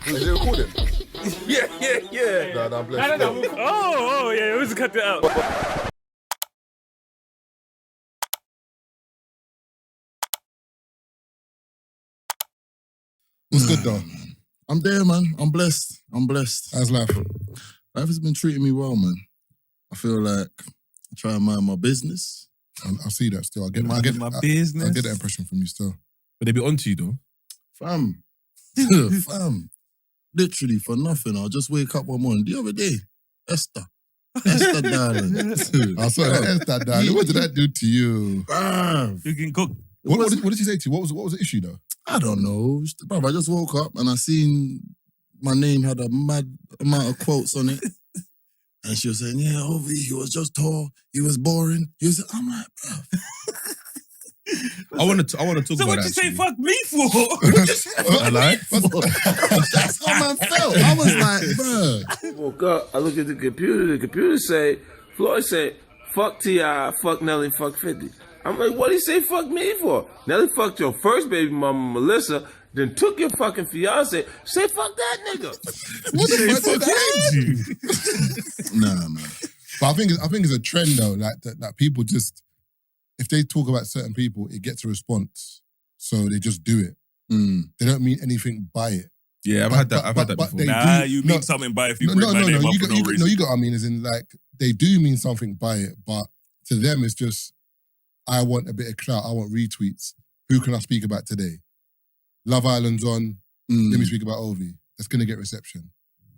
Is it recording? Yeah. Nah, I'm blessed. No. Oh, yeah, we just cut it out. What's good though? I'm there, man. I'm blessed. How's life? Life has been treating me well, man. I feel like I try and mind my business. I see that still. I get my I business. get that impression from you still. But they be onto you though. Fam. Fam. Literally for nothing. I'll just wake up one morning. The other day, Esther, darling. I saw that, darling. What did that do to you? Bruv. You can cook. What did she say to you? What was the issue though? I don't know. Bruv, I just woke up and I seen my name had a mad amount of quotes on it. And she was saying, yeah, Ovie, he was just tall. He was boring. I'm like, bruv. I want to talk about So that. what you say fuck me for? I like. That's how man felt. I was like, bruh. Woke up, I look at the computer say, Floyd said, fuck T.I., fuck Nelly, fuck 50. I'm like, what did he say fuck me for? Nelly fucked your first baby mama, Melissa, then took your fucking fiance. Say fuck that nigga. What the fuck did that do? Nah, man. But I think it's a trend though, like that people just, if they talk about certain people, it gets a response. So they just do it. They don't mean anything by it. Yeah, I've had that before. They You mean something by if you bring my name up for no reason. No, you got what I mean, as in like, they do mean something by it, but to them it's just, I want a bit of clout, I want retweets. Who can I speak about today? Love Island's on, let me speak about Ovie. That's going to get reception.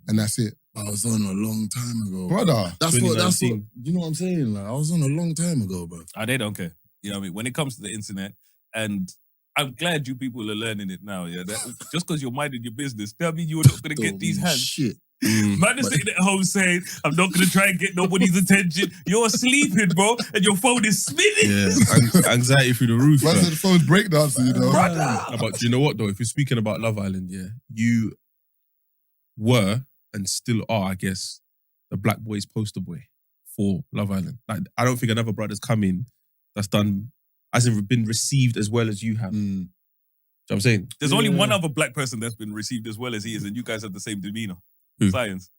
And that's it. I was on a long time ago. Brother. That's what, you know what I'm saying? Like, I was on a long time ago, bro. They don't care. You know what I mean? When it comes to the internet, and I'm glad you people are learning it now, yeah? Just because you're minding your business, tell me you're not going to get these hands. Shit. Man is sitting at home saying, I'm not going to try and get nobody's attention. You're sleeping, bro, and your phone is spinning. Yeah, anxiety through the roof. Man said the phone's breakdancing, you know. But do you know what though? If you're speaking about Love Island, yeah, you were and still are, I guess, the black boy's poster boy for Love Island. Like, I don't think another brother's come in that's done, hasn't been received as well as you have. Do you know what I'm saying? There's only one other black person that's been received as well as he is, and you guys have the same demeanor. Who? Science.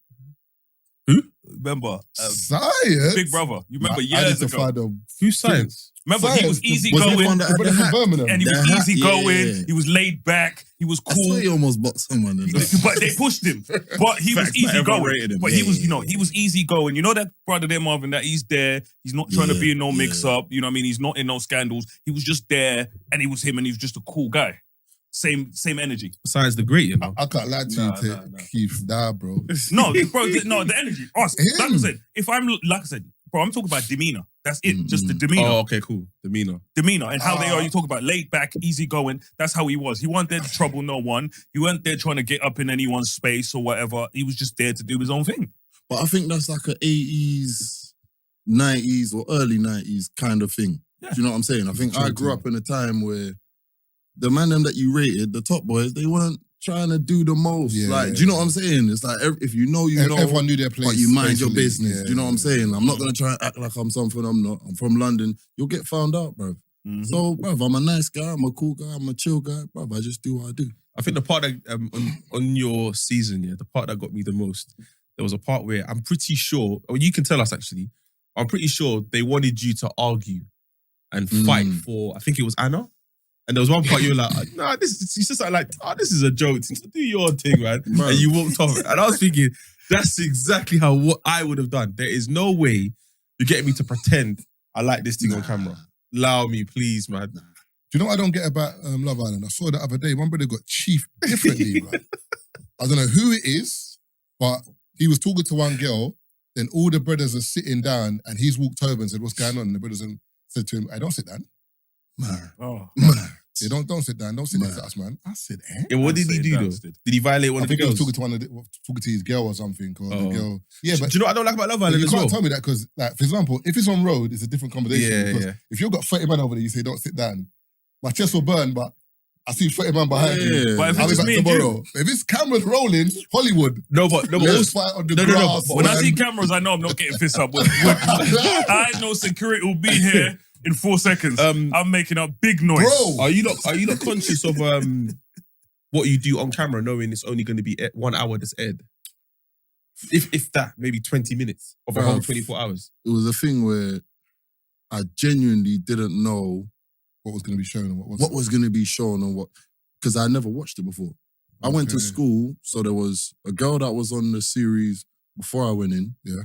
Who? Remember? Science? Big Brother. You remember I years need to ago? find a... Who's Science? Remember, he was easy Was he going, one that had Brother the from hat? Birmingham. and he was The hat, easy going. yeah. He was laid back. He was I cool. swear he almost boxed someone. But they pushed him. But he was Facts, easy but everyone going. rated him. But Yeah, he was, yeah, he was easy going. You know that brother there, Marvin, that he's there. He's not trying to be in no mix up. You know what I mean? He's not in no scandals. He was just there, and he was him, and he was just a cool guy. Same energy. Science the Great, you know. I can't lie to you, Keith. Nah, bro. No, bro, the energy. Like I said, bro, I'm talking about demeanor. That's it. Just the demeanor. Oh, okay, cool. Demeanor. And how they are. You talk about laid back, easy going. That's how he was. He wasn't there to trouble no one. He wasn't there trying to get up in anyone's space or whatever. He was just there to do his own thing. But I think that's like an 80s, 90s or early 90s kind of thing. Yeah. Do you know what I'm saying? I think I grew up in a time where the man them that you rated, the top boys, they weren't trying to do the most. Do you know what I'm saying? It's like, if you know, you know. Everyone knew their place. But you mind your basically. business. Yeah, do you know what I'm saying? I'm not going to try and act like I'm something I'm not. I'm from London. You'll get found out, bro. So, bruv, I'm a nice guy. I'm a cool guy. I'm a chill guy. Bruv, I just do what I do. I think the part that, on your season, yeah, the part that got me the most, there was a part where I'm pretty sure, or you can tell us actually, I'm pretty sure they wanted you to argue and fight for, I think it was Anna. And there was one part you were like, nah, it's just like, this is a joke. Do your thing, man. And you walked off. And I was thinking, that's exactly what I would have done. There is no way you're getting me to pretend I like this thing on camera. Allow me, please, man. Do you know what I don't get about Love Island? I saw the other day, one brother got chief differently, right? I don't know who it is, but he was talking to one girl, then all the brothers are sitting down, and he's walked over and said, what's going on? And the brothers said to him, hey, don't sit down. Man. Yeah, don't sit down. Don't sit next to us, man. I said, eh? Yeah, what did he do though? Did he violate one I of the think he was girls? talking to his girl or something, or the girl. Yeah, but do you know what I don't like about Love Island you as well? can't tell me that because, like, for example, if it's on road, it's a different conversation. Yeah, because yeah. if you've got 30 man over there, you say, don't sit down. My chest will burn, but I see 30 man behind you. But if I'll be it's back me and tomorrow. If it's cameras rolling, Hollywood. No, but Let's also, fight on the no. grass. When I man. see cameras, I know I'm not getting fist up with. I know security will be here in 4 seconds. I'm making a big noise. Bro. are you not conscious of what you do on camera, knowing it's only going to be 1 hour that's aired. If that, maybe 20 minutes of a whole 24 hours. It was a thing where I genuinely didn't know what was going to be shown and what was going to be shown and what, because I never watched it before. I went to school, so there was a girl that was on the series before I went in. Yeah.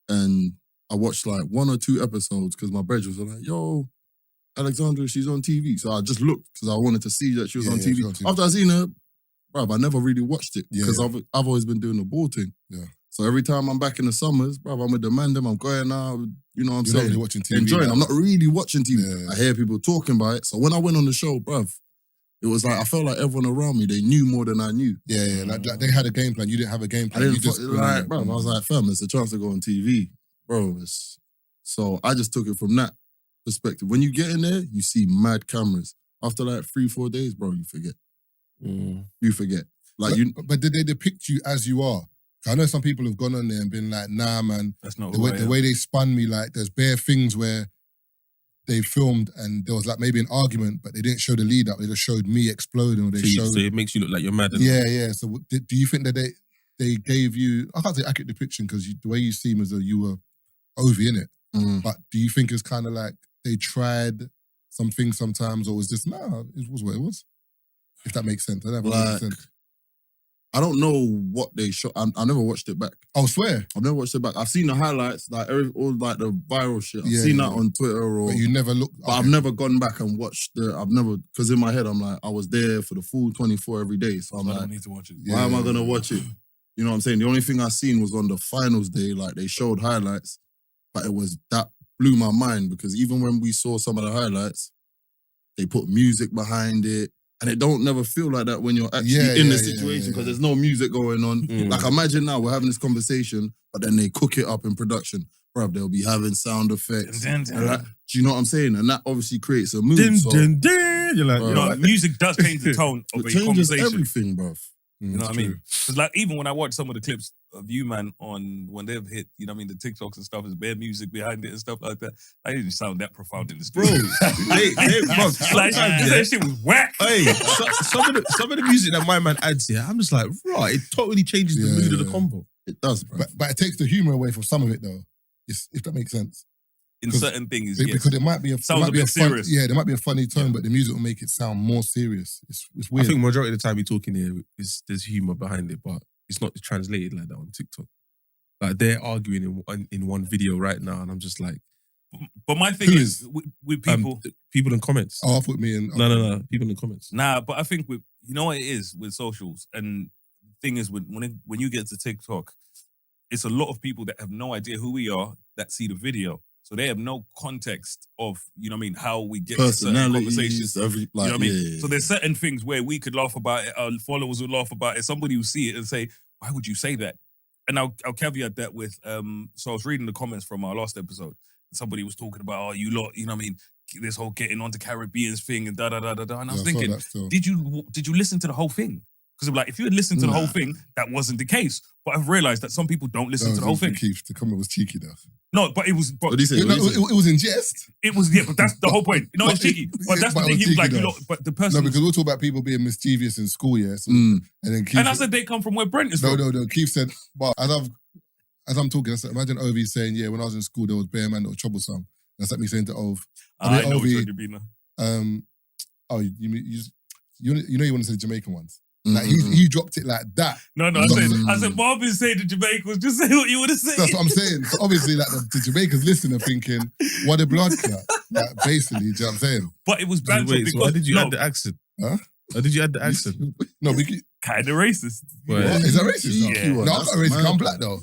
And I watched like 1 or 2 episodes because my brother was like, yo, Alexandra, she's on TV. So I just looked because I wanted to see that she was on TV. she was on TV. After I seen her, bruv, I never really watched it because Yeah. I've always been doing the ball thing. Yeah. So every time I'm back in the summers, bruv, I'm with the man them, I'm going out, you know what I'm You're not saying? really watching TV. Enjoying. like- I'm not really watching TV. Yeah. I hear people talking about it. So when I went on the show, bruv, it was like I felt like everyone around me, they knew more than I knew. Yeah. Like they had a game plan. You didn't have a game I plan. didn't You just like, bro. I was like, fam, it's a chance to go on TV, bro. So I just took it from that perspective. When you get in there, you see mad cameras. After like 3-4 days, bro, you forget. You forget. Like but did they depict you as you are? I know some people have gone on there and been like, nah, man. That's not The way they spun me, like, there's bare things where they filmed and there was like maybe an argument, but they didn't show the lead up. They just showed me exploding, or they showed. So it makes you look like you're mad. Yeah. So do you think that they gave you? I can't say accurate depiction because the way you seem as though you were Ovie in it. But do you think it's kind of like they tried some things sometimes, or was this it was what it was? If that makes sense, I never Like, sense. I don't know what they shot. I never watched it back. I swear. I've never watched it back. I've seen the highlights, like all like the viral shit. I've Yeah, seen yeah. that on Twitter or. But you never looked. But I've never gone back and watched because in my head I'm like, I was there for the full 24 every day. So I'm I like, don't need to watch it. why am I going to watch it? You know what I'm saying? The only thing I seen was on the finals day, like they showed highlights, but that blew my mind because even when we saw some of the highlights, they put music behind it. And it don't never feel like that when you're actually in the situation because there's no music going on. Like imagine now we're having this conversation, but then they cook it up in production. Bruv, they'll be having sound effects. Dun, dun, dun. Do you know what I'm saying? And that obviously creates a mood. Din, so din, din. You're like, Bro. You know, music does change the tone of it a changes conversation. everything, bruv. You know what I mean? Because like even when I watch some of the clips of you, man, on when they've hit, you know what I mean, the TikToks and stuff, there's bare music behind it and stuff like that. I didn't sound that profound in the Bro, studio. bro, Like sometimes, that shit was whack. Hey, some of the music that my man adds here, I'm just like, right, it totally changes the mood of the combo. it does, bro. But it takes the humor away from some of it though. If that makes sense. In certain things, yes. Because it might be Sounds a bit serious. Yeah, there might be a funny tone, but the music will make it sound more serious. It's I weird. think majority of the time we're talking here there's humor behind it, but it's not translated like that on TikTok. Like they're arguing in one video right now, and I'm just like, But my thing is with people. people in comments. I thought me and No, people in the comments. Nah, but I think you know what it is with socials, and the thing is when you get to TikTok, it's a lot of people that have no idea who we are that see the video. So they have no context of, you know what I mean, how we get to certain conversations. Personalities, You know what I mean? yeah. So there's certain things where we could laugh about it, our followers would laugh about it, somebody will see it and say, why would you say that? And I'll caveat that with, so I was reading the comments from our last episode. Somebody was talking about, oh, you lot, you know what I mean, this whole getting onto Caribbeans thing and da-da-da-da-da. And I was thinking, did you listen to the whole thing? Because I'm like, if you had listened to the whole thing, that wasn't the case. But I've realised that some people don't listen to the whole thing. Keith, the comment was cheeky though. No, but it was... What did he say? It was in jest. It was, yeah, but that's the whole point. You know, it's cheeky. But that's the But it thing. was He was like, cheeky, you though. know, but the person... No, because we'll talk about people being mischievous in school, yeah. So, and then Keith... And I said they come from where Brent is from. No. Keith said, but as I'm talking, I said, imagine Ovie saying, yeah, when I was in school, there was bare man that was troublesome. That's like me saying to Ove, I know which Ovie, one you mean now. you know you want to say Jamaican ones. Like he dropped it like that. No, I said Marvin said the Jamaicans, just say what you want to say. That's what I'm saying. So obviously, like the Jamaicans listening are thinking, what a blood clot. Like, basically, do you know what I'm saying? But it was banter Wait, because... so why did you add the accent? Huh? Why did you add the accent? No, Kind of racist. What? Is that racist? though? Yeah. No, I'm not racist. I'm black though.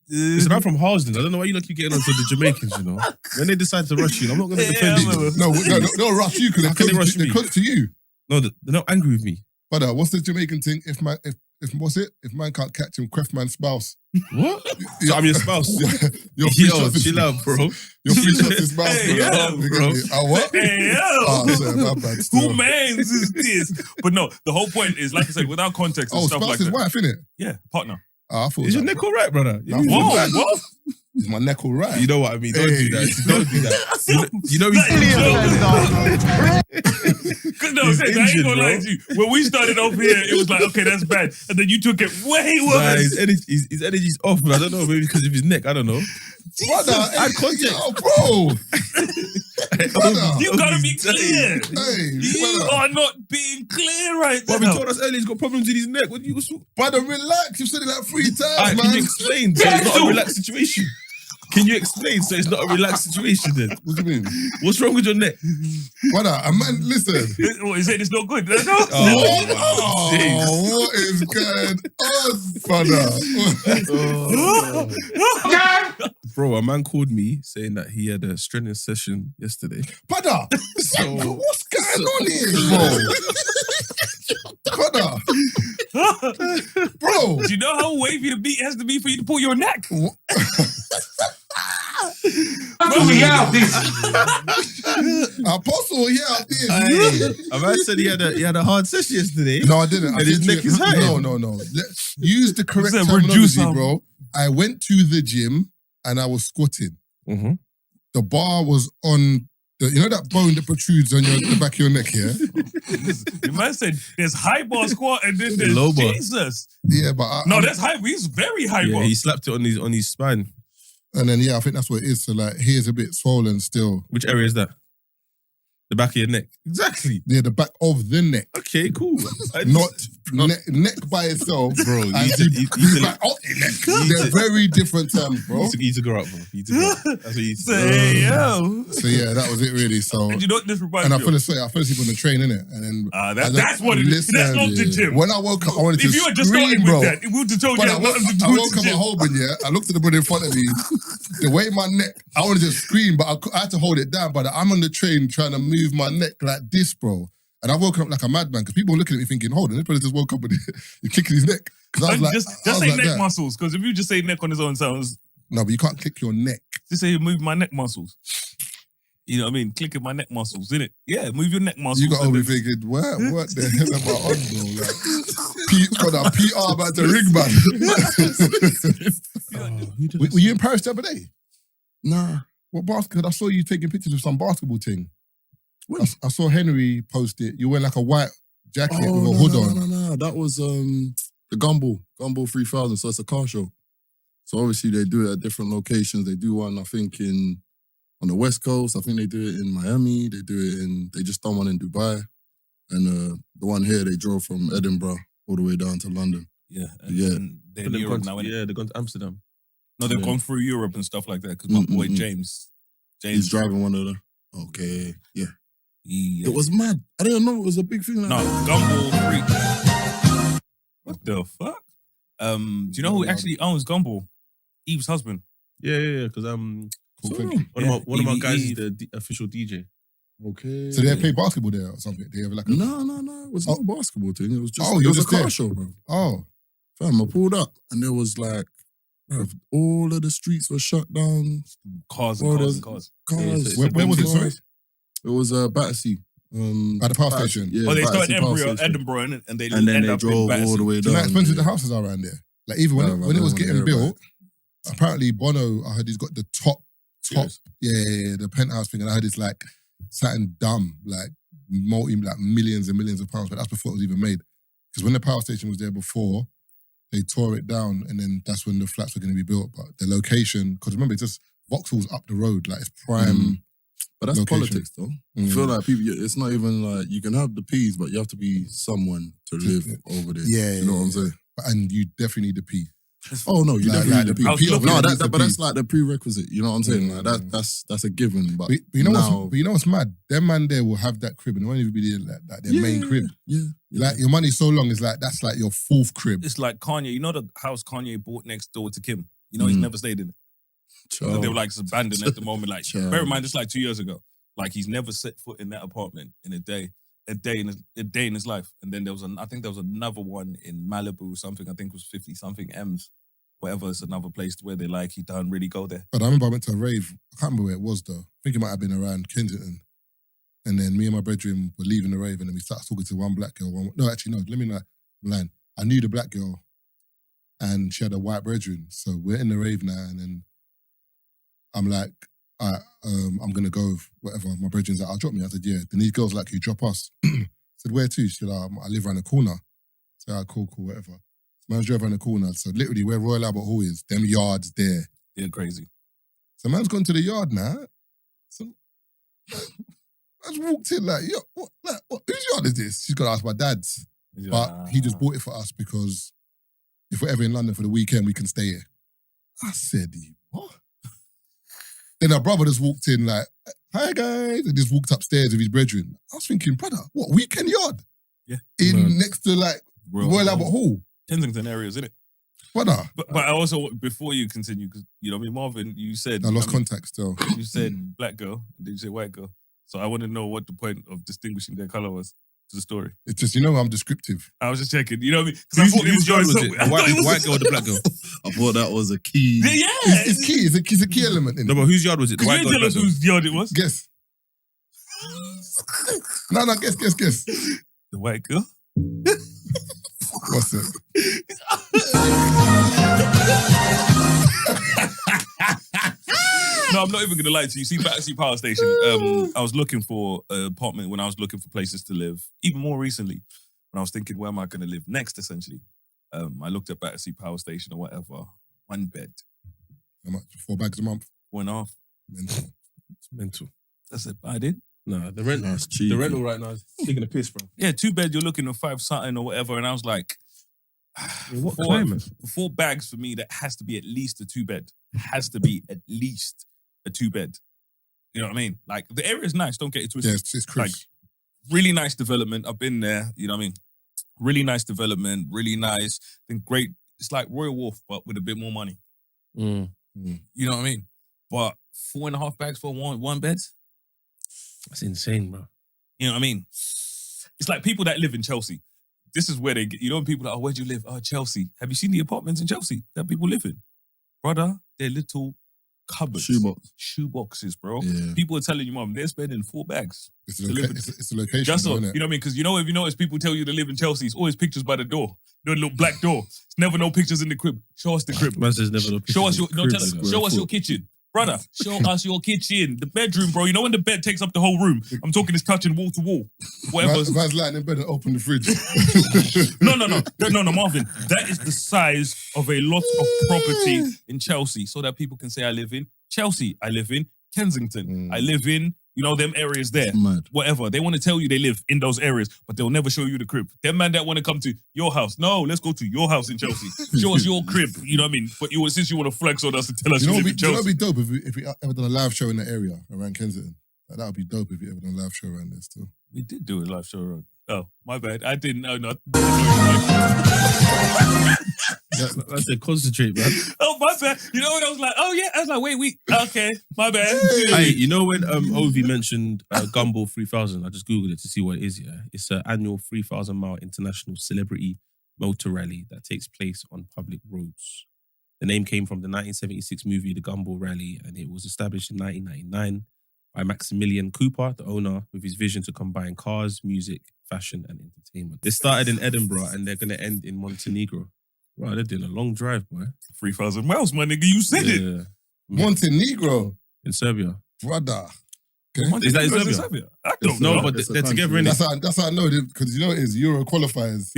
Listen, I'm from Harsden. I don't know why you keep getting onto the Jamaicans, you know. When they decide to rush you, I'm not going to defend you. No, they'll rush you because How can they rush they're me? close to you. No, they're not angry with me. But what's the Jamaican thing? If man can't catch him, cref man's spouse. What? So I'm your spouse. Your free Yo, shots is- chill out, bro. Your free shots is spouse, Hey, bro. yo, bro. What? Hey, yo. Oh, sorry, my bad. Still. Who mans is this? But no, the whole point is, like I said, without context and Oh, stuff spouse like is that. wife, innit? Yeah, partner. Oh, I thought Is your that. neck all right, brother? No, Whoa, what? Is my neck all right? You know what I mean? Don't do that. Don't do that. You know he's No, I ain't injured, gonna lie bro. to you. When we started off here, it was like, okay, that's bad. And then you took it way Nah, worse. his energy's off. I don't know, maybe because of his neck. I don't know. Brother, Add context. Oh, bro. Brother. You gotta be clear. Hey, You brother. are not being clear right But he now. told us earlier he's got problems with his neck. What do you? Brother, relax. You've said it like 3 times, Alright, man. can you explain? So it's not a relaxed situation. Can you explain so it's not a relaxed situation then? What do you mean? What's wrong with your neck? Brother, a man, listen. What, he said it's not good. That's all. Oh, what is going on, brother? Bro, a man called me saying that he had a strenuous session yesterday. Brother, So, what's going on here, bro? Brother. Bro. Do you know how wavy the beat has to be for you to pull your neck? Apostle, yeah, this. a man said he had a hard session yesterday. No, I didn't. And his neck is hurting. No. Use the correct Said terminology, reduce them. bro. I went to the gym and I was squatting. Mm-hmm. The bar was on you know that bone that protrudes on the back of your neck here? The man said there's high bar squat and then there's Low bar. Jesus. Yeah, but No, that's high. He's very high Yeah, bar. he slapped it on his spine. and then I think that's what it is. So like here's a bit swollen still. Which area is that? The back of your neck. Exactly. Yeah, the back of the neck. Okay, cool. Not neck by itself, Bro, you and need to- the back of the neck. They're very different terms, bro. You need to grow up, bro. You need to grow up. That's what you need to Say, yo. So yeah, that was it really. So And you know what this reminds and I me fell of? asleep on the train, innit? And then That's what it is. That's not the gym. When I woke up, I wanted If to you had just scream, started bro. with that, it would have told But you I had nothing to woke do with up the at gym. Holborn, yeah. I looked at the brother in front of me. The way my neck, I wanted to scream, but I had to hold it down. But I'm on the train trying to move my neck like this, bro. And I woke up like a madman because people were looking at me thinking, hold on, this brother just woke up and he's kicking his neck. Because I was And like, just I say was like neck that. muscles, because if you just say neck on its own sounds, No, but you can't click your neck. just say move my neck muscles. You know what I mean? Clicking my neck muscles, innit? Yeah, move your neck muscles. You got and over then- thinking, what the hell am I on, bro? Like, PR about the ring, man. Were you in Paris the other day? Nah. What basketball? I saw you taking pictures of some basketball thing. When? I saw Henry post it. You wearing like a white jacket with a no, hood no, on. No. That was the Gumball 3000. So it's a car show. So obviously they do it at different locations. They do one, I think, on the West Coast. I think they do it in Miami. They just done one in Dubai. And the one here, they drove from Edinburgh all the way down to London. Yeah, Yeah. and they're in Europe now, innit? Yeah, they've gone to Amsterdam. No, they've Yeah. gone through Europe and stuff like that because my boy Mm-mm-mm. James, He's driving one of the... Okay, yeah. he, It was mad. I didn't know it was a big thing like no that. Gumball 3. What the fuck? Do you know who actually owns Gumball? Eve's husband. Yeah. Because Cool, So, thank you. one of my Eve- guys is Eve. the official DJ. okay. So they play basketball there or something? They have like a... No. It was not a basketball thing. It was just, Oh, it you're was just a car there. show, bro. Oh, Fam, I pulled up and there was like, bro, all of the streets were shut down. Cars Oh, and cars there's- and cars. Cars. where was it? Sorry, It was Battersea. At the power station? Yeah, Oh, they started Battersea Power Station. Edinburgh and they And then end they up in drove all Battersea. the way do you know how down. expensive the houses are around there? Like even when, No, when it was I don't getting wanna hear built, apparently Bono, I heard he's got the top, Serious? the penthouse thing, and I heard it's like something dumb, like millions and millions of pounds, but that's before it was even made. Because when the power station was there before, they tore it down, and then that's when the flats were going to be built. But the location, because remember, it's just Vauxhall's up the road, like it's prime. But that's location. politics, though. I Mm. feel like people, it's not even like, you can have the peas, but you have to be someone to live over there. Yeah, You know what I'm saying? And you definitely need the P. Oh, no, you Like- definitely like need the the I was peas. looking No, at the but that's peas. like the prerequisite. You know what I'm saying? Mm. Like that's a given. But But you know now, what's mad? Them man there will have that crib, and it won't even be like their main crib. Yeah. Like your money's so long, it's like that's like your fourth crib. It's like Kanye. You know the house Kanye bought next door to Kim? You know he's never stayed in it. Child. They were like just abandoned at the moment. Like, Child. bear in mind, it's like 2 years ago. Like he's never set foot in that apartment in a day in his life. And then I think there was another one in Malibu, something. I think it was 50 something M's, whatever. It's another place where they like he don't really go there. But I remember I went to a rave. I can't remember where it was though. I think it might have been around Kensington. And then me and my brethren were leaving the rave, and then we started talking to one black girl. Let me not lie. I knew the black girl, and she had a white brethren. So we're in the rave now, and then I'm like, all right, I'm going to go, whatever. My brethren's like, I'll drop me. I said, yeah. Then these girls like, you drop us. I said, where to? She said, I live around the corner. I said, ah, cool, whatever. Man's drove around the corner. So literally where Royal Albert Hall is, them yards there. Yeah, crazy. So man's gone to the yard now. So I just walked in like, yo, what, whose yard is this? She's got to ask my dad's. But he just bought it for us because if we're ever in London for the weekend, we can stay here. I said, what? Then our brother just walked in like, hi guys, and just walked upstairs with his brethren. I was thinking, brother, what, weekend yard? Yeah. Next to like Royal Albert Hall. Kensington area, isn't it? Brother. But I also, before you continue, because, you know what I mean, Marvin, you said... I lost contact still. You said black girl, and then you said white girl. So I want to know what the point of distinguishing their colour was to the story. It's just, you know, I'm descriptive. I was just checking, you know what I mean? Because I thought he was going somewhere. White girl or the black girl? I thought that was a key. Yeah. It's key. It's a key element in it. No, but whose yard was it? The You white didn't girl tell or us the black girl? whose yard it was. Guess. No, guess. The white girl. What's it? No, I'm not even going to lie to you. See, Battersea Power Station, I was looking for an apartment when I was looking for places to live. Even more recently, when I was thinking, where am I going to live next, essentially? I looked at Battersea Power Station or whatever. 1 bed. How much? 4 bags a month? 1.5. Mental. It's mental. That's it. I did. No, the rent. That's cheap. The rental right now is taking a piss, bro. Yeah, 2 bed, you're looking at 5 something or whatever. And I was like, What climate? 4 bags for me, that has to be at least a 2 bed. Has to be at least a 2 bed. You know what I mean? Like, the area is nice, don't get it twisted. Yeah, it's Chris. Like, really nice development. I've been there, you know what I mean? Really nice development, really nice. Then great. It's like Royal Wolf, but with a bit more money. You know what I mean? But 4.5 bags for one bed? That's insane, bro. You know what I mean? It's like people that live in Chelsea. This is where they get, you know, when people are, oh, where'd you live? Oh, Chelsea. Have you seen the apartments in Chelsea that people live in? Brother, they're little cupboards. Shoeboxes, bro. Yeah. People are telling you, mom, they're spending 4 bags. It's a location, Just so, though, you innit? know what I mean? Because you know, if you notice, people tell you to live in Chelsea, it's always pictures by the door. The little black door. It's never no pictures in the crib. Show us the crib. Man says never no pictures Show us in your, the no, crib, tell us, bro. show us your kitchen. Brother, show us your kitchen. The bedroom, bro. You know when the bed takes up the whole room? I'm talking this couching wall to wall. Whatever. Man's lying in bed and open the fridge. No, Marvin. That is the size of a lot of property in Chelsea, so that people can say, I live in Chelsea. I live in Kensington. I live in, you know, them areas there. Mad. Whatever. They want to tell you they live in those areas, but they'll never show you the crib. Them man that want to come to your house. No, let's go to your house in Chelsea. Show us your crib. You know what I mean? But since you want to flex on us and tell us you live in You know Chelsea. it'd be dope if we ever done a live show in that area around Kensington. Like, that would be dope if we ever done a live show around there still. We did do a live show around. Oh, my bad. I didn't know. No. That's a concentrate, man. Oh, my bad. You know what I was like? Oh, yeah. I was like, wait. Okay, my bad. Hey, you know when Ovie mentioned Gumball 3000, I just Googled it to see what it is, yeah? It's an annual 3,000-mile international celebrity motor rally that takes place on public roads. The name came from the 1976 movie The Gumball Rally, and it was established in 1999 by Maximilian Cooper, the owner, with his vision to combine cars, music, fashion, and entertainment. They started in Edinburgh and they're going to end in Montenegro. Wow, they're doing a long drive, boy. 3,000 miles, my nigga. You said it. Yeah. Montenegro, In Serbia. brother. Is that in Montenegro's Serbia? I don't No, know. but It's a they're country. together in it. That's how I know, because you know it is Euro qualifiers.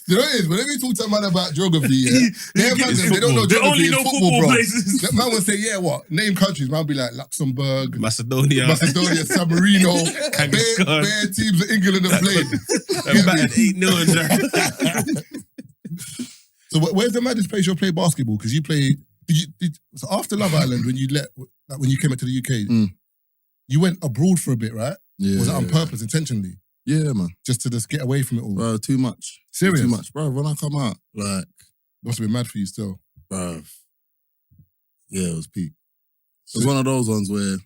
You know what it is? Whenever you talk to a man about geography, yeah, they don't know They geography. only It's know football, football bro. places. That man will say, yeah, what? Name countries. Man will be like Luxembourg, Macedonia. San Marino, Kangaskhan. bare teams that England have played. And battered 8-0 and that. So where's the maddest place you'll play basketball? Because you play. So after Love Island, when you came into the UK, you went abroad for a bit, right? Yeah. Was it on purpose, intentionally, Yeah, man. just to just get away from it all? Bro, too much. Serious? Too much. Bro, when I come out, like, Must have been mad for you still. bro. Yeah, it was peak. It was one of those ones where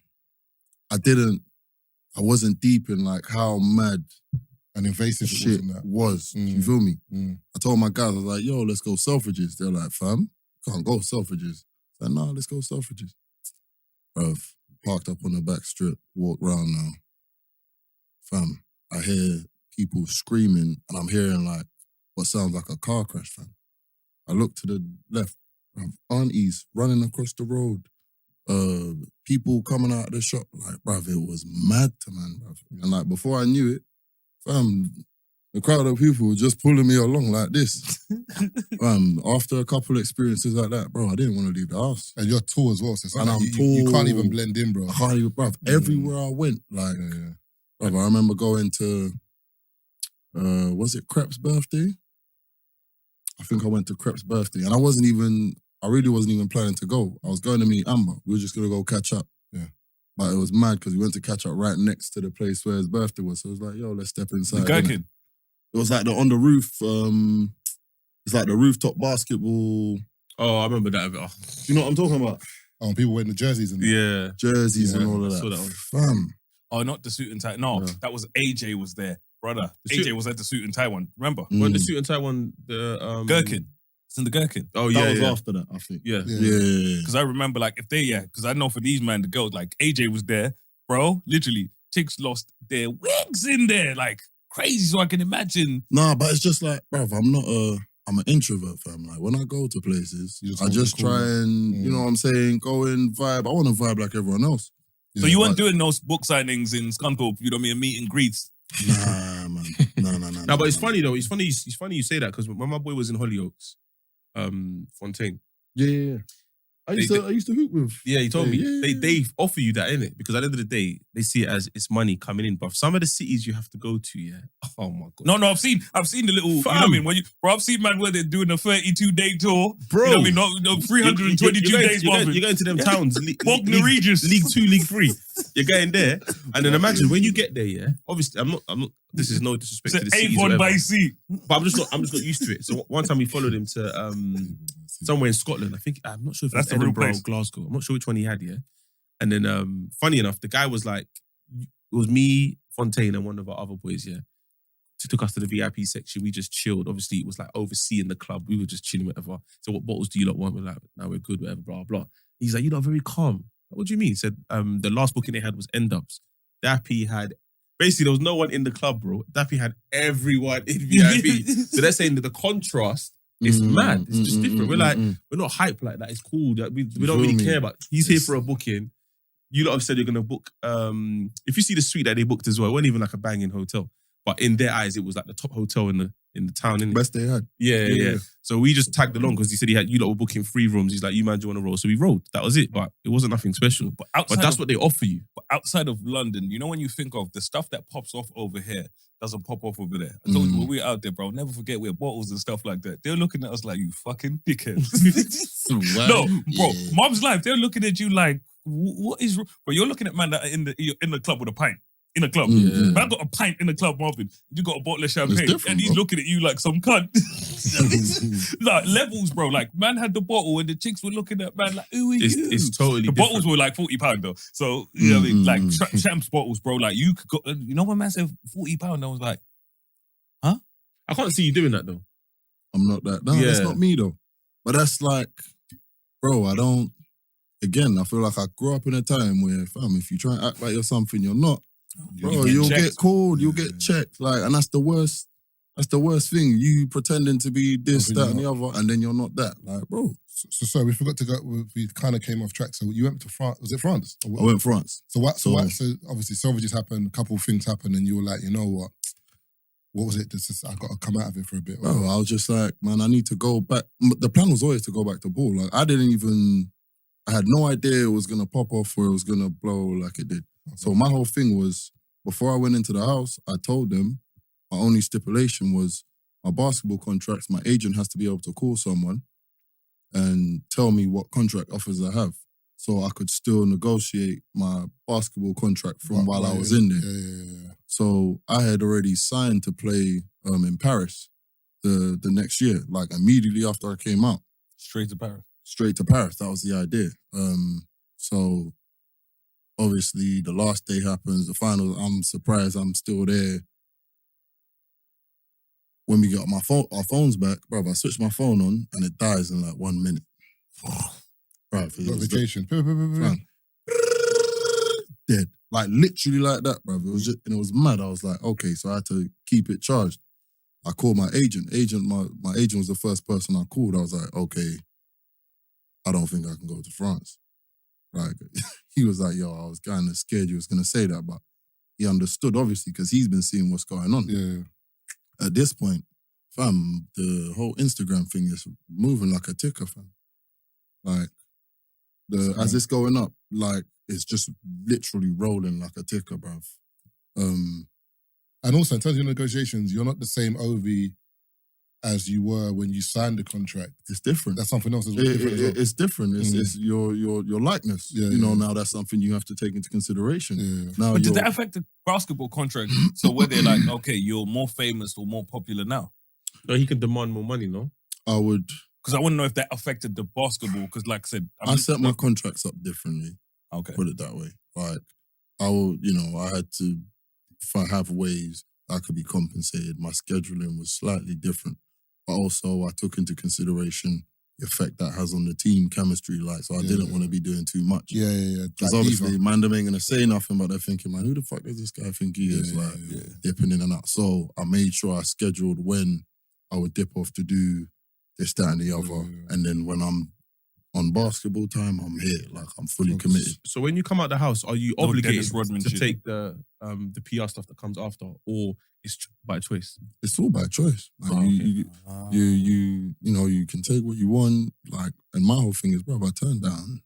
I wasn't deep in like how mad And invasive it was shit and that. was. Mm. You feel me? Mm. I told my guys, I was like, yo, let's go Selfridges. They're like, fam, can't go Selfridges. I said, no, let's go Selfridges. Bro, parked up on the back strip, walk round now. Fam, I hear people screaming and I'm hearing like what sounds like a car crash, fam. I look to the left. bruv, aunties running across the road, people coming out of the shop, like, bruv, it was mad to man, bruv. And like, before I knew it, fam, the crowd of people were just pulling me along like this. After a couple experiences like that, bro, I didn't want to leave the house. And you're tall as well, so it's And like I'm you can't tall. even blend in, bro. I can't even, bruv, everywhere I went, like, bruv, I remember going to, was it Crep's birthday? I think I went to Crep's birthday, and I really wasn't even planning to go. I was going to meet Amber. We were just going to go catch up. Yeah. But it was mad because we went to catch up right next to the place where his birthday was. So it was like, yo, let's step inside. The gherkin. It was like on the roof, it's like the rooftop basketball. Oh, I remember that. Oh. You know what I'm talking about? Oh, people wearing the jerseys and that. Yeah. Jerseys Yeah, and all of I that. saw that one. Fam. Oh, not the suit and tie. No, Yeah. that was AJ was there, brother. The AJ suit- was at the suit and tie one. Remember? When the suit and tie one, the Gherkin. It's in the gherkin. Oh That yeah, was yeah. after that, I think. Yeah. Yeah. Because I remember, like, if they, because I know for these man, the girls, like, AJ was there, bro. Literally, chicks lost their wigs in there, like, crazy. So I can imagine. Nah, but it's just like, bruv, I'm an introvert, fam. Like, when I go to places, You just I want just the cool try vibe. and, you know what I'm saying, go and vibe. I want to vibe like everyone else. So you weren't but- doing those book signings in Scunthorpe, you know what I mean, meet and greets. Nah, man. No. No, but it's funny though. It's funny you say that because when my boy was in Hollyoaks, Fontaine. Yeah. I used to hoop with. Yeah, he told me. Yeah. They offer you that, innit? Because at the end of the day, they see it as it's money coming in. But some of the cities you have to go to, yeah. Oh my god. No, I've seen the little, you know what I mean? Bro, I've seen man where they're doing a 32-day tour. Bro. You know what I mean? No, 322 days, you're Marvin. going to them towns, Bognor Regis. League 2, League 3. You're going there, and then imagine when you get there, yeah. Obviously, I'm not. This is no disrespect It's to an the cities, Avon whatever. by sea. But I'm just not used to it. So one time we followed him to somewhere in Scotland. I think I'm not sure if That's it's the real Edinburgh or place. Glasgow. I'm not sure which one he had, yeah. And then funny enough, the guy was like, it was me, Fontaine, and one of our other boys, yeah. He took us to the VIP section. We just chilled. Obviously, it was like overseeing the club. We were just chilling, whatever. So what bottles do you lot want? We're like, no, we're good, whatever, blah, blah. He's like, you lot are very calm. What do you mean? He said, the last booking they had was End-Ups. Dappy had, basically, there was no one in the club, bro. Dappy had everyone in VIP. So they're saying that the contrast is mad. It's just different. We're like, we're not hype like that. It's cool. That we don't really care about. He's here for a booking. You lot have said you're going to book. If you see the suite that they booked as well, it wasn't even like a banging hotel. But in their eyes, it was like the top hotel in the town. Innit? Best they had. Yeah. So we just tagged along because he said you lot were booking 3 rooms. He's like, you man, do you want to roll? So we rolled. That was it. But it wasn't nothing special. But But that's what they offer you. outside of London, you know when you think of the stuff that pops off over here doesn't pop off over there. I told you when we were out there, bro, never forget we had bottles and stuff like that. They're looking at us like, you fucking dickheads. No, bro, Yeah. Mom's life, they're looking at you like, what is wrong? Bro, you're looking at man that are in the club with a pint. In a club. Yeah. Man got a pint in the club, Marvin. You got a bottle of champagne. different, And he's bro. looking at you like some cunt. Like levels, bro. Like man had the bottle and the chicks were looking at man like, who are you? It's totally The different. bottles were like £40 though. So, you know what I mean? Like champs bottles, bro. Like you could go, you know when man said £40, I was like, I can't see you doing that though. I'm not that. No, that's Yeah. not me though. But that's like, bro, again, I feel like I grew up in a time where, fam, if you try and act like you're something you're not, bro, you'll checked. get called, you'll get checked. Like, and that's the worst thing. You pretending to be this, Something that, and the you're other, and then you're not that. Like, bro, So sorry, we forgot to go. We kind of came off track. So you went to France. Was it France? I went France. So what? So So- what? So obviously, Selvages happened. A couple of things happened, and you were like, you know what? What was it? I got to come out of it for a bit. Bro, I was just like, man, I need to go back. The plan was always to go back to ball. Like, I had no idea it was going to pop off or it was going to blow like it did. So my whole thing was, before I went into the house, I told them my only stipulation was my basketball contracts, my agent has to be able to call someone and tell me what contract offers I have. So I could still negotiate my basketball contract from while I was in there. Yeah. So I had already signed to play in Paris the next year, like immediately after I came out. straight to Paris. Straight to Paris. That was the idea. So obviously the last day happens, the finals, I'm surprised I'm still there. When we got our phones back, bruv, I switched my phone on and it dies in like 1 minute. Bruv, it was Notification. Fam. Dead. Like literally like that, bruv. It was just, and it was mad. I was like, okay, so I had to keep it charged. I called my agent. My agent was the first person I called. I was like, okay, I don't think I can go to France. Like, he was like, yo, I was kind of scared you was going to say that, but he understood, obviously, because he's been seeing what's going on. Yeah. At this point, fam, the whole Instagram thing is moving like a ticker, fam. Like, as it's going up, like, it's just literally rolling like a ticker, bruv. And also, in terms of your negotiations, you're not the same Ovie as you were when you signed the contract. It's different. That's something else. It's different. It's your likeness. Now that's something you have to take into consideration. Yeah. Now, But did that affect the basketball contract? So where they're like, okay, you're more famous or more popular now? No, he can demand more money, no? I would. Because I want to know if that affected the basketball. Because like I said, I set my contracts up differently. Okay. Put it that way. Like, I will, I had to have ways I could be compensated. My scheduling was slightly different. But also, I took into consideration the effect that has on the team chemistry. Like, so I didn't want to be doing too much. Yeah. Because obviously, man, them ain't going to say nothing, but they're thinking, man, who the fuck does this guy think he is? Dipping in and out. So I made sure I scheduled when I would dip off to do this, that, and the other. And then when I'm on basketball time, I'm here. Like, I'm fully committed. So when you come out the house, are you No obligated Dennis Rodman to shit. take the PR stuff that comes after, or it's by choice? It's all by choice. Like, you can take what you want. Like, and my whole thing is, bro, I turn down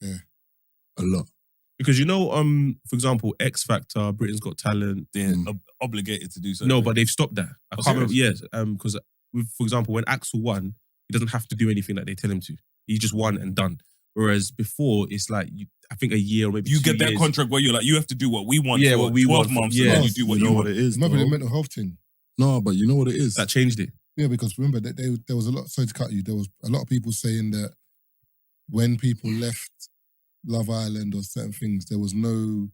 a lot. Because for example, X Factor, Britain's Got Talent, They're obligated to do so. no, but they've stopped that. I Oh, can't remember. serious? Yes, because for example, when Axel won, he doesn't have to do anything that they tell him to. He just won and done. Whereas before, it's like I think a year or maybe You 2 get that years. contract where you're like, you have to do what we want Yeah, for what we 12 want. months, Yeah. and then you do what You you know want. what it is, Maybe the bro? mental health thing. No, but you know what it is? That changed it. Yeah, because remember that there was a lot. Sorry to cut you. There was a lot of people saying that when people left Love Island or certain things, there was no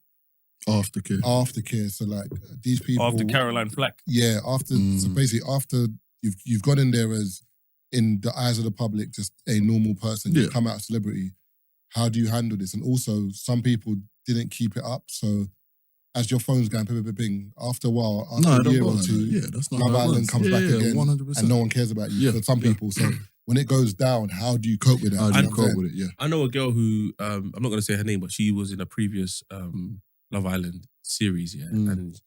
aftercare. So like these people After Caroline Flack. Yeah, so basically after you've gone in there as in the eyes of the public, just a normal person, you come out a celebrity. How do you handle this? And also, some people didn't keep it up. So as your phone's going ping, ping, ping, after a while, after a year or two, that's not Love how it Island works. comes back again 100%. and no one cares about you. For some people. So when it goes down, how do you cope with it? How do you cope with it? Yeah. I know a girl who I'm not going to say her name, but she was in a previous Love Island series, and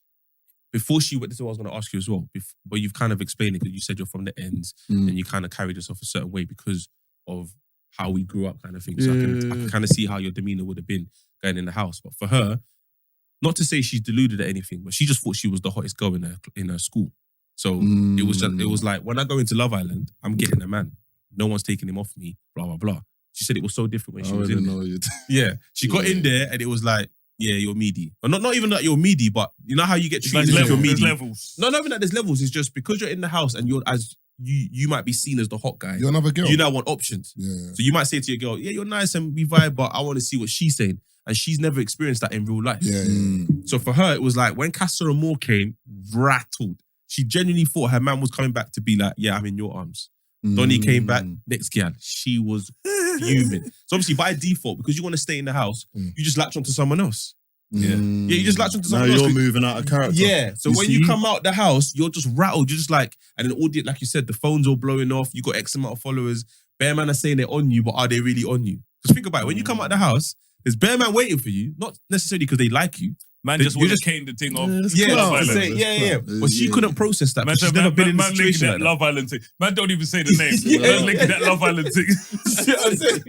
before she went, this is what I was going to ask you as well. But you've kind of explained it because you said you're from the ends and you kind of carried yourself a certain way because of how we grew up, kind of thing. So I can kind of see how your demeanor would have been going in the house. But for her, not to say she's deluded or anything, but she just thought she was the hottest girl in her school. So it was like when I go into Love Island, I'm getting a man. No one's taking him off me. Blah blah blah. She said it was so different when she was in there. Yeah, she got in there and it was like, yeah, you're meaty. Or not even that you're meaty, but you know how you get treated if you're meaty. There's levels. No, not even that there's levels. It's just because you're in the house and you might be seen as the hot guy. You're another girl. You now want options. Yeah. So you might say to your girl, yeah, you're nice and we vibe, but I want to see what she's saying. And she's never experienced that in real life. Yeah. So for her, it was like when Casa Amor came, rattled. She genuinely thought her man was coming back to be like, yeah, I'm in your arms. Donnie came back, next girl. She was fuming. So obviously by default, because you want to stay in the house, you just latch onto someone else. Yeah, you just latch onto Now someone else. you're moving out of character. Yeah, so when you come out the house, you're just rattled. You're just like, and then audience, like you said, the phone's all blowing off. You got X amount of followers. Bear man are saying they're on you, but are they really on you? Because think about it, when you come out the house, there's bear man waiting for you, not necessarily because they like you. Man just want to cane the thing off. Yeah, Love Island. yeah. But she couldn't process that. She's never been in a situation like that that. Love Island thing. Man don't even say the name. Man's linking that Love Island thing. See what I'm saying?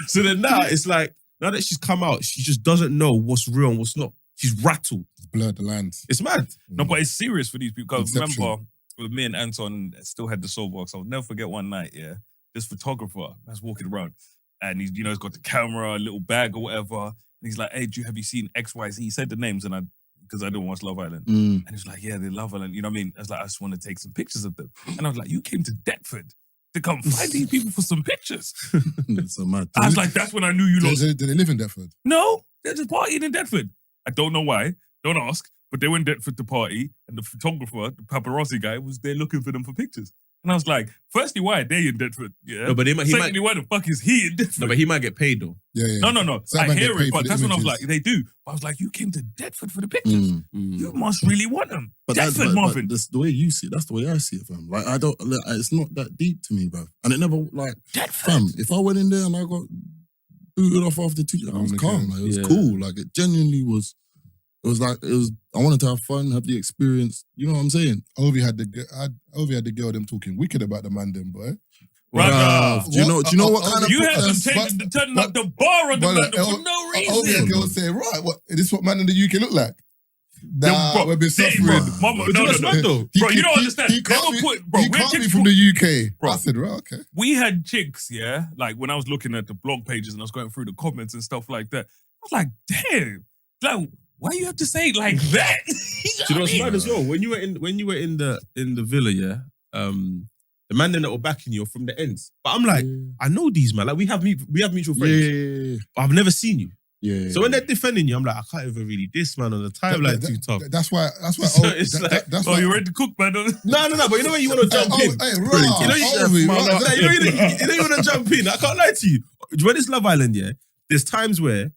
So then now it's like, now that she's come out, she just doesn't know what's real and what's not. She's rattled. It's blurred the lines. It's mad. No, but it's serious for these people. Because Inception. remember, with me and Anton still had the soul box. I'll never forget one night, this photographer was walking around and he's got the camera, a little bag or whatever. And he's like, hey, have you seen XYZ? He said the names because I don't watch Love Island. And he's like, yeah, they Love Island. You know what I mean? I was like, I just want to take some pictures of them. And I was like, you came to Deptford to come find these people for some pictures. That's a mad I was like, that's when I knew you lost. Did they live in Deptford? No, they're just partying in Deptford. I don't know why. Don't ask. But they went in Deptford to party, and the photographer, the paparazzi guy, was there looking for them for pictures. And I was like, firstly, why are they in Deptford? Yeah. No, but Secondly, why the fuck is he in Deptford? No, but he might get paid though. Yeah. No. Some I man hear get paid it, for but the that's when I was images. like, they do. But I was like, you came to Deptford for the pictures. You must really want them. Deptford, Marvin. But the way you see it, that's the way I see it, fam. Like, I don't, like, it's not that deep to me, bro. And it never, like, Deptford. fam, if I went in there and I got booted off after 2, I was calm. Like, it was cool. Like, it genuinely was. It was like, I wanted to have fun, have the experience. You know what I'm saying? Ovie had the girl them talking wicked about the man them, boy. Brother. Do you know what kind of... You had them turning up the bar on the man for no reason. Ovie had girls saying, right, what? Is this what man in the UK look like? Nah, we've been suffering. No. Bro, you don't understand. He can't We're be from the UK. Bro. I said, right, okay. We had chicks, yeah? Like, when I was looking at the blog pages and I was going through the comments and stuff like that, I was like, damn. Like, why you have to say it like that? Do you know what's mad as well? When you were in the villa, yeah, the man that were backing you are from the ends. But I'm like, I know these man. Like we have mutual friends. But I've never seen you. Yeah. So when they're defending you, I'm like, I can't even really diss man on the timeline too tough. That's why. So it's like, that's you ready to cook, man? No. But you know when you want to jump in. You want to jump in. I can't lie to you. When it's Love Island, yeah, there's times where.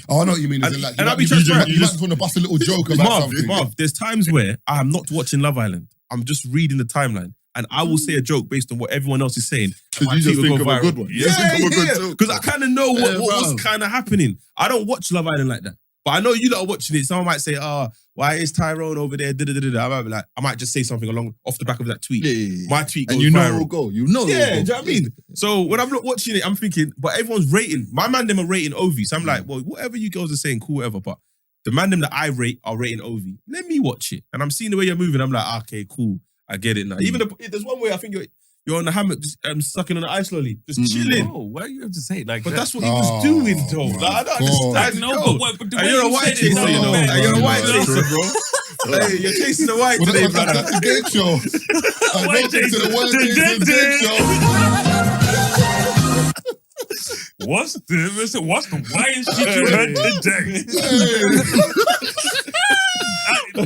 Oh, I know what you mean. And Like, I'll be you transparent. just want to bust a little joke about something. Marv, there's times where I'm not watching Love Island. I'm just reading the timeline. And I will say a joke based on what everyone else is saying. Because you just think of a good one. Yeah. Because I kind of know what was kind of happening. I don't watch Love Island like that. But I know you lot are watching it. Someone might say, why is Tyrone over there? I might be like, I might just say something along off the back of that tweet. Yeah. My tweet goes and you know viral. it'll go. You know Yeah, it'll do you go. know what I mean? So when I'm not watching it, I'm thinking, but everyone's rating. My man them are rating Ovie. So I'm like, well, whatever you girls are saying, cool, whatever. But the man them that I rate are rating Ovie. Let me watch it. And I'm seeing the way you're moving. I'm like, okay, cool. I get it now. Even there's one way I think you're on the hammock, just sucking on the ice slowly, just chilling. Oh, why do you have to say it like But that? that's what he was doing, though. Like, I don't understand. No, but the way you're a you white said it, chaser, you know. man. You're a white chaser, bro. Hey, you're chasing the white today, brother. That's the game show. White Welcome to the White Chasers game show. What's the whitest shit you heard today?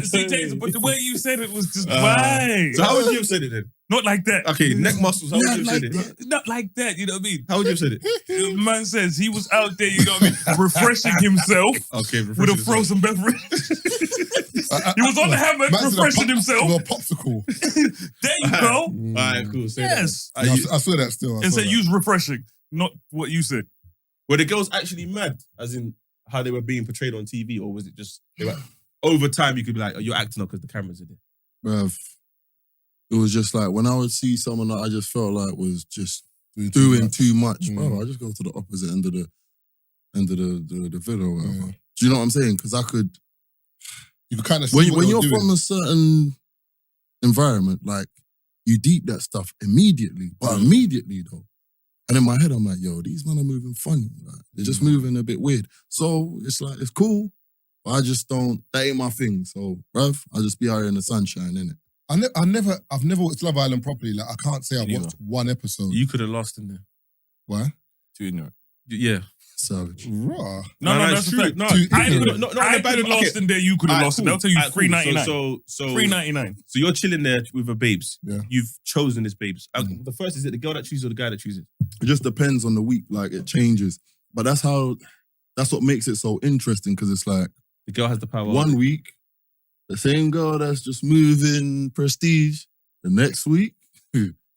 See, Tazer, but the way you said it was just right. So how would you have said it then? Not like that. Okay, neck muscles. How would you have said it? Not like that, you know what I mean? How would you have said it? The man says he was out there, you know what I mean, refreshing himself Okay, with a frozen beverage. He was on the hammock refreshing himself. With a popsicle. There you go. All right, cool. Say Yes. Yeah, I saw that still. And say use refreshing, not what you said. Were the girls actually mad, as in how they were being portrayed on TV, or was it just they were, over time you could be like, oh, you're acting up because the cameras are there? Bruv, it was just like when I would see someone that I just felt like was just doing too much, bro, I just go to the opposite end of the villa or whatever. Yeah. Do you know what I'm saying? Because you can kind of see when you're from a certain environment, like you deep that stuff immediately, but immediately though. And in my head, I'm like, yo, these men are moving funny. Like, they're just moving a bit weird. So it's like, it's cool, but I just don't, that ain't my thing. So, bruv, I'll just be out here in the sunshine, innit? I've never watched Love Island properly. Like, I can't say I've watched one episode. You could have lost in there. Why? Too ignorant. Yeah. Savage. Raw. No, that's true. the fact. No, I could have lost in there, you could have lost in there. I'll tell you $3.99. So $3.99. So you're chilling there with the babes. Yeah. You've chosen this babes. The first, is it the girl that chooses or the guy that chooses? It just depends on the week. Like, it changes. But that's what makes it so interesting, because it's like, The girl has the power. one week, the same girl that's just moving prestige. The next week,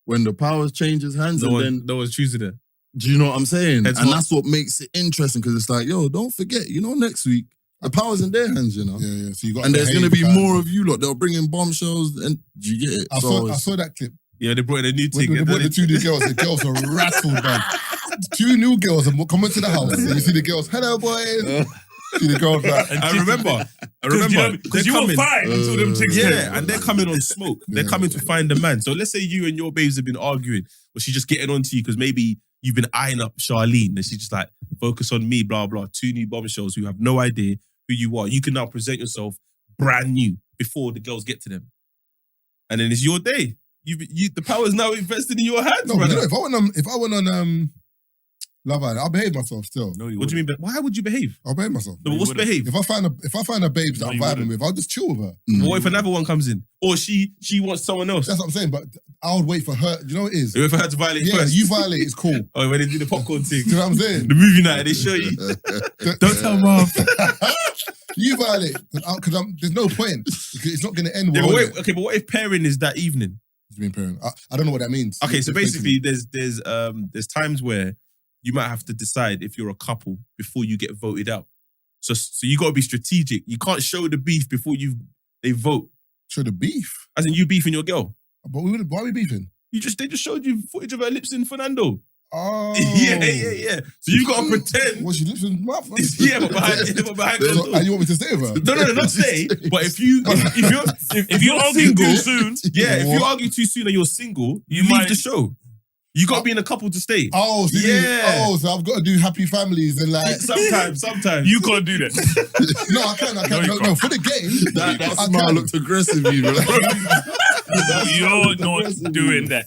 when the power changes hands, no one's choosing her. do you know what I'm saying? Heads And what? that's what makes it interesting, because it's like, yo, don't forget, next week, the power's in their hands, Yeah. So you got. And there's going to be more of you lot. They'll bring in bombshells, and do you get it? I saw that clip. Yeah, they brought in a new When thing. they brought the two new girls, the girls are rattled, man. Two new girls are coming to the house. And you see the girls, hello, boys. See the girls like, I remember. Because you were fine until them chicks came. Yeah, and they're coming on smoke. They're coming to find the man. So let's say you and your babes have been arguing, or she's just getting onto you because maybe you've been eyeing up Charlene, and she's just like, focus on me, blah, blah. Two new bombshells who have no idea who you are. You can now present yourself brand new before the girls get to them. And then it's your day. The power is now invested in your hands, no, but brother. if I went on Love Island. I'll behave myself still. No, you What do you mean? Why would you behave? I'll behave myself. No, but what's wouldn't. behave? If I find a babes that No, I'm you vibing wouldn't. with, I'll just chill with her. What if another one comes in? Or she wants someone else? That's what I'm saying. But I would wait for her. Do you know what it is? If I had to violate Yeah, first. you violate is cool. Do Oh, when they do the popcorn thing. you know what I'm saying? The movie night, they show you. Don't tell Marv. You violate because there's no point. It's not going to end Yeah, well. but is it? what if pairing is that evening? What do you mean, parent? I don't know what that means. Okay, so Explain to basically, me. there's times where you might have to decide if you're a couple before you get voted out. So you got to be strategic. You can't show the beef before they vote. Show the beef. As in you beefing your girl. But why are we beefing? They just showed you footage of her lips in Fernando. Oh. Yeah. So you got to pretend. What, she lives in mouth? Yeah, but behind closed So, doors. and you want me to stay with her? No, not say. But if If you argue single, too soon, yeah, if you What? argue too soon and you're single, you You leave might- the show. You got to be in a couple to stay. Oh, so Yeah. so I've got to do happy families and like. Sometimes. you can't do that. No, I can. No, you No, for the game. That I smile can. looked aggressive, even. You're not doing that.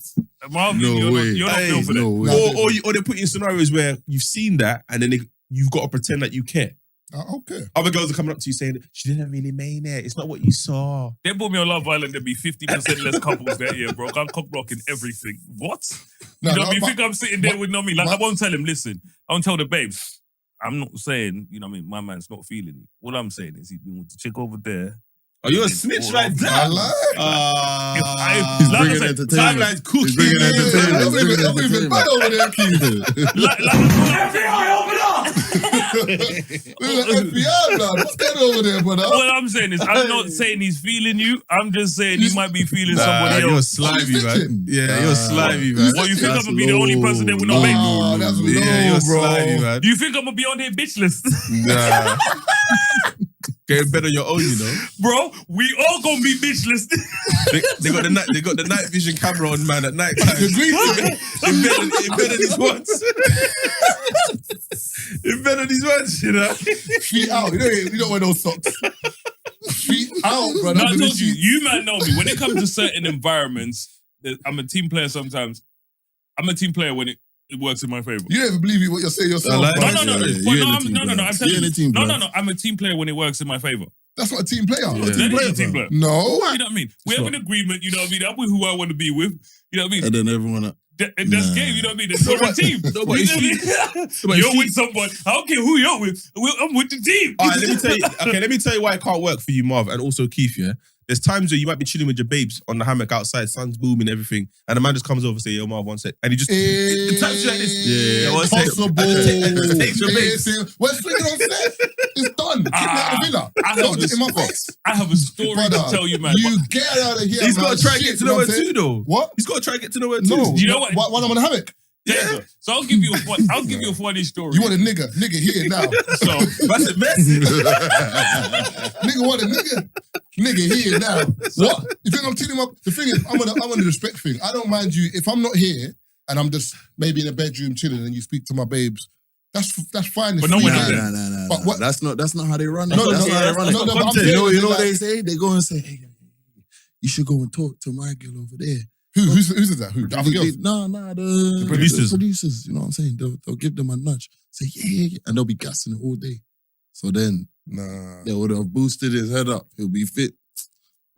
Marvin, No you're way. not, you're not Hey, built for no that. way. Or they put you in scenarios where you've seen that and then you've got to pretend that you care. Okay. Other girls are coming up to you saying, she didn't really mean it. It's not what you saw. They put me on Love Island, there'd be 50% less couples that year, bro. I'm cock blocking everything. What? No, you know no, what I mean? You but- think I'm sitting there with Nomi? Like, but- I won't tell him, listen, I won't tell the babes. I'm not saying, you know what I mean, my man's not feeling it. What I'm saying is he's been with the chick over there. Are you a It's snitch all like over. that? I like. He's Like I bringing said, entertainment. Timeline's cooking. He's bringing entertainment. I'm even bad over there, Keith. FBI, man. What's going on over there, brother? What I'm saying is, I'm not saying he's feeling you. I'm just saying he might be feeling somebody you're else. slimy, Who's man. thinking? Yeah, you're slimy, man. What, you think I'm That's gonna be the only person there with no low. baby? Oh, that's low, Yeah, you're bro. slimy, man. Do you think I'm gonna be on their bitch list? Nah. Getting better on your own, you know. Bro, we all gonna be bitch listed. They got the night vision camera on, man, at night time. The green Embedded these ones. Embedded these ones, you know. feet out. You don't wear those socks. Feet out, brother. No, I told you, you man know me. When it comes to certain environments, I'm a team player sometimes. I'm a team player when it works in my favor. You don't even believe what you're saying yourself. I like bro. that. No. Yeah, Well, you no, ain't a I'm, team no, no, no. player. I'm You telling ain't a you. team No, player. no. I'm a team player when it works in my favor. That's not a team player. Yeah. That is a team player. No. You know what I mean? We have an agreement, you know what I mean? I'm with who I want to be with. You know what I mean? And then everyone. That's Nah. game, you know what I mean? It's not a team. No, but You know if what I mean? but if You're she- with someone. I don't care who you're with. I'm with the team. All right, let me tell you why it can't work for you, Marv, and also Keith, yeah? There's times where you might be chilling with your babes on the hammock outside, sun's booming, everything, and a man just comes over and say, yo, Marv, one sec. And he just he taps you like this. Yeah, one sec. Possible. Takes your babes. We're swinging on set. It's done. Keep me out of the villa. I have Don't get a in my spot. face. I have a story Brother, to tell you, man. You get out of here, He's man. got to try and Shit, get to you know know what her I'm saying? too, though. What? He's got to try and get to know her too. No. You know what? When I'm on the hammock. Yeah. So I'll give you a funny story. You want a nigga. Nigga here now. So That's a message. Nigga want a nigga. Nigga here now. What? You think I'm telling him up? The thing is, I'm on the respect thing. I don't mind you if I'm not here and I'm just maybe in a bedroom chilling and you speak to my babes. That's fine. But no one Nah, did nah, that. But what- That's not how they run it. No, That's not how they run it. no, but I'm You saying, know they're what like- they say? They go and say, hey, you should go and talk to my girl over there. Who's that? Who? The other girls? No, the producers. The producers, you know what I'm saying? They'll give them a nudge. Say, yeah. And they'll be gassing it all day. So then Nah. they would have boosted his head up. He'll be fit.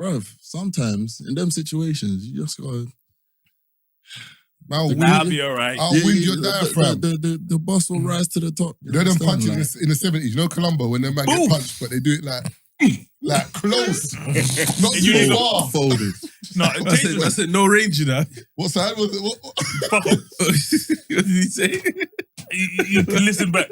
Bruv, sometimes in them situations, you just gotta I'll win, I'll be all right. I'll win your diaphragm. The boss will rise to the top. You know them understand? punches in the 70s, you know Columbo, when them man get punched, but they do it like close. Not And you too need to- far. Folded. No, I said no range, you know. What side was it? fuck off. What did he say? You can listen back.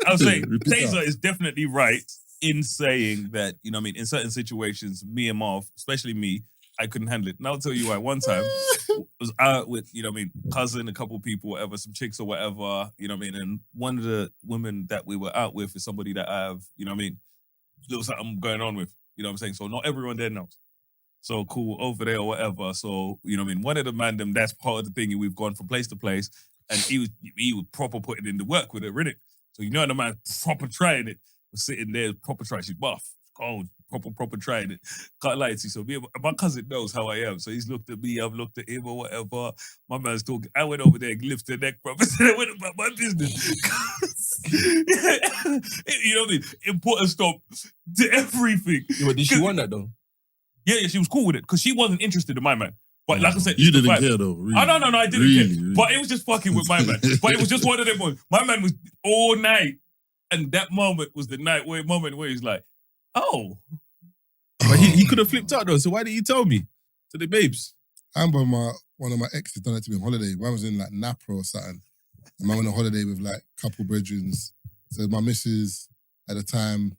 I was saying, Repeat that. Tazer is definitely right in saying that, you know what I mean, in certain situations, me and Marv, especially me, I couldn't handle it. And I'll tell you why. One time, I was out with, you know what I mean, cousin, a couple people, whatever, some chicks or whatever, you know what I mean, and one of the women that we were out with is somebody that I have, you know what I mean, little something going on with, you know what I'm saying? So not everyone there knows. So cool, over there or whatever. So, you know what I mean, one of the man, them, that's part of the thing, we've gone from place to place, and he was proper putting in the work with it, innit? So you know the man proper trying it, was sitting there, proper trying, she's buff, cold, proper trying it. Can't lie to you. So my cousin knows how I am. So he's looked at me, I've looked at him or whatever. My man's talking. I went over there and lifted the neck, bro. I went about my business. You know what I mean? It put a stop to everything. Yeah, but did she want that though? Yeah, she was cool with it because she wasn't interested in my man. But like I said, you it's the didn't vibe. care though. Really. Oh, no, I didn't Really, care. really. But it was just fucking with my man. But it was just one of them ones. My man was all night. And that moment was the moment where he's like, oh. But he could have flipped out though. So why didn't you tell me? To the babes. I remember one of my exes done it to me on holiday. One was in like Napa or something. And I went on holiday with like a couple brethrens. So my missus at the time,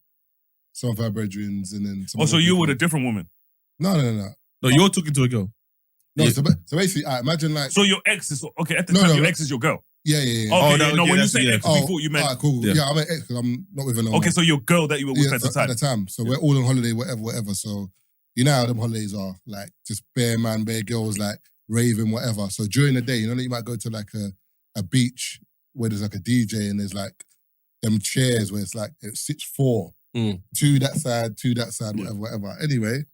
some of her brethrens, and then some Oh, so other you people. with a different woman? No. No, you're talking to a girl. No, Yeah. so basically, I imagine like... So your ex is, okay, at the No, time, no, your no. ex is your girl. Yeah. Okay, no, when you that's- say yeah. ex, we thought you meant... Alright, cool. Yeah. Yeah, I'm an ex because I'm not with her no more. Okay, so your girl that you were with Yeah, at the time. At the time. So we're all on holiday, whatever. So you know how them holidays are. Like just bare man, bare girls, like raving, whatever. So during the day, you know that you might go to like a beach where there's like a DJ and there's like them chairs where it's like it sits four. Two that side, whatever. Anyway,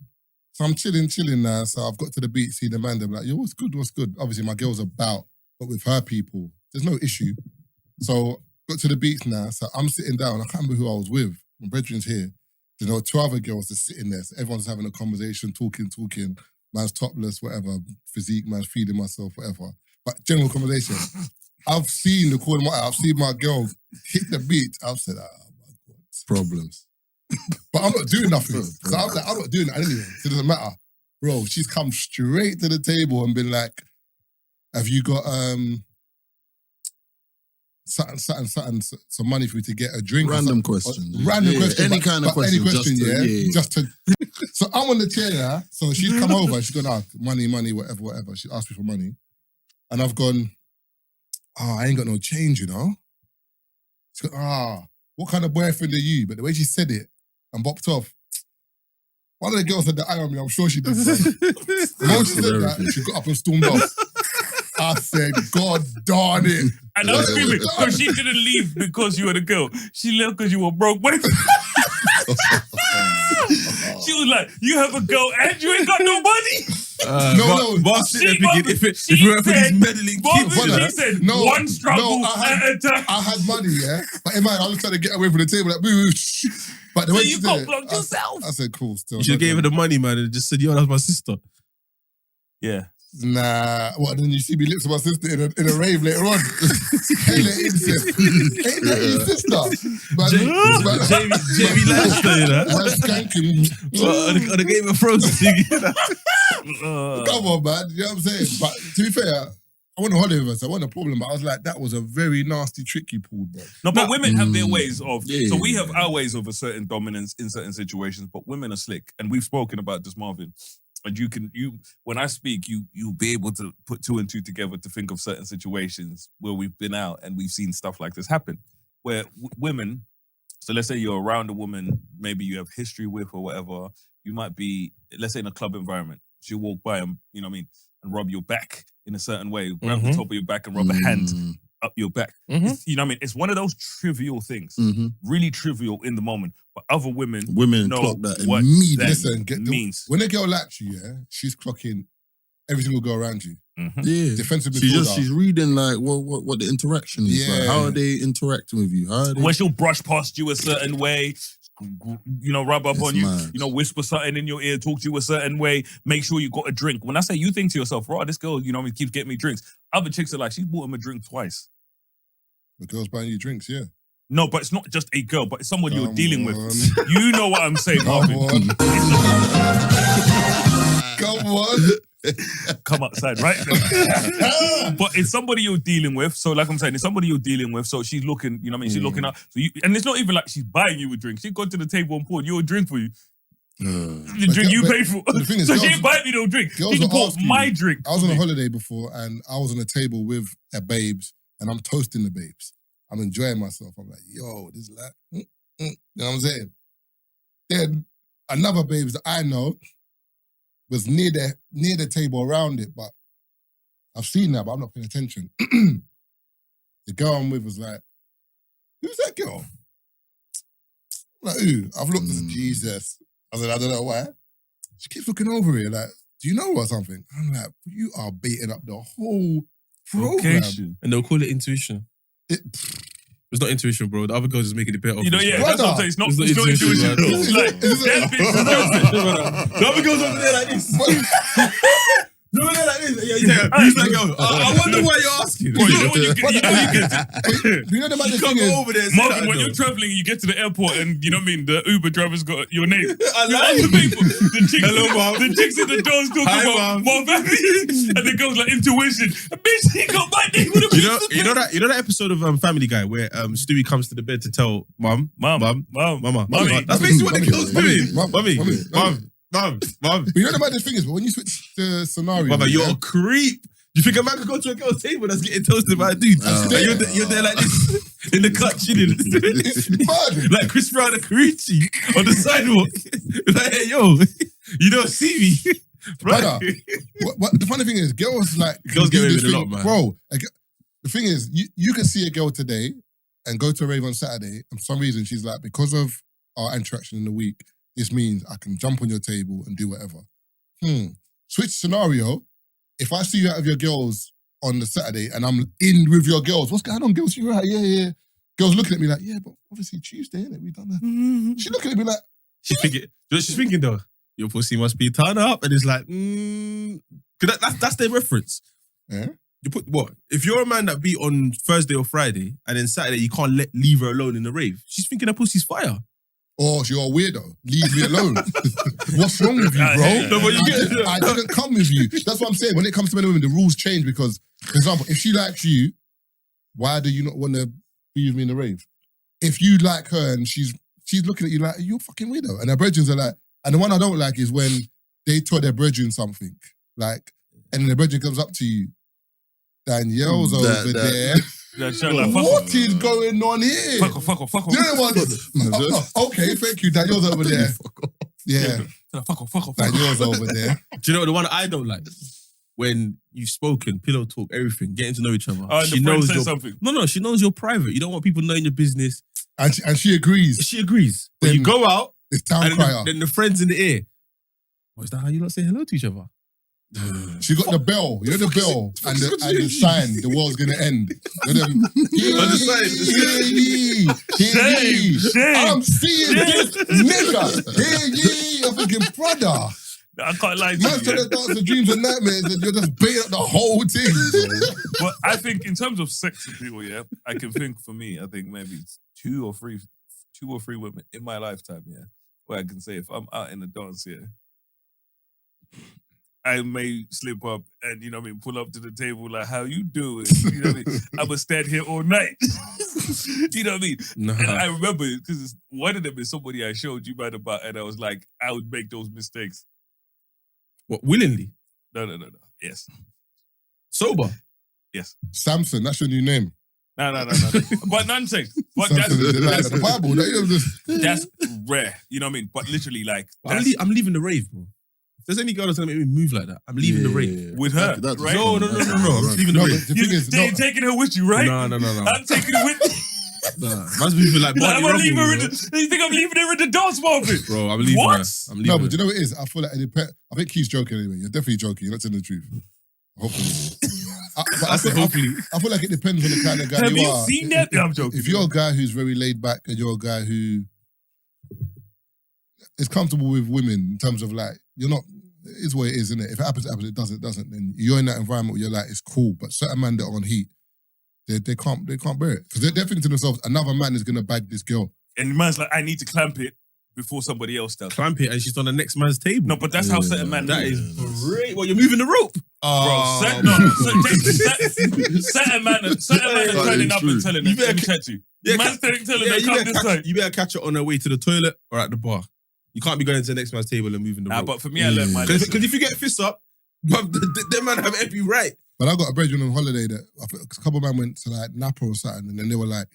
so I'm chilling now. So I've got to the beach, see the man, they're like, yo, what's good? Obviously my girl's about, but with her people, there's no issue. So got to the beach now, so I'm sitting down. I can't remember who I was with. My brethren's here. There's 2 other girls just sitting there. So everyone's having a conversation, talking. Man's topless, whatever. Physique, man's feeding myself, whatever. But general conversation. I've seen the corner of my eye. I've seen my girl hit the beach. I've said, oh my God. Problems. But I'm not doing nothing. So I was like, I'm not doing that anyway. So it doesn't matter. Bro, she's come straight to the table and been like, have you got some money for you to get a drink? Random question. Random question. Any kind of question. Any question, just to- So I'm on the chair now. So she's come over and she's gone, money, whatever. She asked me for money. And I've gone, I ain't got no change, you know? She's gone, what kind of boyfriend are you? But the way she said it and bopped off, one of the girls had the eye on me. I'm sure she did. The moment she said that, she got up and stormed off. I said, God darn it. And I was screaming, because she didn't leave because you were the girl. She left because you were broke. She was like, you have a girl and you ain't got no money? Boss sitting there thinking, if it weren't for these meddling kids, she said, one struggle at a time. I had money, yeah? But in mind, I was trying to get away from the table, like, boo. But the way So she you did got it, blocked yourself. I said, cool, still. you should have gave her the money, man, and just said, yo, that's my sister. Yeah. Nah, what, then you see me lips with my sister in a rave later on. Ain't that incest? Ain't that your sister? Jamie Lannister, you know? Man skanking. On the Game of Thrones thing. Come on, man. You know what I'm saying? But to be fair, I went on holiday with her, so it wasn't a problem. But I was like, that was a very nasty trick you pulled, bro. No, but women have their ways of... Yeah, so we have our ways of a certain dominance in certain situations, but women are slick. And we've spoken about this, Marvin. And when I speak, you'll be able to put 2 and 2 together to think of certain situations where we've been out and we've seen stuff like this happen. Where women, so let's say you're around a woman, maybe you have history with or whatever, you might be, let's say in a club environment, she'll walk by and, you know what I mean, and rub your back in a certain way, grab the top of your back and rub a hand up your back. It's, you know what I mean? It's one of those trivial things, really trivial in the moment, but other women know clock that what immediately. that means. When a girl likes you, yeah, she's clocking every single girl around you. Yeah. Defensive She's reading like what the interaction is. Yeah. Like, how are they interacting with you? How are they... When she'll brush past you a certain way, you know, rub up It's on you, mad. you know, whisper something in your ear, talk to you a certain way, make sure you got a drink. When I say you think to yourself, right, this girl, you know, keeps getting me drinks. Other chicks are like, she's bought him a drink twice. The girl's buying you drinks, yeah. No, but it's not just a girl, but it's someone you're Come dealing with. on. You know what I'm saying, Come Marvin. on. Come on. Come outside, right? But it's somebody you're dealing with. So like I'm saying, it's somebody you're dealing with. So she's looking, you know what I mean? She's looking up. So and it's not even like she's buying you a drink. She's gone to the table and poured you a drink for you. The drink you paid for. The thing is, So girls- she ain't buying me no drink. girls She are bought asking my you. drink. I was on a holiday before and I was on a table with a babes and I'm toasting the babes. I'm enjoying myself. I'm like, yo, this is like, you know what I'm saying? Then another babes that I know was near the table around it, but I've seen that, but I'm not paying attention. The girl I'm with was like, who's that girl? I'm like, who? I've looked and said, Jesus. I said, I don't know why. She keeps looking over here like, do you know or something? I'm like, you are baiting up the whole program. Location. And they'll call it intuition. It's not intuition, bro. The other girls is making it better. You know, yeah, that's what I'm saying. It's not It's not intuition. intuition, It's like, that bitch is selfish. The other girls over there like this. No, like this. Yeah. He's like, yo, I wonder why you're asking. Boy, you know when you get You know the man You thing can't is, go over there and say Marvin, that, when though. you're traveling, you get to the airport and you know what I mean. The Uber driver's got your name. I You like ask the people. The chicks, Hello, Mom. The chicks at the doors talking Hi, about Mom. Marvin Abbey, and the girls like intuition. Bitch, he got my name with a piece You know that episode of Family Guy where Stewie comes to the bed to tell Mama. Mama. That's basically what the girl's doing. Mommy. Mum. But you know the maddest thing is, but when you switch the scenario, Mama, you're a creep. You think a man could go to a girl's table that's getting toasted by a dude? And you're there like this in the cut chilling. it's mad. Like Chris Brown and Karichi on the sidewalk. Like, hey, yo, you don't see me. Brother, what the funny thing is, girls like Girls get do away this with a thing- lot, man. Bro, like, the thing is, you can see a girl today and go to a rave on Saturday, and for some reason she's like, because of our interaction in the week, this means I can jump on your table and do whatever. Switch scenario. If I see you out of your girls on the Saturday and I'm in with your girls, what's going on, girls? You right? Yeah. Girls looking at me like, yeah, but obviously Tuesday, innit? We done that. She looking at me like, She's thinking, you know what she's thinking though? Your pussy must be turned up. And it's like, cause that's their reference. Yeah. You put what? If you're a man that be on Thursday or Friday and then Saturday you can't leave her alone in the rave, she's thinking her pussy's fire. oh, you're a weirdo. Leave me alone. What's wrong with you, bro? No, but you get it. I didn't come with you. That's what I'm saying. When it comes to men and women, the rules change because, for example, if she likes you, why do you not want to be with me in the rave? If you like her and she's looking at you like, you're a fucking weirdo. And her brethren are like, and the one I don't like is when they taught their brethren something, like, and then the brethren comes up to you, Danielle's over there. What is going on here? Fuck off. You know what? Okay, thank you. Danielle's over there. Yeah, Fuck off. Danielle's over there. Do you know the one I don't like? When you've spoken, pillow talk, everything, getting to know each other. She knows something. No, she knows you're private. You don't want people knowing your business. And she agrees. She agrees. But Then you go out, It's town and crier. then the friends in the ear. Oh, is that how you not say hello to each other? She got the bell, you know the bell, and the sign, the world's gonna end. You know them, Shame. I'm seeing this nigga. Hear ye, I'm thinking, brother. I can't lie to Man's you. trying to dance the dreams and nightmares, and you're just baiting up the whole thing. But I think in terms of sex appeal, yeah, I can think for me, I think maybe it's two or three women in my lifetime, yeah, where I can say if I'm out in the dance, yeah, I may slip up and, you know what I mean, pull up to the table like, how you doing? You know what I mean? I'm going to stand here all night. You know what I mean? Nah. And I remember, because one of them is somebody I showed you man about, and I was like, I would make those mistakes. What, willingly? No. Yes. Sober? Yes. Samson, that's your new name. No. But nonsense. But Samson, the Bible. that's rare. You know what I mean? But literally, like, I'm leaving the rave, bro. If there's any girl that's going to make me move like that, I'm leaving the rave. with her, right? No. I'm just leaving the rave. The thing is, You're taking her with you, right? No. I'm taking her with me. Man's moving like Barney I'm gonna leave her Rubble, in bro. you think I'm leaving her in the dance market? Bro, I'm leaving What? her. I'm leaving no, her. but you know what it is? I feel like it depends. I think he's joking anyway. You're definitely joking. You're not telling the truth. Hopefully. I said hopefully. I feel like it depends on the kind of guy Have you you are. seen that? No, I'm joking. If you're a guy who's very laid back and you're a guy who is comfortable with women in terms of like, you're not, it is what it is, isn't it? If it happens, it doesn't. Then you're in that environment where you're like, it's cool. But certain men that are on heat, they can't bear it. Because they're thinking to themselves, another man is going to bag this girl. And the man's like, I need to clamp it before somebody else does. Clamp it and she's on the next man's table. No, but that's how certain men That do. is great. Well, you're moving the rope. Certain men are turning up and telling them, let me chat to you. Man's telling them, come this side. You better catch it on her way to the toilet or at the bar. You can't be going to the next man's table and moving the rope. But for me, I learned my lesson. Because if you get fists up, them man have every right. But I got a brethren on holiday that I think a couple of men went to like Napa or something, and then they were like,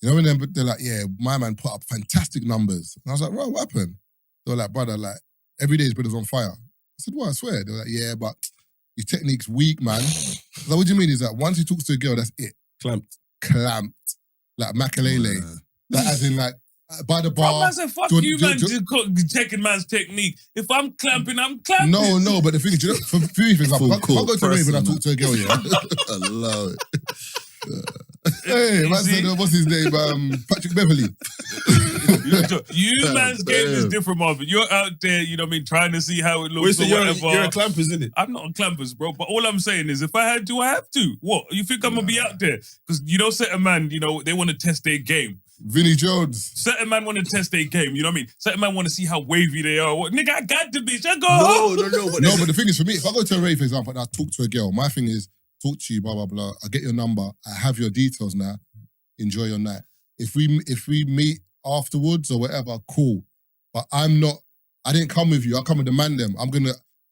you know, and then they're like, yeah, my man put up fantastic numbers. And I was like, bro, what happened? They were like, brother, like, every day his brother's on fire. I said, what? I swear. They were like, yeah, but his technique's weak, man. I was like, what do you mean? He's like, once he talks to a girl, that's it. Clamped. Like Makalele. Like, as in, like, by the Bro, bar. man said, fuck you, man, checking man's technique. If I'm clamping, I'm clamping. No, but the thing is, you know, for me, for example, if I go to a rave and I talk to a girl, yeah. I love it. Hey, man said, what's his name? Patrick Beverly. You man's game is different, Marvin. You're out there, you know what I mean, trying to see how it looks. Wait, so you're a clampers, isn't it? I'm not a clampers, bro. But all I'm saying is, if I had to, I have to. What? You think I'm gonna be out there? Because you know, certain man, you know, they want to test their game. Vinnie Jones. Certain man want to test their game. You know what I mean? Certain man want to see how wavy they are. What, nigga, I got the bitch. I go. No, but the thing is, for me, if I go to a rave, for example, and I talk to a girl, my thing is talk to you, blah blah blah. I get your number. I have your details now. Enjoy your night. If we meet afterwards or whatever, cool. But I didn't come with you. I come with the man them.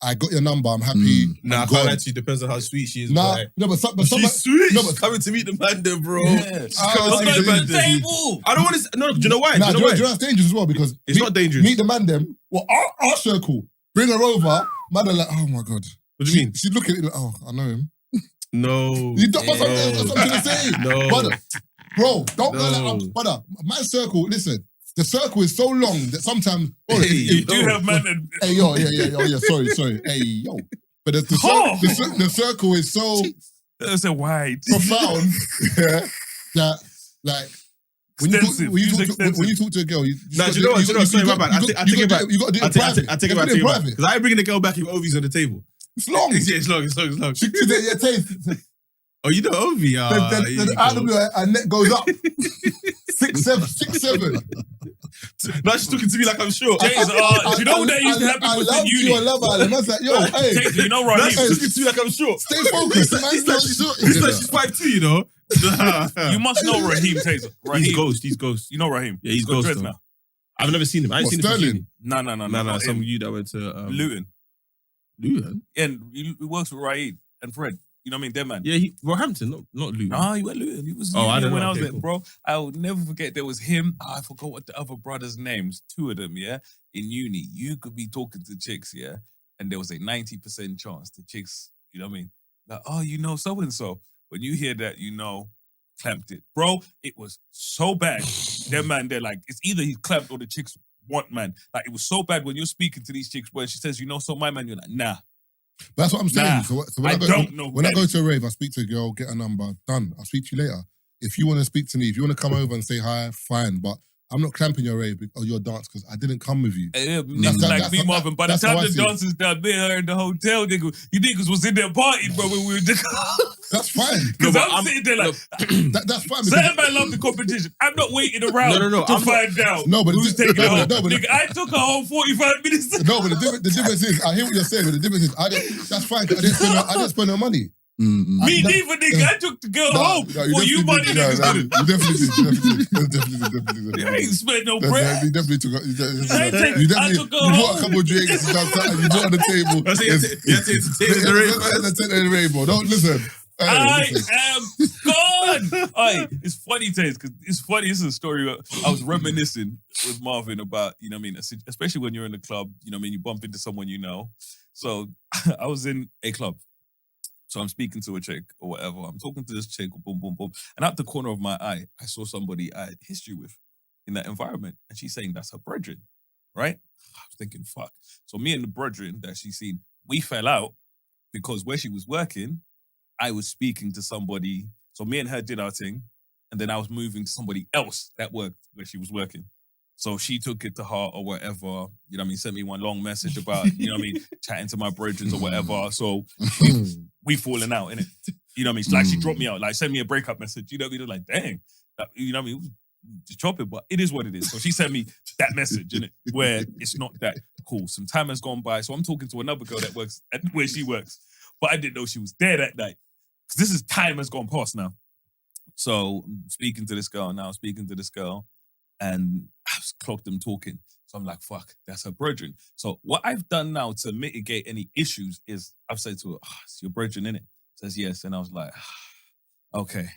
I got your number. I'm happy. Nah, I can't actually. Depends on how sweet she is. Nah, boy. no, but she's sweet. No, She's but coming to meet the man then, bro. Yeah. She's coming to meet the man then. I don't want to. No, do you know why? Nah, do you know that's dangerous as well? Because it's not dangerous. Meet the man them. Well, our circle. Bring her over. Man, they're like, oh my god. What do you mean? She's looking at it like, oh, I know him. No. That's what I'm gonna say. No. Brother, bro, don't go like, brother. My circle. Listen. The circle is so long that sometimes... you do have man... Hey, yo, yeah, sorry. Hey, yo. But the circle is so... That's a wide. Profound. Yeah. That, like... When you talk to a girl... Nah, do you know what? Sorry, my bad. I take it back. You got to do it private. I take it back. Because I ain't bringing the girl back if Ovie's on the table. It's long. Yeah, it's long. Yeah, taste. Oh, you know Ovie? The item her neck goes up. 6'7". Now she's talking to me like I'm short. James, you know that used to happen within uni? I love Ireland. That's like, yo, hey. James, you know Raheem? She's talking to me like I'm short. Stay focused. She's 5'2", you know? You must know Raheem, Tazer. Raheem. He's ghost. You know Raheem? Yeah, he's ghost now. I've never seen him. I ain't seen him since uni. No. Some of you that went to... Luton. Luton? And he works with Raheem and Fred. You know what I mean? Them man. Yeah, Roehampton, not Luton. Nah, he went Luton. He was I don't know. when I was there, Cool. bro. I will never forget there was him. I forgot what the other brothers' names. 2 of them, yeah? In uni, you could be talking to chicks, yeah? And there was a 90% chance the chicks, you know what I mean? Like, oh, you know so-and-so. When you hear that, you know, clamped it. Bro, it was so bad. Them man, they're like, it's either he clamped or the chicks want man. Like, it was so bad when you're speaking to these chicks where she says, you know, so my man, you're like, nah. But that's what I'm saying. So when I go to a rave, I speak to a girl, get a number, done. I'll speak to you later. If you want to speak to me, if you want to come over and say hi, fine. But I'm not clamping your rave or your dance because I didn't come with you. Me, Marvin. By the time the dance is done, me and her in the hotel, you niggas was in there partying, bro, when we were just... That's fine. Because I'm sitting there like... that's fine. Certain man love the competition. I'm not waiting around to find out who's taking it home. Nigga, I took her home 45 minutes. No, but the difference is, I hear what you're saying, but the difference is, that's fine. I didn't spend no money. Me neither, nigga. I took the girl home. Well, you money niggas did it. You definitely did. You ain't spent no bread. You definitely took her. You took her home. You bought a couple of drinks, you bought on the table. You have to entertain the rainbow. Don't listen. I am gone. It's funny, Taze, because it's funny. This is a story. I was reminiscing with Marvin about, you know what I mean, especially when you're in the club, you know what I mean, you bump into someone you know. So I was in a club. So I'm speaking to a chick or whatever. I'm talking to this chick, boom, boom, boom. And out the corner of my eye, I saw somebody I had history with in that environment. And she's saying that's her brethren, right? I was thinking, fuck. So me and the brethren that she's seen, we fell out because where she was working, I was speaking to somebody. So me and her did our thing. And then I was moving to somebody else that worked where she was working. So she took it to heart or whatever, you know what I mean, sent me one long message about, you know what I mean, chatting to my brethren or whatever. So we falling out, innit? You know what I mean? Like she dropped me out, like send me a breakup message, you know what I mean? Like, dang, you know what I mean? Just chop it, but it is what it is. So she sent me that message, innit? Where it's not that cool. Some time has gone by. So I'm talking to another girl that works at where she works, but I didn't know she was there that night. Because this is time has gone past now. So I'm speaking to this girl, and I was clocked them talking. So I'm like, fuck, that's her brethren. So what I've done now to mitigate any issues is I've said to her, it's your brethren, innit? Says yes. And I was like, okay,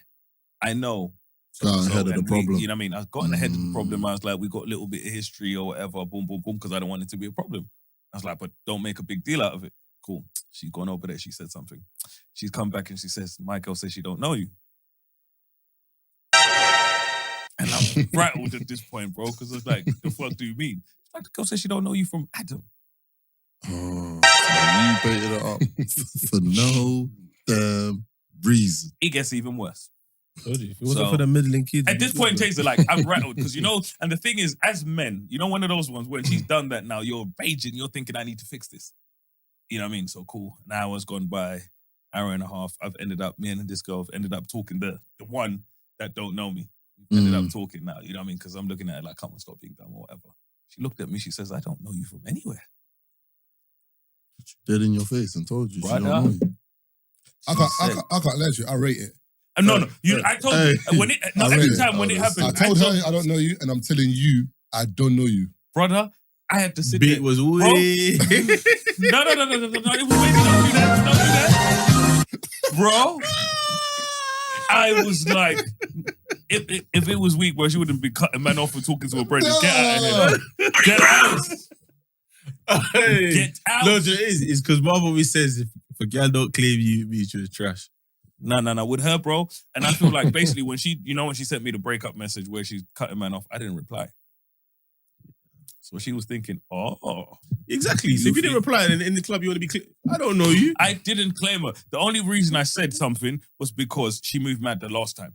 I know. Got ahead of the problem. You know what I mean? I've gotten ahead of the problem. I was like, we got a little bit of history or whatever, boom, boom, boom, because I don't want it to be a problem. I was like, but don't make a big deal out of it. Cool. She's gone over there. She said something. She's come back and she says, my girl says she don't know you. And I'm rattled at this point, bro, because I was like, the fuck do you mean? Like, the girl said she don't know you from Adam. Oh, so you baited it up for no damn reason. It gets even worse. Told you. If it wasn't So, for the middling kids. At this point, Taser, like, I'm rattled because, you know, and the thing is, as men, you know, one of those ones when she's done that now, you're raging, you're thinking, I need to fix this. You know what I mean? So cool. An hour's gone by, hour and a half. Me and this girl have ended up talking, the one that don't know me. We've ended up talking now, you know what I mean? Because I'm looking at it like, come on, stop being dumb or whatever. She looked at me, she says, I don't know you from anywhere. Dead in your face and told you. Right she don't know you. I can't let you. I rate it. No, I told you when every time when it happened, I told her I don't know you, and I'm telling you I don't know you, brother. I had to sit Beat there. was way. No. It was way. Don't do that, bro. I was like, if it was weak, bro, she wouldn't be cutting man off for talking to her brother. Get out of here. Get out. Get out. No, it is because Marvin always says if a girl don't claim you, means you're trash. No, with her, bro. And I feel like basically when she sent me the breakup message where she's cutting man off, I didn't reply. So she was thinking, exactly. So if you didn't reply in the club, you want to be I don't know you. I didn't claim her. The only reason I said something was because she moved mad the last time.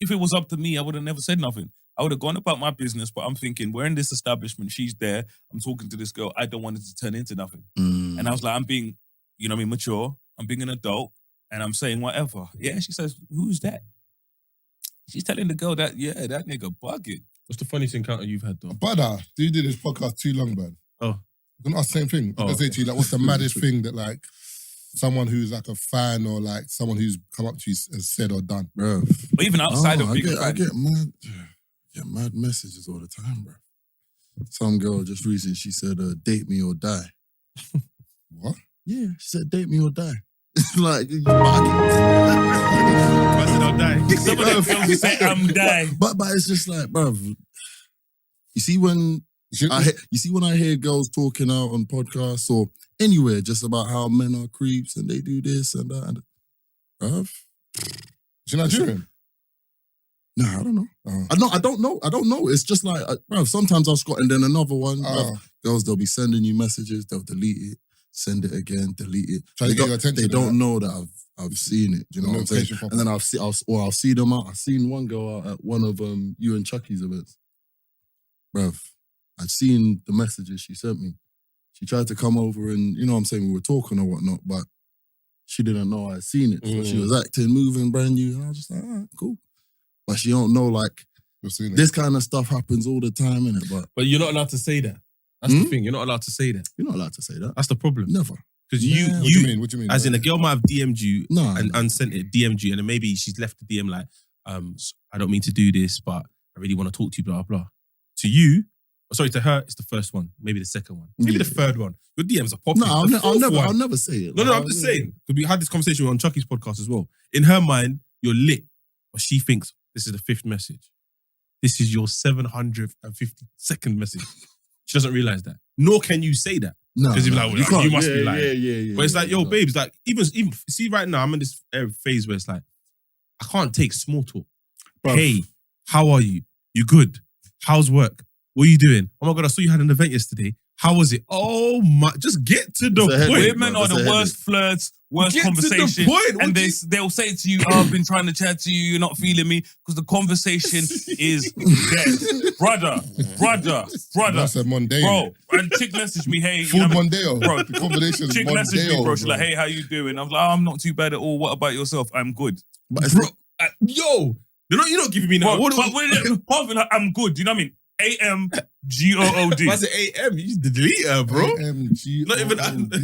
If it was up to me, I would have never said nothing. I would have gone about my business, but I'm thinking, we're in this establishment, she's there, I'm talking to this girl, I don't want it to turn into nothing. And I was like, I'm being, you know what I mean, mature, I'm being an adult, and I'm saying whatever. Yeah, she says, who's that? She's telling the girl that, yeah, that nigga bugging. What's the funniest encounter you've had though? brother. You did this podcast too long, man. Oh. I'm gonna ask the same thing. I'm gonna say to you, like, what's the maddest thing that, like, someone who's like a fan or like someone who's come up to you has said or done, bro? But even outside of being I get mad messages all the time, bro. Some girl just recently, she said, date me or die. What? Yeah, she said, date me or die. Like, you I said I'll die. some of them girls say I'm dying. But it's just like, bro. You see when I hear girls talking out on podcasts or anywhere just about how men are creeps and they do this and that, and bruv. Is she Nigerian? Nah, I don't know. I don't know. It's just like, bruv, sometimes I'll scot and then another one. Bruv, girls, they'll be sending you messages, they'll delete it, send it again, delete it. Try to get your attention. They don't know that I've seen it. Do you know what I'm saying? And then I'll see them out. I've seen one girl out at one of you and Chucky's events. Bruv, I've seen the messages she sent me. She tried to come over and, you know what I'm saying, we were talking or whatnot, but she didn't know I'd seen it. So she was acting, moving, brand new. And I was just like, all right, cool. But she don't know, like, this kind of stuff happens all the time, innit? But you're not allowed to say that. That's the thing. You're not allowed to say that. You're not allowed to say that. That's the problem. Never. Because What do you mean? What do you mean? as in a girl might have DM'd you No. and sent it, DM'd you, and then maybe she's left the DM like, I don't mean to do this, but I really want to talk to you, blah, blah. To you, to her, it's the first one, maybe the second one, maybe the third one. Your DMs are popping. No, I'll never say it. No, I'm just saying. Because we had this conversation on Chucky's podcast as well. In her mind, you're lit, but she thinks this is the 5th message. This is your 752nd message. She doesn't realize that. Nor can you say that. No, because you must be lying. Yeah. But it's like, yo, babes, like, even see right now, I'm in this phase where it's like, I can't take small talk. Bruv. Hey, how are you? You good? How's work? What are you doing? Oh my God, I saw you had an event yesterday. How was it? Oh my, just get to the point. Women are the worst flirts, worst Get to the conversation. point. And they'll say to you, I've been trying to chat to you, you're not feeling me, because the conversation is dead. Brother. That's a mundane. Bro, and chick messaged me, hey. Full mondeo. Bro, The combination is chick messaged me, bro. She's mondeo. like, hey, how you doing? I'm like, I'm not too bad at all. What about yourself? I'm good. But it's Bro, yo, you're not giving me Bro, no. but Marvin, I'm good. Do you know what I mean? AMGOOD. Why's it AM? You used to delete her, bro. AMG. Not even. I'm good.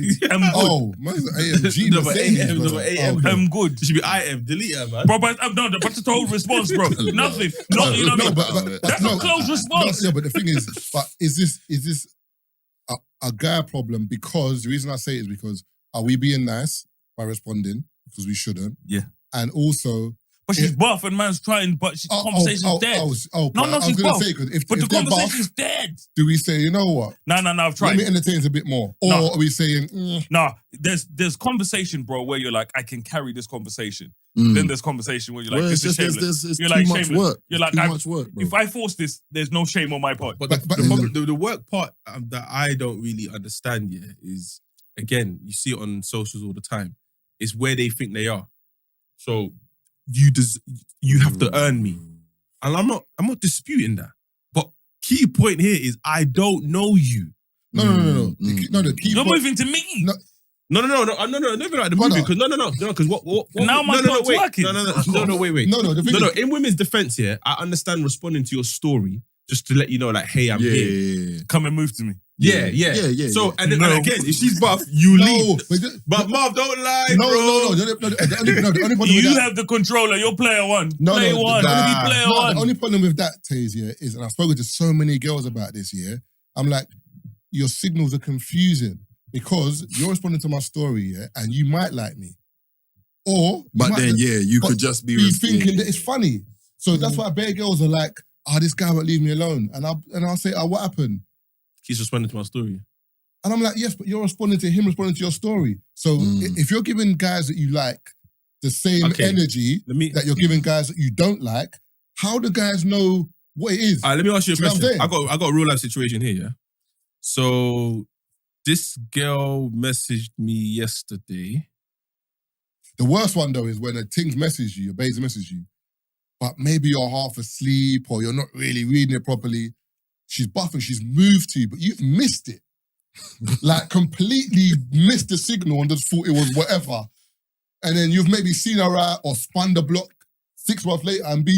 Oh, man's AMG. No, but Mercedes, AM, no, brother. but AM. Okay. I'm good. It should be IM. Delete her, man. Bro, but but the total response, bro. Nothing. Not, you know what I mean? That's a close response. Yeah, but the thing is, is this a guy problem? Because the reason I say it is because are we being nice by responding? Because we shouldn't. Yeah. And also, But she's buff and man's trying, but conversation's dead. No, she's buff. But the conversation's dead. Do we say, you know what? No, I've tried. Let me entertain it a bit more. Or are we saying, there's conversation, bro, where you're like, I can carry this conversation. Then there's conversation where you're like, this is shameless. It's you're too like, much shameless. work. You're like, too much work, bro. If I force this, there's no shame on my part. But the work part that I don't really understand yet is, again, you see it on socials all the time, is where they think they are. So you have to earn me. And I'm not disputing that. But key point here is I don't know you. No. The key You're point, moving to me. No, never like the movie, because because what now my part's working. Wait. No, in women's defense here, I understand responding to your story just to let you know, like, hey, I'm here. Yeah. Come and move to me. Yeah. So, and again, if she's buff, you leave. But Marv, don't lie, bro. No. The only problem You with have the controller. You're player one. player one. The only problem with that, Taze, is, and I've spoken to so many girls about this, I'm like, your signals are confusing because you're responding to my story, and you might like me. But then, you could just be thinking that it's funny. So that's why bare girls are like, this guy won't leave me alone. And I'll say, what happened? He's responding to my story. And I'm like, yes, but you're responding to him responding to your story. So if you're giving guys that you like the same energy that you're giving guys that you don't like, how do guys know what it is? All right, let me ask you a question. I got a real life situation here, yeah? So this girl messaged me yesterday. The worst one though is when a thing's message you, your babes message you, but maybe you're half asleep or you're not really reading it properly. She's buffing, she's moved to you, but you've missed it. Like completely missed the signal and just thought it was whatever. And then you've maybe seen her out or spun the block 6 months later and be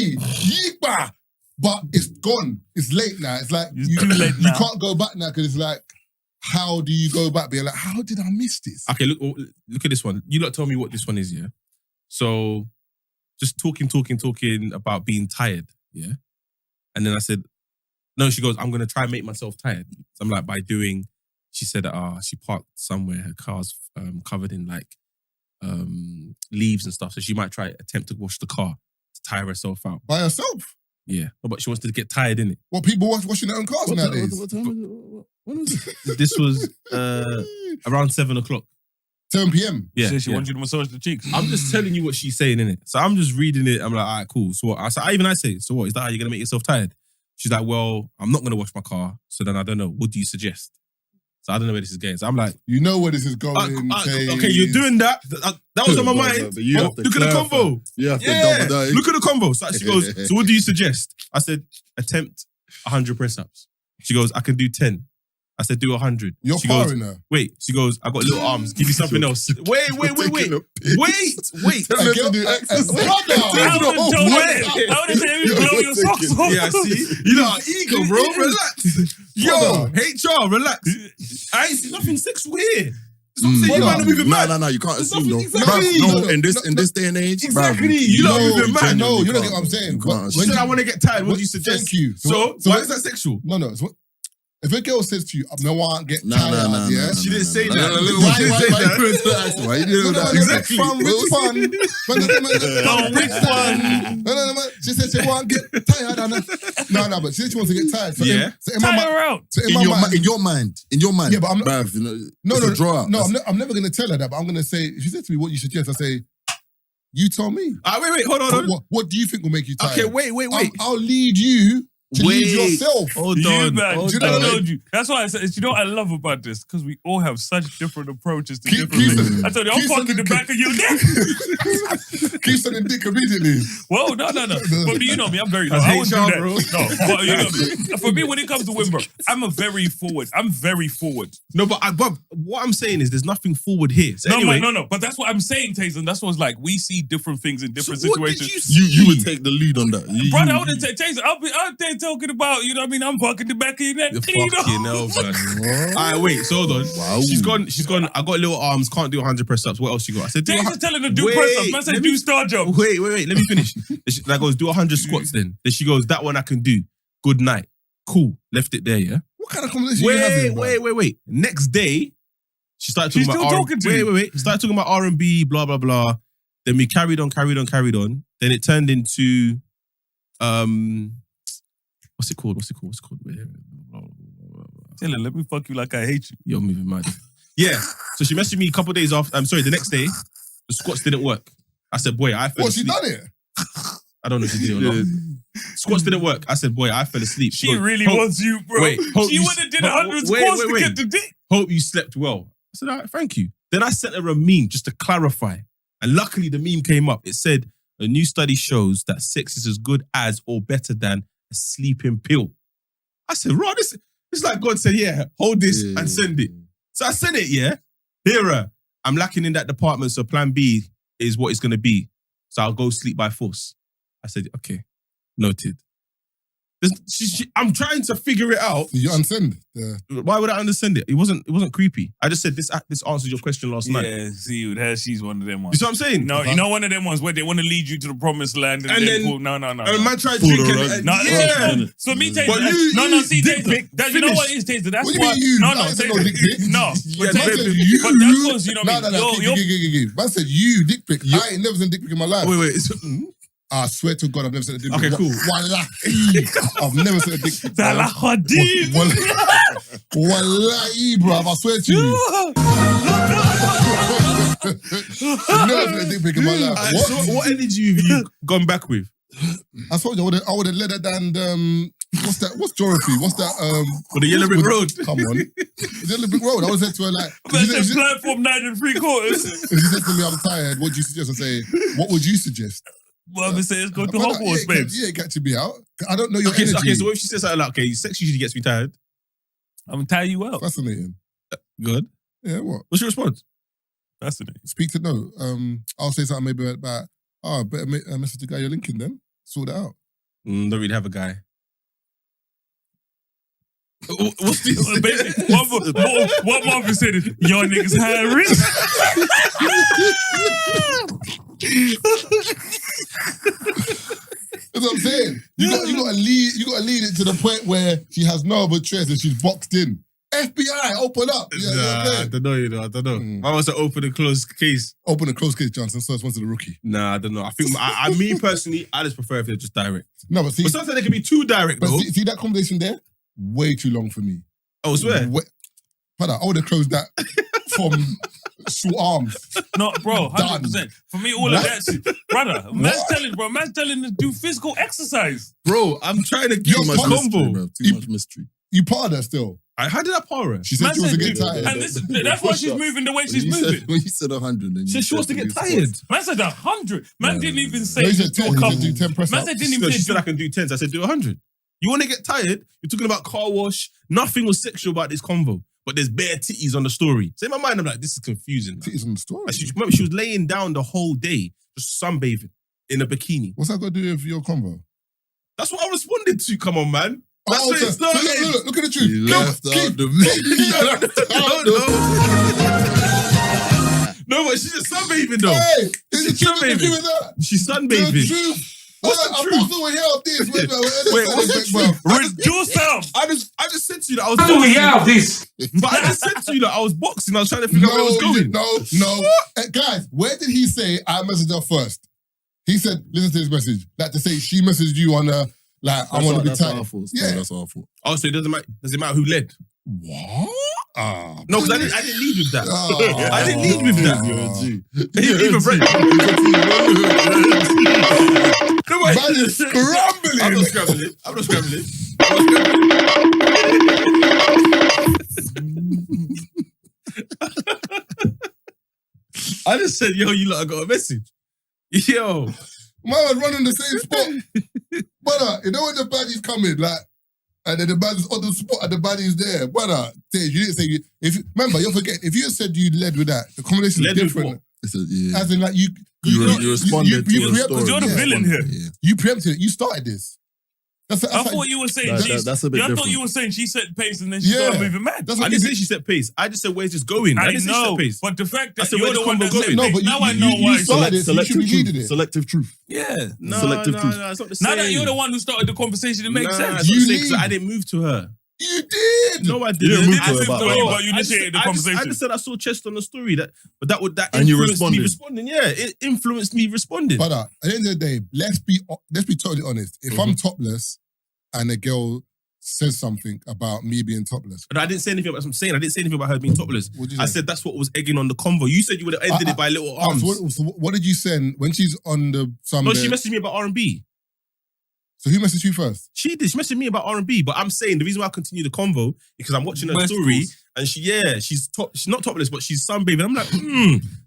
yeepa. But it's gone. It's late now. It's like It's too late now. You can't go back now because it's like, how do you go back? Be like, how did I miss this? Okay, look at this one. You lot tell me what this one is, yeah? So just talking about being tired, yeah? And then I said, no, she goes, I'm going to try and make myself tired. So I'm like, she said she parked somewhere, her car's covered in like leaves and stuff. So she might attempt to wash the car to tire herself out. By herself? Yeah. But she wants to get tired, innit? What, people washing their own cars nowadays? When was it? This was around 7 o'clock. 7 p.m. Yeah. She wants you to massage the cheeks. I'm just telling you what she's saying, innit? So I'm just reading it. I'm like, all right, cool. So what? I say, so what? Is that how you're going to make yourself tired? She's like, well, I'm not going to wash my car. So then I don't know. What do you suggest? So I don't know where this is going. So I'm like, you know where this is going. Okay, you're doing that. That was on my mind. Look at the combo. You have to double that. Look at the combo. So she goes, so what do you suggest? I said, attempt 100 press-ups. She goes, I can do 10. I said, do 100. You're she powering goes, her. wait. She goes, I got little arms. Give me something else. Wait. Tell her to do exercise. I would have said, you blow your socks off. Yeah, see? You know, ego, bro. Relax. Yo, HR, relax. I ain't see nothing sexual here. No, you can't assume though. Exactly. No, in this day and age, exactly. You don't even man. No, you don't get what I'm saying. When you said I want to get tired, what do you suggest? Thank you. So why is that sexual? No. If a girl says to you, I want to get tired, she didn't say that. Why you doing that? Exactly. Which one? Which one? No. She said she want to get tired. No, but she said she wants to get tired. Tire her out. In your mind. Yeah, but I'm not. Bruv, No, draw. No, I'm never going to tell her that, but I'm going to say, if she said to me, what you suggest, I say, you tell me. Wait, hold on. What do you think will make you tired? Okay, wait. I'll lead you to lead yourself. Hold on. I told you. That's why I said, you know what I love about this? Because we all have such different approaches to different things. I told you, I'm fucking the back of your neck. Keep sending dick immediately. Whoa, no. But you know me, I'm very... I wouldn't do that. Bro. No, but you know me. For me, when it comes to women, bro, I'm very forward. No, but what I'm saying is there's nothing forward here. So anyway, No. But that's what I'm saying, Tazer. That's what's like, we see different things in different situations. You would take the lead on that. Brother, I wouldn't say, Tazer, I'll be out there talking about, you know what I mean? I'm fucking the back of your neck. Fucking hell, man. All right, wait, so hold on. Wow. She's gone, I got little arms, can't do 100 press-ups. What else you got? I said, Taser's telling her to do press-ups. Man said, do star jumps. Wait, let me finish. That goes, do 100 squats then. Then she goes, that one I can do. Good night. Cool. Left it there, yeah? What kind of conversation are you having? Wait. Next day, she started talking about talking to you. Wait. Started talking about R&B, blah, blah, blah. Then we carried on. Then it turned into, what's it called? Tell her, let me fuck you like I hate you. You're moving mad. Yeah. So she messaged me a couple of days after. The next day, the squats didn't work. I said, boy, I fell asleep. She done it? I don't know if she did it or not. Squats didn't work. I said, boy, I fell asleep. She really wants you, bro. Wait, she would have did 100 squats to get the dick. Hope you slept well. I said, all right, thank you. Then I sent her a meme just to clarify. And luckily the meme came up. It said, a new study shows that sex is as good as or better than a sleeping pill. I said, Rod, it's like God said, yeah, hold this and send it. So I sent it, yeah. Here, I'm lacking in that department, so plan B is what it's going to be. So I'll go sleep by force. I said, okay, noted. I'm trying to figure it out. You unsend? Why would I unsend it? It wasn't creepy. I just said this answers your question last night. Yeah, see, she's one of them ones. You see what I'm saying? No, you know one of them ones where they want to lead you to the promised land and then pull, no. And man tried drinking. So me, Tazer, but see, Tazer, you know what it is, Tazer? That's why. No, dick pic. No, but that's because, you know what I mean? Man said you, dick pic. I ain't never seen dick pic in my life. Wait. I swear to God, I've never seen a dick pic. Okay, cool. Wallahi, I've never seen a dick pic. Wallahi, bro, I swear to you. I've never seen a dick pic in my life. So what energy have you gone back with? I told you, I would have led her down, what's that? What's Dorothy? What's that? For the Yellow Brick Road. Come on. The Yellow Brick Road. I was said to her like... platform 9 3/4. If she said to me, I'm tired, what do you suggest? I say, what would you suggest? Well, I'm saying, let's go to Hogwarts, babe. You ain't catching me out. I don't know your energy. Okay, so what if she says something like, okay, sex usually gets me tired? I'm going to tire you out. Fascinating. Good. Yeah, what? What's your response? Fascinating. Speak to no. I'll say something maybe about, better message the guy you're linking then. Sort it out. Don't really have a guy. What's this? What Marvin said is, your niggas high risk. That's what I'm saying. You got to lead it to the point where she has no other choice and she's boxed in. FBI, open up. I don't know, I don't know. I was an open and closed case. Open and closed case, Johnson. So it's one to the rookie. Nah, I don't know. I think, me personally, I just prefer if they're just direct. No, but see... But sometimes they can be too direct, but though. See that conversation there? Way too long for me. Oh, swear? Brother, I would have closed that from short arms. No, bro, 100%. For me, all of that shit. Brother, man's telling to do physical exercise. Bro, I'm trying to give my combo. Too much mystery. You part of her still. How did I power her? She said she wants to get tired. And that's why she's moving the way she's moving. When you said 100, then she wants to get tired. Man said 100. Man didn't even say no, he said 10. do a couple. He said do 10 press ups. Man didn't even she said I can do 10s. I said do 100. You want to get tired? You're talking about car wash. Nothing was sexual about this convo. But there's bare titties on the story. So in my mind, I'm like, this is confusing. Titties on the story? Remember, she was laying down the whole day, just sunbathing in a bikini. What's that got to do with your convo? That's what I responded to. Come on, man. That's what it started. So look at the truth. You left out the No, but she's just sunbathing though. Hey, she's sunbathing. She's sunbathing. The truth. What's the truth? I'm over here of this. Wait, what's the truth? Reduce them. I just said to you that I was boxing. This. But I just said to you that I was boxing. I was trying to figure out where it was going. No. Guys, where did he say I messaged her first? He said, listen to this message. Like to say she messaged you on I want to be tight. Yeah, that's awful. Oh, so it doesn't matter who led? What? No, because I didn't lead with that. I didn't lead with that. You're a G. Even Brent. Man is scrambling. I'm not scrambling. I just said, yo, you lot, I got a message. Yo. Man was running the same spot. Brother, you know when the baddies come in, and then the baddies on the spot and the baddies there. Brother, you didn't say, remember, you're forgetting, if you had said you led with that, the combination is different. Yeah. As in, like, you responded to the story. You're the villain here. Yeah. You preempted it. You started this. I thought you were saying that's a bit different. I thought you were saying she set pace and then she started moving mad. I didn't say she set pace. I just said where's this going. I didn't say she set pace. But the fact that said, you're the one that said no, but now I know why. You started it, so you should be leading it. Selective truth. Yeah. No, Selective truth. No, it's not the same. Now that you're the one who started the conversation, it makes sense. I didn't move to her. You did. No, I didn't didn't. move I to her said about to her, that. but you initiated the conversation. I just said I saw chest on the story but that And you influenced me responded. responding. Yeah, it influenced me responding. But at the end of the day, let's be totally honest. If I'm topless and a girl says something about me being topless, But I didn't say anything about what I'm saying. I didn't say anything about her being topless. What'd you I say? said that's what was egging on the convo. You said you would have ended it by little arms. So what did you send when she's on the No, she messaged me about R&B. So who messaged you first? She did. She messaged me about R&B. But I'm saying the reason why I continue the convo is because I'm watching her West story Coast. and she's not topless, but she's sunbathing. I'm like,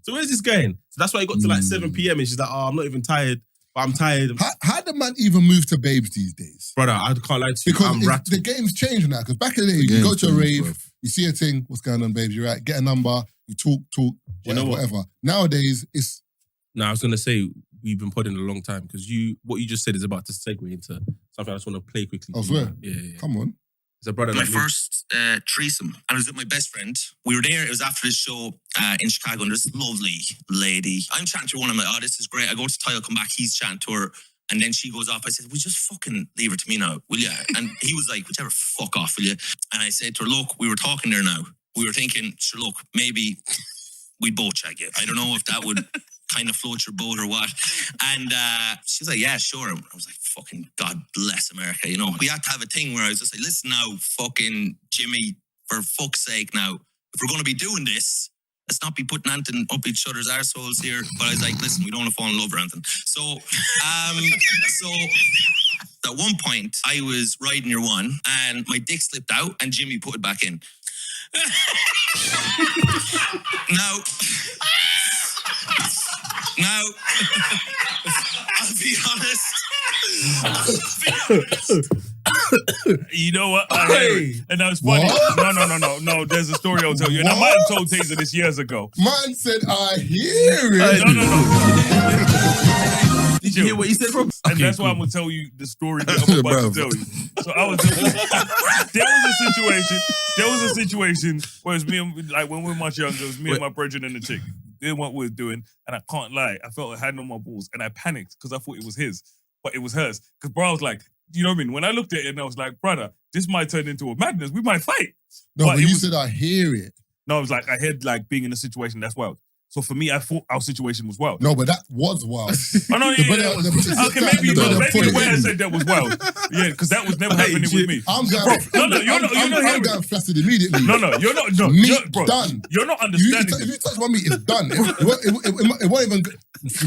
so where's this going? So that's why it got to like 7 p.m. and she's like, I'm not even tired, but I'm tired. How the man even move to babes these days? Brother, I can't lie to you. Because I'm rattled. the game's changed now. Because back in the day, you go to a rave, you see a thing, what's going on, babes? You're right. Get a number, you talk, You know what? whatever. Nowadays, it's I was gonna say we've been podding a long time because what you just said is about to segue into something I just want to play quickly. I swear. Yeah. Come on. It's a brother My like me. first threesome, and I was with my best friend. We were there. It was after this show in Chicago, and this lovely lady. I'm chatting to her one. I'm like, oh, this is great. I go to Ty, come back. He's chatting to her, and then she goes off. I said, "Will you just fucking leave her to me now, will you?" And he was like, "Whichever, fuck off, will you?" And I said to her, "Look, we were talking there now. We were thinking, sure, look, maybe we'd both check it. I don't know if that would." Kind of float your boat or what. And she was like, yeah, sure. I was like, fucking God bless America, you know. We had to have a thing where I was just like, listen now, fucking Jimmy, for fuck's sake now, if we're going to be doing this, let's not be putting anything up each other's arseholes here. But I was like, listen, we don't want to fall in love or anything. So at one point, I was riding your one and my dick slipped out and Jimmy put it back in. Now, I'll be honest. You know what? And that was funny. What? No. There's a story I'll tell you. And I might have told Tazer this years ago. Man said, I hear it. No. Did you hear what he said, bro? And that's why I'm going to tell you the story that I'm about to tell you. So there was a situation where it was me and, like, when we were much younger, it was me and my brethren and the chick doing what we were doing, and I can't lie, I felt a hand on my balls, and I panicked because I thought it was his, but it was hers. Because bro, I was like, you know what I mean? When I looked at it, and I was like, brother, this might turn into a madness. We might fight. No, but you was, said, I hear it. No, I was like, I had like being in a situation that's wild. So for me, I thought our situation was wild. No, but that was wild. Oh, no, yeah, okay, maybe the way I said that was wild. Yeah, because that was never happening with me. I'm going flaccid immediately. No, you're not. No, bro, done. You're not understanding. If you touch my meat, it's done. It won't even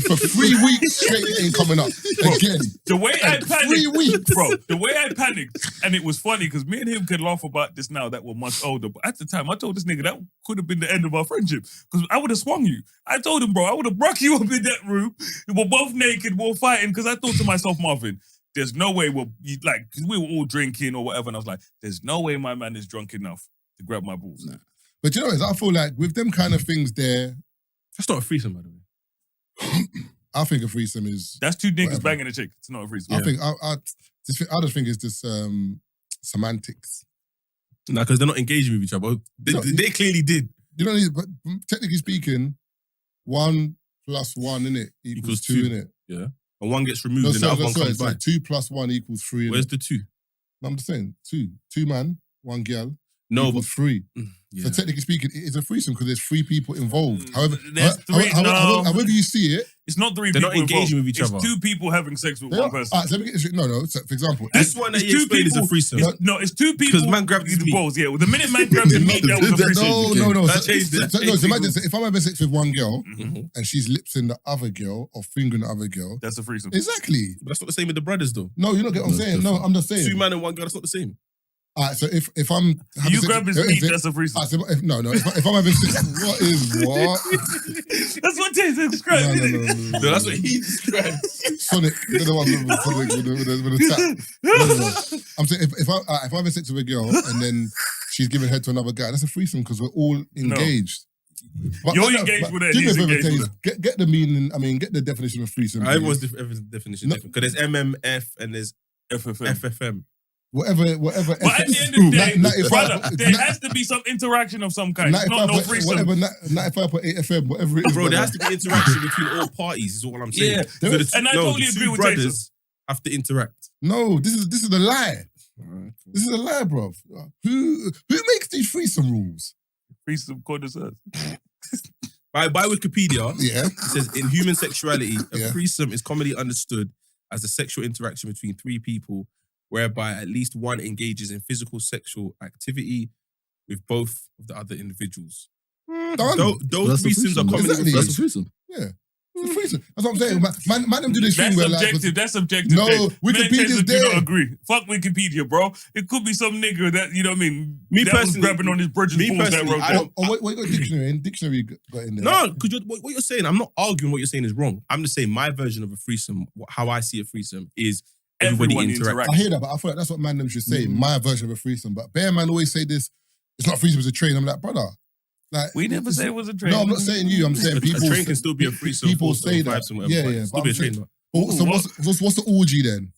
for 3 weeks straight. It ain't coming up again. The way I panicked, 3 weeks, bro. The way I panicked, and it was funny because me and him could laugh about this now that we're much older. But at the time, I told this nigga that could have been the end of our friendship because I would have swung you. I told him, bro, I would have broke you up in that room. We were both naked, we were fighting because I thought to myself, Marvin, there's no way because we were all drinking or whatever, and I was like, there's no way my man is drunk enough to grab my balls. Nah. But you know what? I feel like with them kind of things there, That's not a threesome, by the way. I think a threesome is... That's two niggas whatever. banging a chick. It's not a threesome. I just think it's just semantics. Nah, because they're not engaging with each other. They clearly did. You know, but technically speaking, 1 + 1 innit equals 2 innit. Yeah. And one gets removed No, and the other one comes it's back. like 2 + 1 equals 3. Where's the 2? No, I'm just saying 2. 2 man, 1 girl. No, equals 3. Yeah. So technically speaking, it is a threesome because there's 3 people involved. However you see it, It's not 3 They're people not engaging involved. with each other. It's 2 people having sex with they one are- person. Alright, so let me get this. No. So for example, This one that It's you two explained is a people- threesome. It's 2 people. Because man grabbed his the meat. balls. Yeah, well, the minute man grabbed the meat, that was a threesome. No. That changed it. So imagine if I'm having sex with one girl Mhm. and she's lipsing the other girl or fingering the other girl. That's a threesome. Exactly. But that's not the same with the brothers, though. No, you don't get what I'm No, it's saying. No, I'm just saying. 2 man and 1 girl, that's not the same. Alright, so if I'm having You sex- grab his if- meat, if- that's a threesome. alright, so if I'm having sex, what? That's what Taser described. No. No, that's what he described. Sonic, you're the one with Sonic with the tap. No. I'm saying if I'm having sex with a girl and then she's giving head to another guy, that's a threesome because we're all engaged. But- You're but- engaged but with her, do me he's a favour, engaged with Taze, Get the meaning. I mean, get the definition of threesome. Everyone's please. definition No. different. Because there's MMF and there's FFM. FFM. Whatever. But at the end of the day, 95 brother, there has to be some interaction of some kind. It's not no threesome. Whatever, 95.8 FM, whatever it is. Bro, there brother. has to be interaction between all parties, is all I'm saying. Yeah, So there is. And I totally agree with brothers have to interact. No, this is the lie. This is a lie, bro. Who makes these threesome rules? Threesome connoisseurs. By Wikipedia, Yeah. it says in human sexuality, a Yeah. threesome is commonly understood as a sexual interaction between three people, whereby at least one engages in physical sexual activity with both of the other individuals. Done. Those That's a threesomes are threesome. commonly Exactly. That's a referred threesome. Yeah. It's a threesome. That's what I'm saying. Man, them do this That's thing where subjective. like... That's subjective. No, Jake. Wikipedia's Men do there. not agree. Fuck Wikipedia, bro. It could be some nigga that, you know what I mean, Me that was personally- grabbing on his brother's me balls that personally, wrote I that. don't- What you got dictionary in? Dictionary got in there. No, because what you're saying, I'm not arguing what you're saying is wrong. I'm just saying my version of a threesome, how I see a threesome, is everybody Everyone interacts. I hear that, but I feel like that's what man them should say. My version of a threesome. But bear man always say this, it's not a threesome, it's a train. I'm like, brother. Like, We never say it was a train. No, I'm not saying you. I'm saying people. A train can still be a threesome. People foursome, say that. fivesome, whatever, Yeah, but yeah, it's still but be a I'm train. saying- but So what's the orgy then?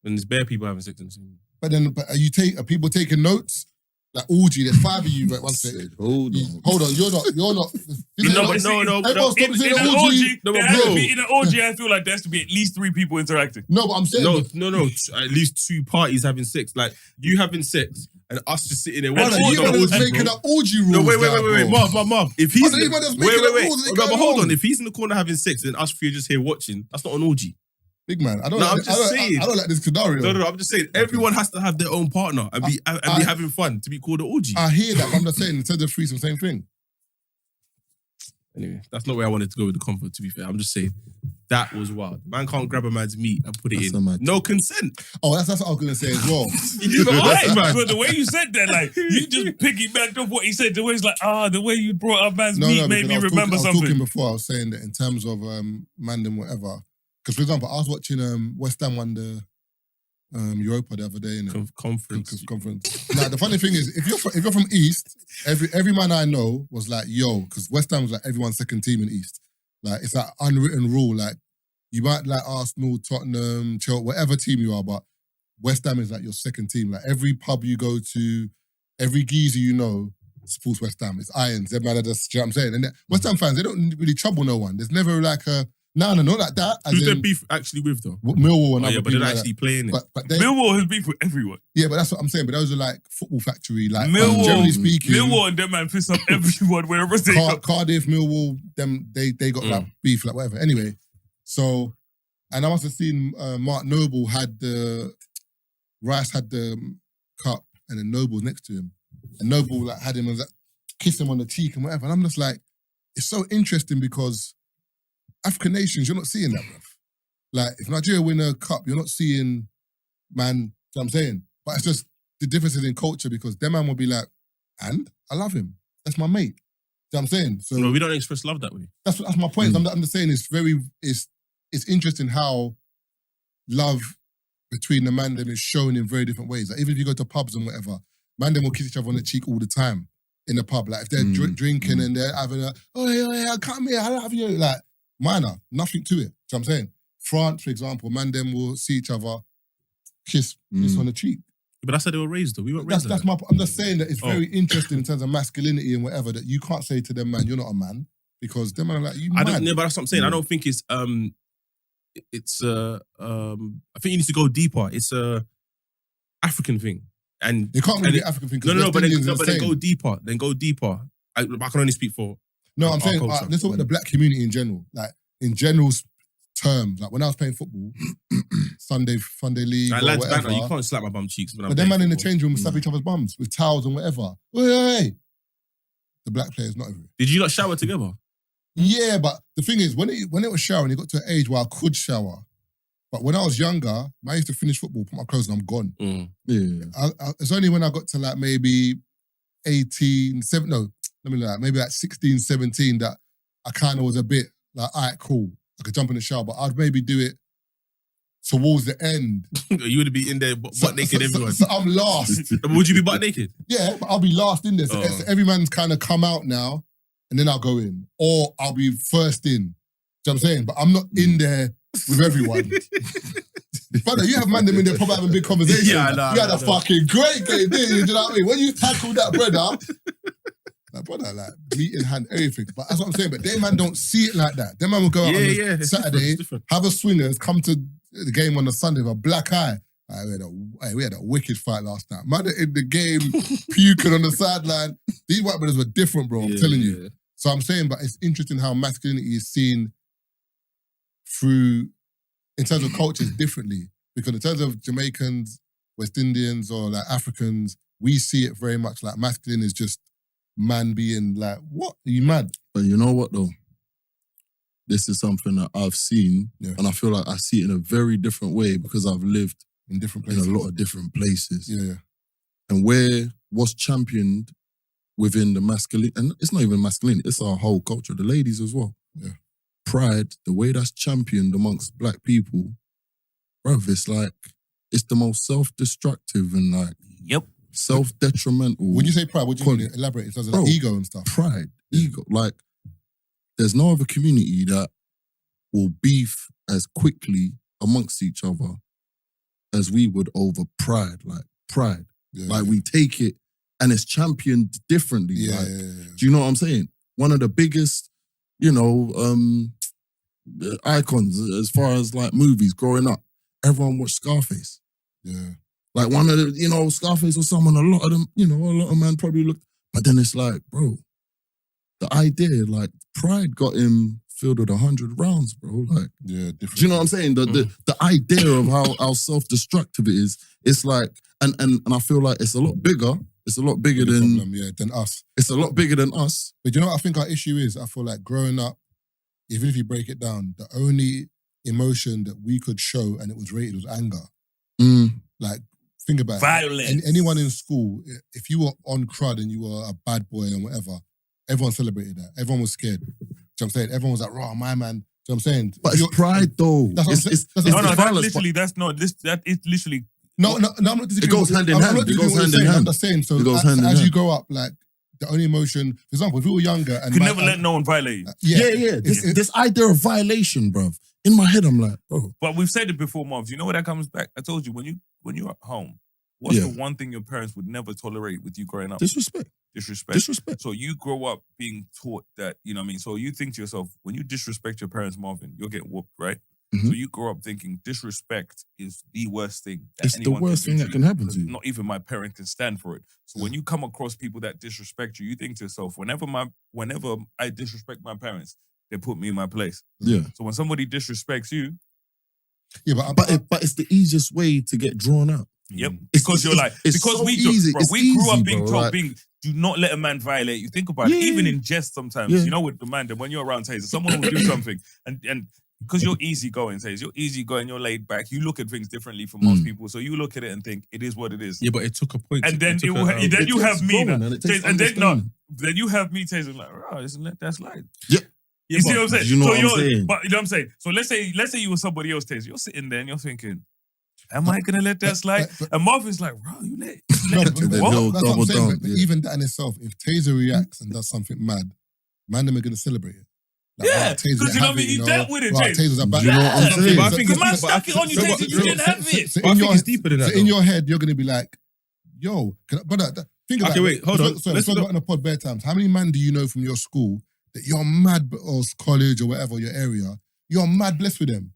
when there's bare people having sex in the same room. But are people taking notes? Like orgy, there's 5 of you. Right, one second. Hold on. Hold on, you're not. No, Everyone but stop in saying an orgy. orgy, No, but there has to bro. be, in an orgy, I feel like there has to be at least 3 people interacting. No, but I'm saying. No. At least 2 parties having sex. Like you having sex and us just sitting there Brother, watching. you on man is orgy, making bro. up orgy rules. No, wait, now, bro. Marv. If he's Brother, you man is making up rules, they but can't hold know. on. If he's in the corner having sex and us 3 are just here watching, that's not an orgy. Big man, I don't. No, like, I'm just saying. I don't like this scenario. No. I'm just saying everyone has to have their own partner and be having fun to be called an orgy. I hear that, but I'm just saying instead of threesome, same thing. Anyway, that's not where I wanted to go with the comfort. To be fair, I'm just saying that was wild. Man can't grab a man's meat and put it That's in. a mad- No consent. Oh, that's what I was gonna say as well. You got Right, man. but the way you said that, like, you just piggybacked off what he said. The way he's like, the way you brought up man's meat made me because remember I was something. talking before. I was saying that in terms of man and whatever. Because for example, I was watching West Ham won the Europa the other day in a Conference. conference. Now the funny thing is, if you're from East, every man I know was like, yo, because West Ham was like everyone's second team in East. Like it's that unwritten rule. Like you might like Arsenal, Tottenham, Chelsea, whatever team you are, but West Ham is like your second team. Like every pub you go to, every geezer you know supports West Ham. It's Irons. Them man are just, you know what I'm saying? And West Ham fans, they don't really trouble no one. There's never like a no, not like that. As Who's their in beef actually with though? Millwall and Oh, other yeah, but people they're like actually that. playing it. But they, Millwall has beef with everyone. yeah, but that's what I'm saying. But those are like football factory. Like Millwall, generally speaking, Millwall and them man piss up everyone wherever they go. Cardiff, Millwall, them they got like beef, like whatever. Anyway, so and I must have seen Mark Noble had the Rice had the cup and then Noble next to him, and Noble like had him and like kiss him on the cheek and whatever. And I'm just like, it's so interesting because African nations, you're not seeing that, bruv. Like if Nigeria win a cup, you're not seeing man. You know what I'm saying, but it's just the differences in culture because them man will be like, and I love him. That's my mate. You know what I'm saying? So No, we don't express love that way. that's my point. I'm just saying it's interesting how love between the man them is shown in very different ways. Like even if you go to pubs and whatever, man them will kiss each other on the cheek all the time in the pub. Like if they're drinking and they're having oh yeah, come here, I love you. Like minor, nothing to it. Do you know what I'm saying? France, for example, man them will see each other, kiss on the cheek. But that's how they were raised though. We weren't raised That's like my. I'm just saying that it's very interesting in terms of masculinity and whatever that you can't say to them, man, you're not a man because them man are like you. I man. don't know, but that's what I'm saying. I don't think it's I think you need to go deeper. It's a African thing, and It can't really and be African thing. No, but then then go deeper. Then go deeper. I can only speak for. No, I'm our saying culture. let's talk about the black community in general. Like in general terms, like when I was playing football, Sunday league Like, or lads, whatever. banter, you can't slap my bum cheeks. When I'm But them man playing in the football. change room would slap each other's bums with towels and whatever. Hey. The black players not everywhere. Did you not shower together? Yeah, but the thing is, when it was showering, it got to an age where I could shower. But when I was younger, I used to finish football, put my clothes on, I'm gone. Yeah. It's only when I got to like maybe 18, 7, no, let me know that, maybe like 16, 17 that I kind of was a bit like, all right, cool. I could jump in the shower, but I'd maybe do it towards the end. You would be in there butt naked, everyone. So I'm last. Would you be butt naked? Yeah, but I'll be last in there. So Oh. every man's kind of come out now, and then I'll go in. Or I'll be first in. Do you know what I'm saying? But I'm not in there with everyone. Brother, you have man them in there probably having big conversations. Yeah, nah, you had nah, a nah. fucking great game, didn't you? Do you know what I mean? When you tackle that brother, like meat in hand, everything. But that's what I'm saying. But they man don't see it like that. Them man will go out on Yeah, a it's Saturday, different. have a swingers, come to the game on a Sunday with a black eye, We had a wicked fight last night. Man in the game, puking on the sideline. These white brothers were different, bro. I'm telling you. So I'm saying, but it's interesting how masculinity is seen through, in terms of cultures, differently. Because in terms of Jamaicans, West Indians, or like Africans, we see it very much like masculine is just man being like, what? Are you mad? But you know what though? This is something that I've seen, and I feel like I see it in a very different way because I've lived in different places, in a lot of different places. Yeah. And where what's championed within the masculine, and it's not even masculine, it's our whole culture, the ladies as well. Yeah. Pride, the way that's championed amongst black people, bro, it's like, it's the most self-destructive and like self-detrimental. When you say pride, what do you mean? Elaborate. It doesn't like ego and stuff. Pride, ego. Like, there's no other community that will beef as quickly amongst each other as we would over pride. Like, pride. Like, we take it and it's championed differently. Do you know what I'm saying? One of the biggest, icons as far as like movies growing up, everyone watched Scarface. Yeah. Like one of the, Scarface was someone a lot of them, a lot of men probably looked, but then it's like, bro, the idea, like, pride got him filled with 100 rounds, bro. Like, different. Do you know what I'm saying? The idea of how self-destructive it is, it's like, and I feel like it's a lot bigger. It's a lot bigger than us. It's a lot bigger than us. But you know what I think our issue is? I feel like growing up, even if you break it down, the only emotion that we could show and it was rated was anger. Like, think about violence. it. Anyone in school, if you were on crud and you were a bad boy and whatever, everyone celebrated that. Everyone was scared. Do you know what I'm saying? Everyone was like, raw, my man. Do you know what I'm saying? But it's pride though. That is literally. No, I'm not disagreeing. It goes hand in hand. It goes hand in hand. I'm just saying, so as you grow up, like, the only emotion, for example, if we were younger and could never let no one violate you. This idea of violation, bruv. In my head, I'm like, bro. But we've said it before, Marv. You know where that comes back? I told you, when you're at home, what's the one thing your parents would never tolerate with you growing up? Disrespect. So you grow up being taught that, you know what I mean? So you think to yourself, when you disrespect your parents, Marvin, you'll get whooped, right? So you grow up thinking disrespect is the worst thing. It's the worst thing that can happen to you. Not even my parent can stand for it. So when you come across people that disrespect you, you think to yourself, whenever I disrespect my parents, they put me in my place. Yeah. So when somebody disrespects you, but it's the easiest way to get drawn out. Yep. Because you're like, because so we easy. We grew up being bro, told, like, do not let a man violate you. Think about it, even in jest sometimes. You know, with the man, when you're around Tazer, someone will do something, and because you're easygoing, Tazer, you're easygoing, you're laid back, you look at things differently from most people. So you look at it and think, it is what it is. Yeah, but it took a point. And then you have me, then you have me, Tazer, like, oh, that's light. Yeah. You see what I'm saying? You know what I'm saying? But you know what I'm saying? So let's say you were somebody else, Tazer. You're sitting there and you're thinking, am I gonna let that slide? And Marvin's like, bro, you let that's what I'm saying. But yeah. even that in itself, if Tazer reacts and does something mad, man, them are gonna celebrate it. Like, because you know what I mean? You dealt with it, Tazer. Taser's a bad You know what I'm saying? But I think the man stuck it on you, Tazer. You didn't have it. So I think it's deeper than that. So in your head, you're gonna be like, yo, brother, think about it. Okay, wait, hold on. Let's talk about in the pod bare times. How many men do you know from your school that you're mad, or college or whatever, your area, you're mad blessed with them?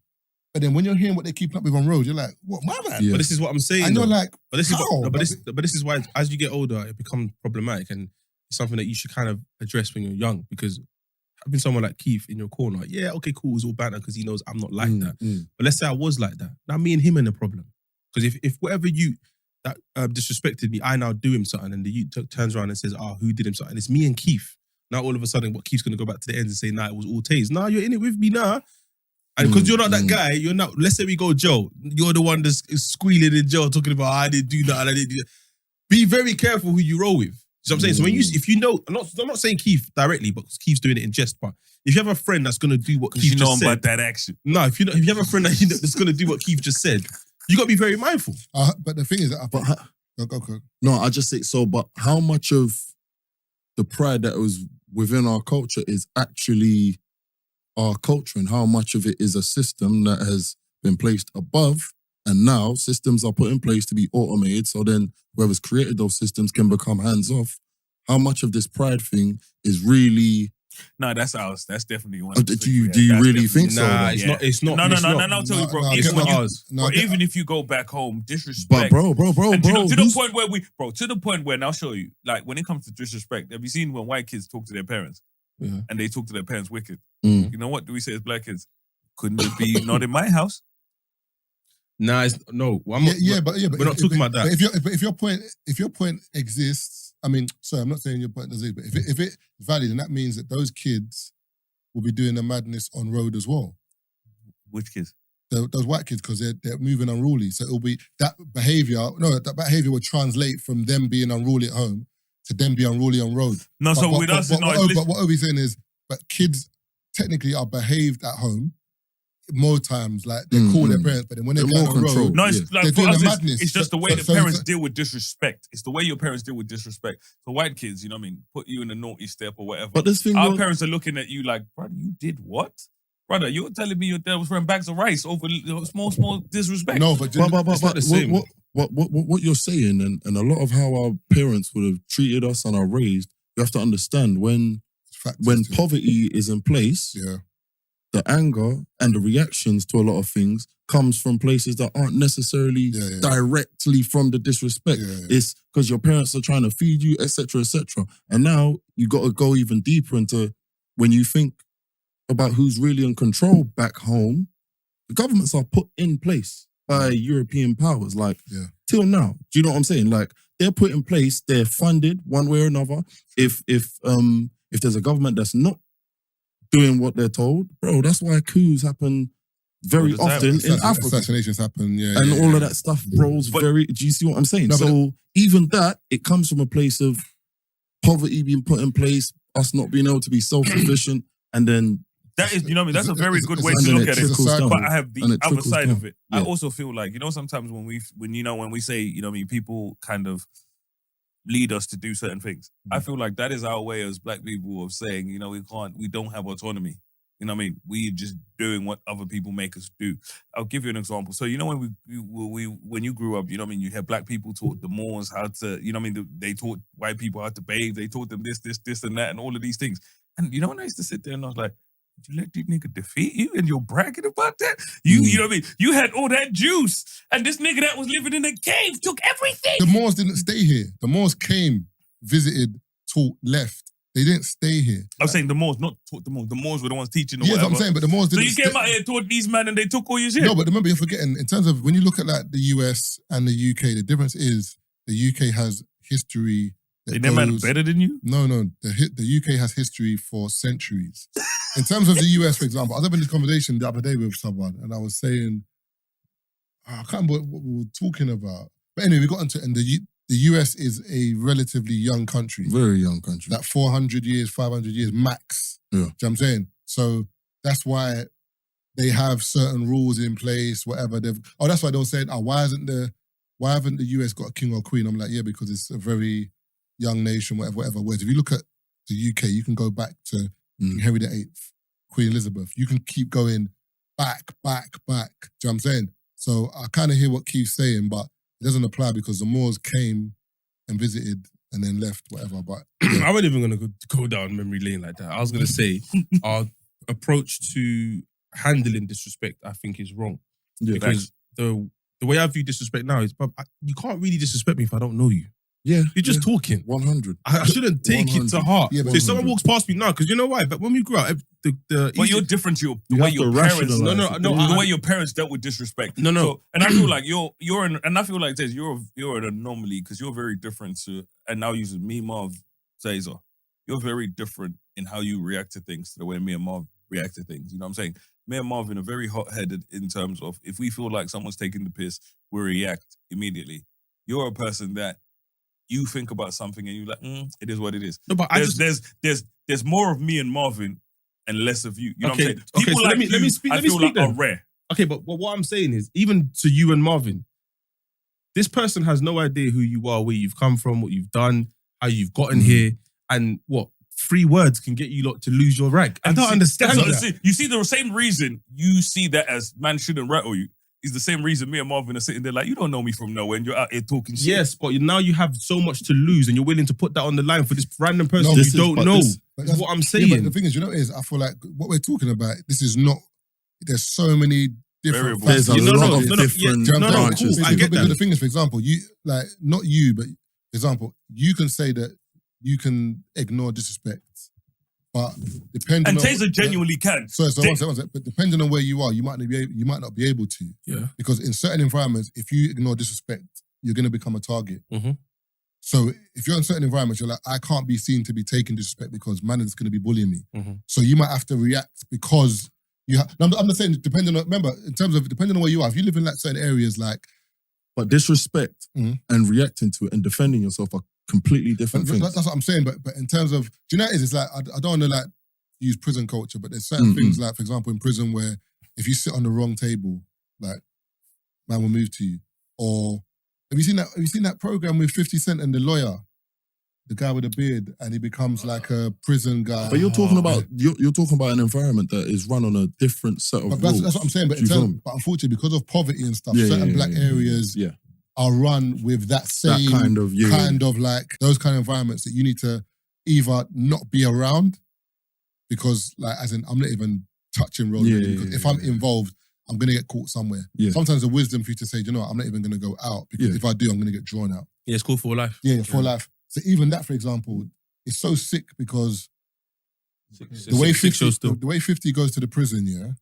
But then when you're hearing what they're keeping up with on road, you're like, what, my man? Yeah. But this is what I'm saying. And you're like, but this is how? but this is why, as you get older, it becomes problematic, and it's something that you should kind of address when you're young, because having someone like Keith in your corner, yeah, okay, cool, it's all banter because he knows I'm not like that. But let's say I was like that. Now me and him in the problem. Because if whatever you that disrespected me, I now do him something, and the youth turns around and says, who did him something? It's me and Keith. Now all of a sudden, what Keith's going to go back to the end and say, nah, it was all Taze. Nah, you're in it with me now. And because you're not that guy, you're not, let's say we go Joe, you're the one that's squealing in Joe, talking about, I didn't do that, and I didn't do that. Be very careful who you roll with. You know what I'm saying? So if you know, I'm not saying Keith directly, but Keith's doing it in jest, but if you have a friend that's going to do what Keith just said. About that action. No, if you have a friend that's going to do what Keith just said, you got to be very mindful. But the thing is, go. No, I just say so, but how much of the pride that was within our culture is actually our culture, and how much of it is a system that has been placed above, and now systems are put in place to be automated, so then whoever's created those systems can become hands-off. How much of this pride thing is really No, that's ours. That's definitely one. Do you really think so? Nah, though? it's not. No, it's not. I'll tell you, bro. No, Even it's when not you, ours. No, bro, get- even if you go back home, But disrespect. bro, And to the who's- point where to the point where, and I'll show you, like when it comes to disrespect, have you seen when white kids talk to their parents Yeah. and they talk to their parents wicked? Mm. You know what do we say as black kids? Couldn't it be not in my house? Nah, it's, no. I'm but we're not talking about that. But if your point exists, I mean, sorry, I'm not saying your point doesn't, but if it's valid, then that means that those kids will be doing the madness on road as well. Which kids? Those white kids, because they're moving unruly. So it'll be that behavior will translate from them being unruly at home to them being unruly on road. No, so with us, But what Ovie's saying is, but kids technically are behaved at home more times, like they call their parents, but then when they're They're going more on controlled. road, no, it's they're like for doing us, the madness. it's just the way the So- parents so- deal with disrespect. It's the way your parents deal with disrespect. So white kids, you know what I mean, put you in a naughty step or whatever. But this thing, Our parents are looking at you like, brother, you did what? Brother, you're telling me your dad was throwing bags of rice over small disrespect. No, but but it's not the same. what you're saying, and a lot of how our parents would have treated us and are raised, you have to understand when poverty is in place, yeah, the anger and the reactions to a lot of things comes from places that aren't necessarily Yeah. directly from the disrespect. Yeah. It's because your parents are trying to feed you, etc., etc. And now you got to go even deeper into when you think about who's really in control back home. The governments are put in place by European powers, like till now. Do you know what I'm saying? Like they're put in place, they're funded one way or another. If there's a government that's not doing what they're told, bro, that's why coups happen very often in Africa. Assassinations happen, And all of that stuff, bros, do you see what I'm saying? No, but so even that, it comes from a place of poverty being put in place, us not being able to be self-sufficient, and then that is, you know what I mean? That's a very good way and to then look at it. trickles down. But I have And the it other trickles side down. of it. Yeah. I also feel like, you know, sometimes when we say, you know what I mean, people kind of lead us to do certain things. I feel like that is our way as black people of saying, you know, we don't have autonomy. You know what I mean? We're just doing what other people make us do. I'll give you an example. So, you know, when you grew up, you know what I mean, you had black people taught the Moors how to, you know what I mean, they taught white people how to bathe, they taught them this and that and all of these things. And you know when I used to sit there and I was like, did you let this nigga defeat you and you're bragging about that? You know what I mean? You had all that juice and this nigga that was living in a cave took everything. The Moors didn't stay here. The Moors came, visited, taught, left. They didn't stay here. I'm saying the Moors, not taught the Moors. The Moors were the ones teaching or Yeah, whatever. that's what I'm saying, but the Moors So didn't you came out here, taught these men and they took all your shit? No, but remember, you're forgetting, in terms of when you look at like the US and the UK, the difference is the UK has history. They man better than you? No. The UK has history for centuries. In terms of the US, for example, I was having this conversation the other day with someone and I was saying, I can't remember what we were talking about. But anyway, we got into it, and the US is a relatively young country. Very young country. Like 400 years, 500 years max. Yeah. Do you know what I'm saying? So that's why they have certain rules in place, whatever. That's why they were saying, why haven't the US got a king or queen? I'm like, yeah, because it's a very young nation, whatever. Whereas if you look at the UK, you can go back to King Henry VIII, Queen Elizabeth. You can keep going back. Do you know what I'm saying? So I kind of hear what Keith's saying, but it doesn't apply because the Moors came and visited and then left, whatever. But I wasn't even going to go down memory lane like that. I was going to say our approach to handling disrespect, I think, is wrong. Yeah. Because the way I view disrespect now is, you can't really disrespect me if I don't know you. Yeah. You're just talking. 100. I shouldn't take it to 100. heart. Yeah, but So if someone walks past me now, because you know why? But when we grew up, But you're different to the You way have your to parents. rationalize it. The way your parents dealt with disrespect. No. So, and I feel like and I feel like this, you're an anomaly because you're very different to. And now using me, Marv, Tazer, you're very different in how you react to things to the way me and Marv react to things. You know what I'm saying? Me and Marvin are very hot-headed in terms of if we feel like someone's taking the piss, we react immediately. You're a person that you think about something and you're like, it is what it is. No, but there's more of me and Marvin and less of you. You know what I'm saying? Okay, People so like let me speak. I Let me feel speak like are then. rare. Okay, but what I'm saying is, even to you and Marvin, this person has no idea who you are, where you've come from, what you've done, how you've gotten here, and what 3 words can get you lot to lose your rank. I don't understand that. You see the same reason you see that as man shouldn't rattle you is the same reason me and Marvin are sitting there like, you don't know me from nowhere and you're out here talking shit. Yes, but now you have so much to lose and you're willing to put that on the line for this random person No, you this don't know. That's what I'm saying. Yeah, but the thing is, I feel like what we're talking about, this is not, there's so many different Variables. There's a lot of different branches. Cool, I get that. The thing is, for example, you, like, not you, but for example, you can say that you can ignore disrespect, but depending And on... Tazer genuinely can. So one second. But depending on where you are, you might not be able to. Yeah. Because in certain environments, if you ignore disrespect, you're going to become a target. Mm-hmm. So if you're in certain environments, you're like, I can't be seen to be taking disrespect because man is going to be bullying me. Mm-hmm. So you might have to react because you have... I'm not saying depending on... Remember, in terms of depending on where you are, if you live in like certain areas like... But disrespect and reacting to it and defending yourself are completely different things. That's what I'm saying. But in terms of... Do you know what it is? It's like, I don't want to like use prison culture, but there's certain things like, for example, in prison where if you sit on the wrong table, like, man will move to you. Or... Have you seen that program with 50 Cent and the lawyer? The guy with the beard, and he becomes like a prison guy. But you're talking about an environment that is run on a different set of rules. That's what I'm saying. But unfortunately, because of poverty and stuff, certain black areas Yeah. are run with that same kind of like those kind of environments that you need to either not be around, because like as in I'm not even touching road. Because if I'm involved, I'm going to get caught somewhere. Yeah. Sometimes the wisdom for you to say, you know what, I'm not even going to go out because if I do, I'm going to get drawn out. Yeah, it's called for life. Yeah, for life. So even that, for example, is so sick because the way 50 goes to the prison, yeah,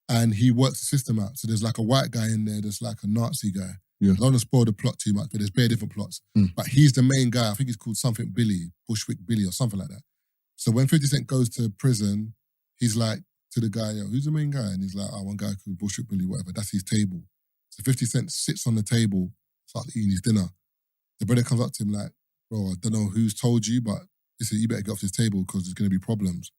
and he works the system out. So there's like a white guy in there, there's like a Nazi guy. Yeah. I don't want to spoil the plot too much, but there's bare different plots. But he's the main guy. I think he's called something Billy, Bushwick Billy or something like that. So when 50 Cent goes to prison, he's like to the guy, yo, who's the main guy? And he's like, one guy called Bushwick Billy, whatever. That's his table. So 50 Cent sits on the table, starts eating his dinner. The brother comes up to him like, bro, I don't know who's told you, but listen, you better get off this table because there's going to be problems.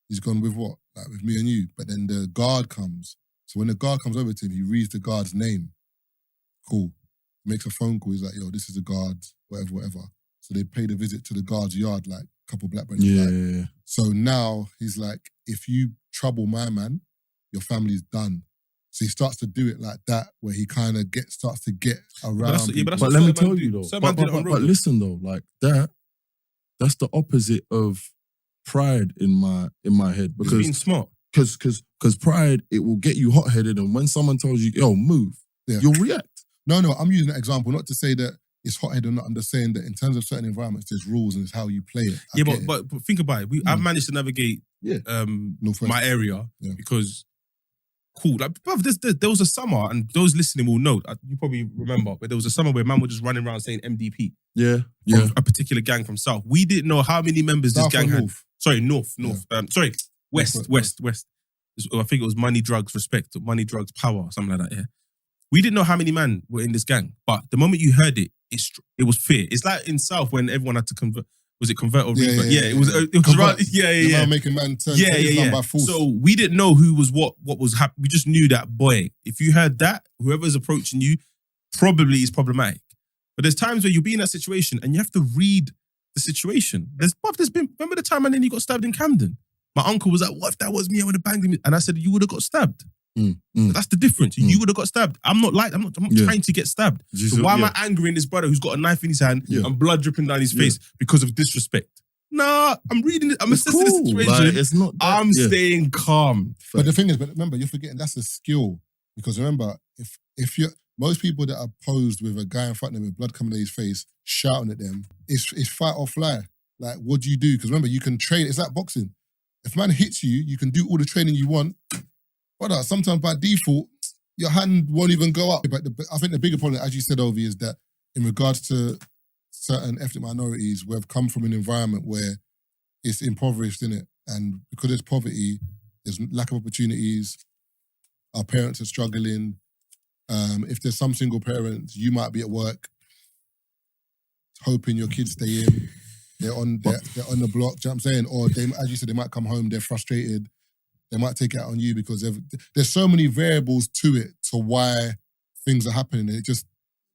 He's gone with what? Like with me and you. But then the guard comes. So when the guard comes over to him, he reads the guard's name. Cool. Makes a phone call. He's like, yo, this is the guard, whatever. So they paid a visit to the guard's yard, like a couple black brothers. Yeah. So now he's like, if you trouble my man, your family's done. So he starts to do it like that, where he kind of starts to get around. But let me tell you though. But listen though, like that's the opposite of pride in my head, because being smart. Because pride, it will get you hot-headed, and when someone tells you, yo, move, you'll react. No, I'm using that example not to say that it's hot-headed or not. I'm just saying that in terms of certain environments, there's rules and it's how you play it. But think about it. I've managed to navigate my area because cool. Like, bruv, there was a summer, and those listening will know. You probably remember, but there was a summer where man was just running around saying MDP. Yeah. Of a particular gang from South. We didn't know how many members this gang had. Sorry, North. West. I think it was money, drugs, respect, money, drugs, power, something like that. Yeah. We didn't know how many men were in this gang, but the moment you heard it, it was fear. It's like in South when everyone had to convert. Was it convert or revert? It was right. Yeah. Making man turn by force. So we didn't know who was what was happening. We just knew that, boy, if you heard that, whoever's approaching you probably is problematic. But there's times where you'll be in that situation and you have to read the situation. Remember the time and then he got stabbed in Camden? My uncle was like, what if that was me? I would have banged him. And I said, you would have got stabbed. That's the difference. You would have got stabbed. I'm not trying to get stabbed. So why am I angering this brother who's got a knife in his hand and blood dripping down his face because of disrespect? Nah, I'm reading it. I'm assessing the situation. Like, it's not that, I'm staying calm. But the thing is, remember, you're forgetting that's a skill. Because remember, if you're most people that are posed with a guy in front of them with blood coming out his face, shouting at them, it's fight or fly. Like, what do you do? Because remember, you can train. It's like boxing. If man hits you, you can do all the training you want. But sometimes by default, your hand won't even go up. But I think the bigger problem, as you said, Ovie, is that in regards to certain ethnic minorities, we've come from an environment where it's impoverished, innit? And because there's poverty, there's lack of opportunities. Our parents are struggling. If there's some single parents, you might be at work hoping your kids stay in. They're on the block, do you know what I'm saying? Or they, as you said, they might come home, they're frustrated. They might take it out on you because there's so many variables to it, to why things are happening. It just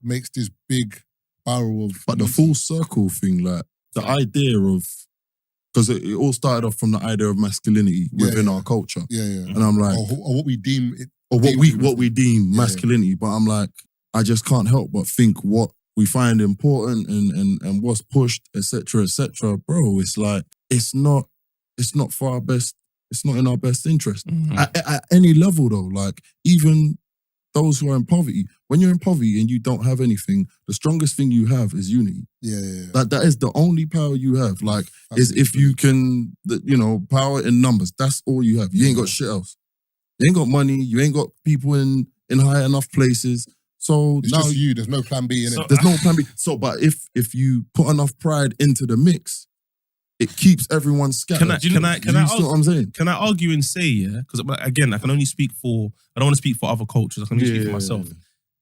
makes this big barrel of... But the full circle thing, like the idea of... Because it all started off from the idea of masculinity within our culture. Yeah. And I'm like... Or what we deem it or what we deem Yeah. masculinity. But I'm like, I just can't help but think what we find important and what's pushed, etc., etc. Bro, it's like it's not for our best. It's not in our best interest at any level though. Like even those who are in poverty, when you're in poverty and you don't have anything, the strongest thing you have is unity. Yeah. That is the only power you have. Like is if you can, power in numbers. That's all you have. You ain't got shit else. You ain't got money. You ain't got people in high enough places. So It's now just you. There's no plan B in it. there's no plan B. So, but if you put enough pride into the mix, it keeps everyone scattered. Can I see what I'm saying? Can I argue and say, because again, I can only speak for, I don't want to speak for other cultures, I can only speak for myself.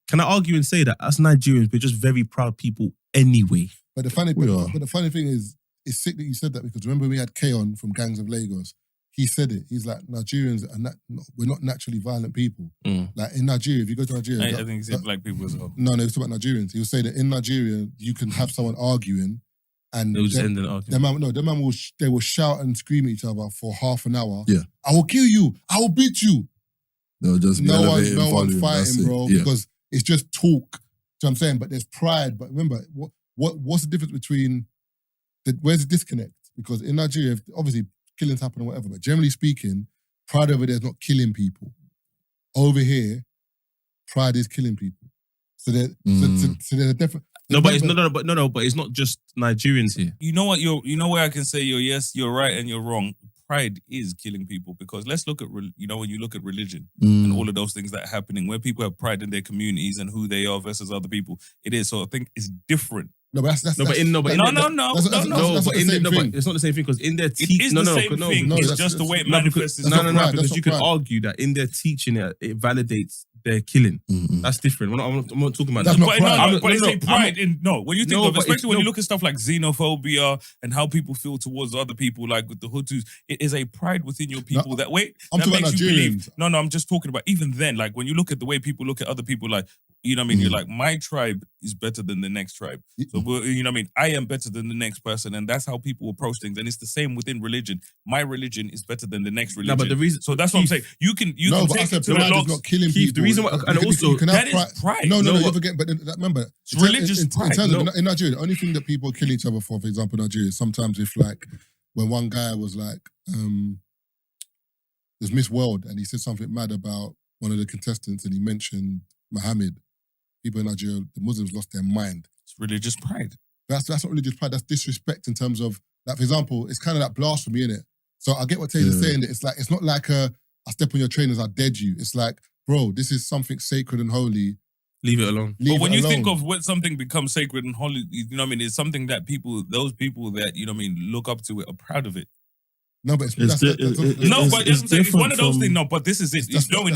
Can I argue and say that as Nigerians, we're just very proud people anyway? But the funny thing is, it's sick that you said that, because remember we had K-On from Gangs of Lagos. He said it. He's like, Nigerians we're not naturally violent people. Like in Nigeria, if you go to Nigeria, I think he said black people as well. No, he was talking about Nigerians. He was saying that in Nigeria, you can have someone arguing, and It was ending argument. them man they will shout and scream at each other for half an hour. Yeah. I will kill you. I will beat you. They'll just be No elevating one's volume, that's fighting, it. bro, Yeah. because it's just talk. Do you know what I'm saying? But there's pride. But remember, what's the difference between where's the disconnect? Because in Nigeria, obviously killings happen or whatever, but generally speaking, pride over there is not killing people. Over here, pride is killing people. So there's a different. But it's not just Nigerians here. You know what? You know where I can say you're right and you're wrong. Pride is killing people, because let's look at when you look at religion and all of those things that are happening, where people have pride in their communities and who they are versus other people. It is. So I think it's different. No, but it's not No. But it's not the same thing, because in their teaching, It is the same thing. It's just the way it manifests. Because you can argue that in their teaching it validates their killing. That's different. I'm not talking about That's that. not pride. But it's pride in when you think of, but especially when you look at stuff like xenophobia and how people feel towards other people, like with the Hutus, it is a pride within your people that I'm talking makes about you believe. Nigerians. No, I'm just talking about even then, like when you look at the way people look at other people, like, you know what I mean? You're like, my tribe is better than the next tribe. So, you know what I mean? I am better than the next person. And that's how people approach things. And it's the same within religion. My religion is better than the next religion. No, but the reason... So that's what I'm saying. You can take it to the pride is logs. not killing Keith, people. the reason why... And also... you can have That is pride. No, No, you forget, but remember... It's religious pride. In terms of, in Nigeria, the only thing that people kill each other for example, in Nigeria, is sometimes if like, when one guy was like, there's Miss World, and he said something mad about one of the contestants, and he mentioned Muhammad. People in Nigeria, the Muslims lost their mind. It's religious pride. That's not religious pride. That's disrespect in terms of, like, for example, it's kind of like blasphemy, innit? So I get what Tazer's saying. That it's not like I step on your trainers, I dead you. It's like, bro, this is something sacred and holy. Leave it alone. But when you think of when something becomes sacred and holy, you know what I mean? It's something that those people that, you know what I mean, look up to it, are proud of it. No, but it's one of those things. No, but this is it.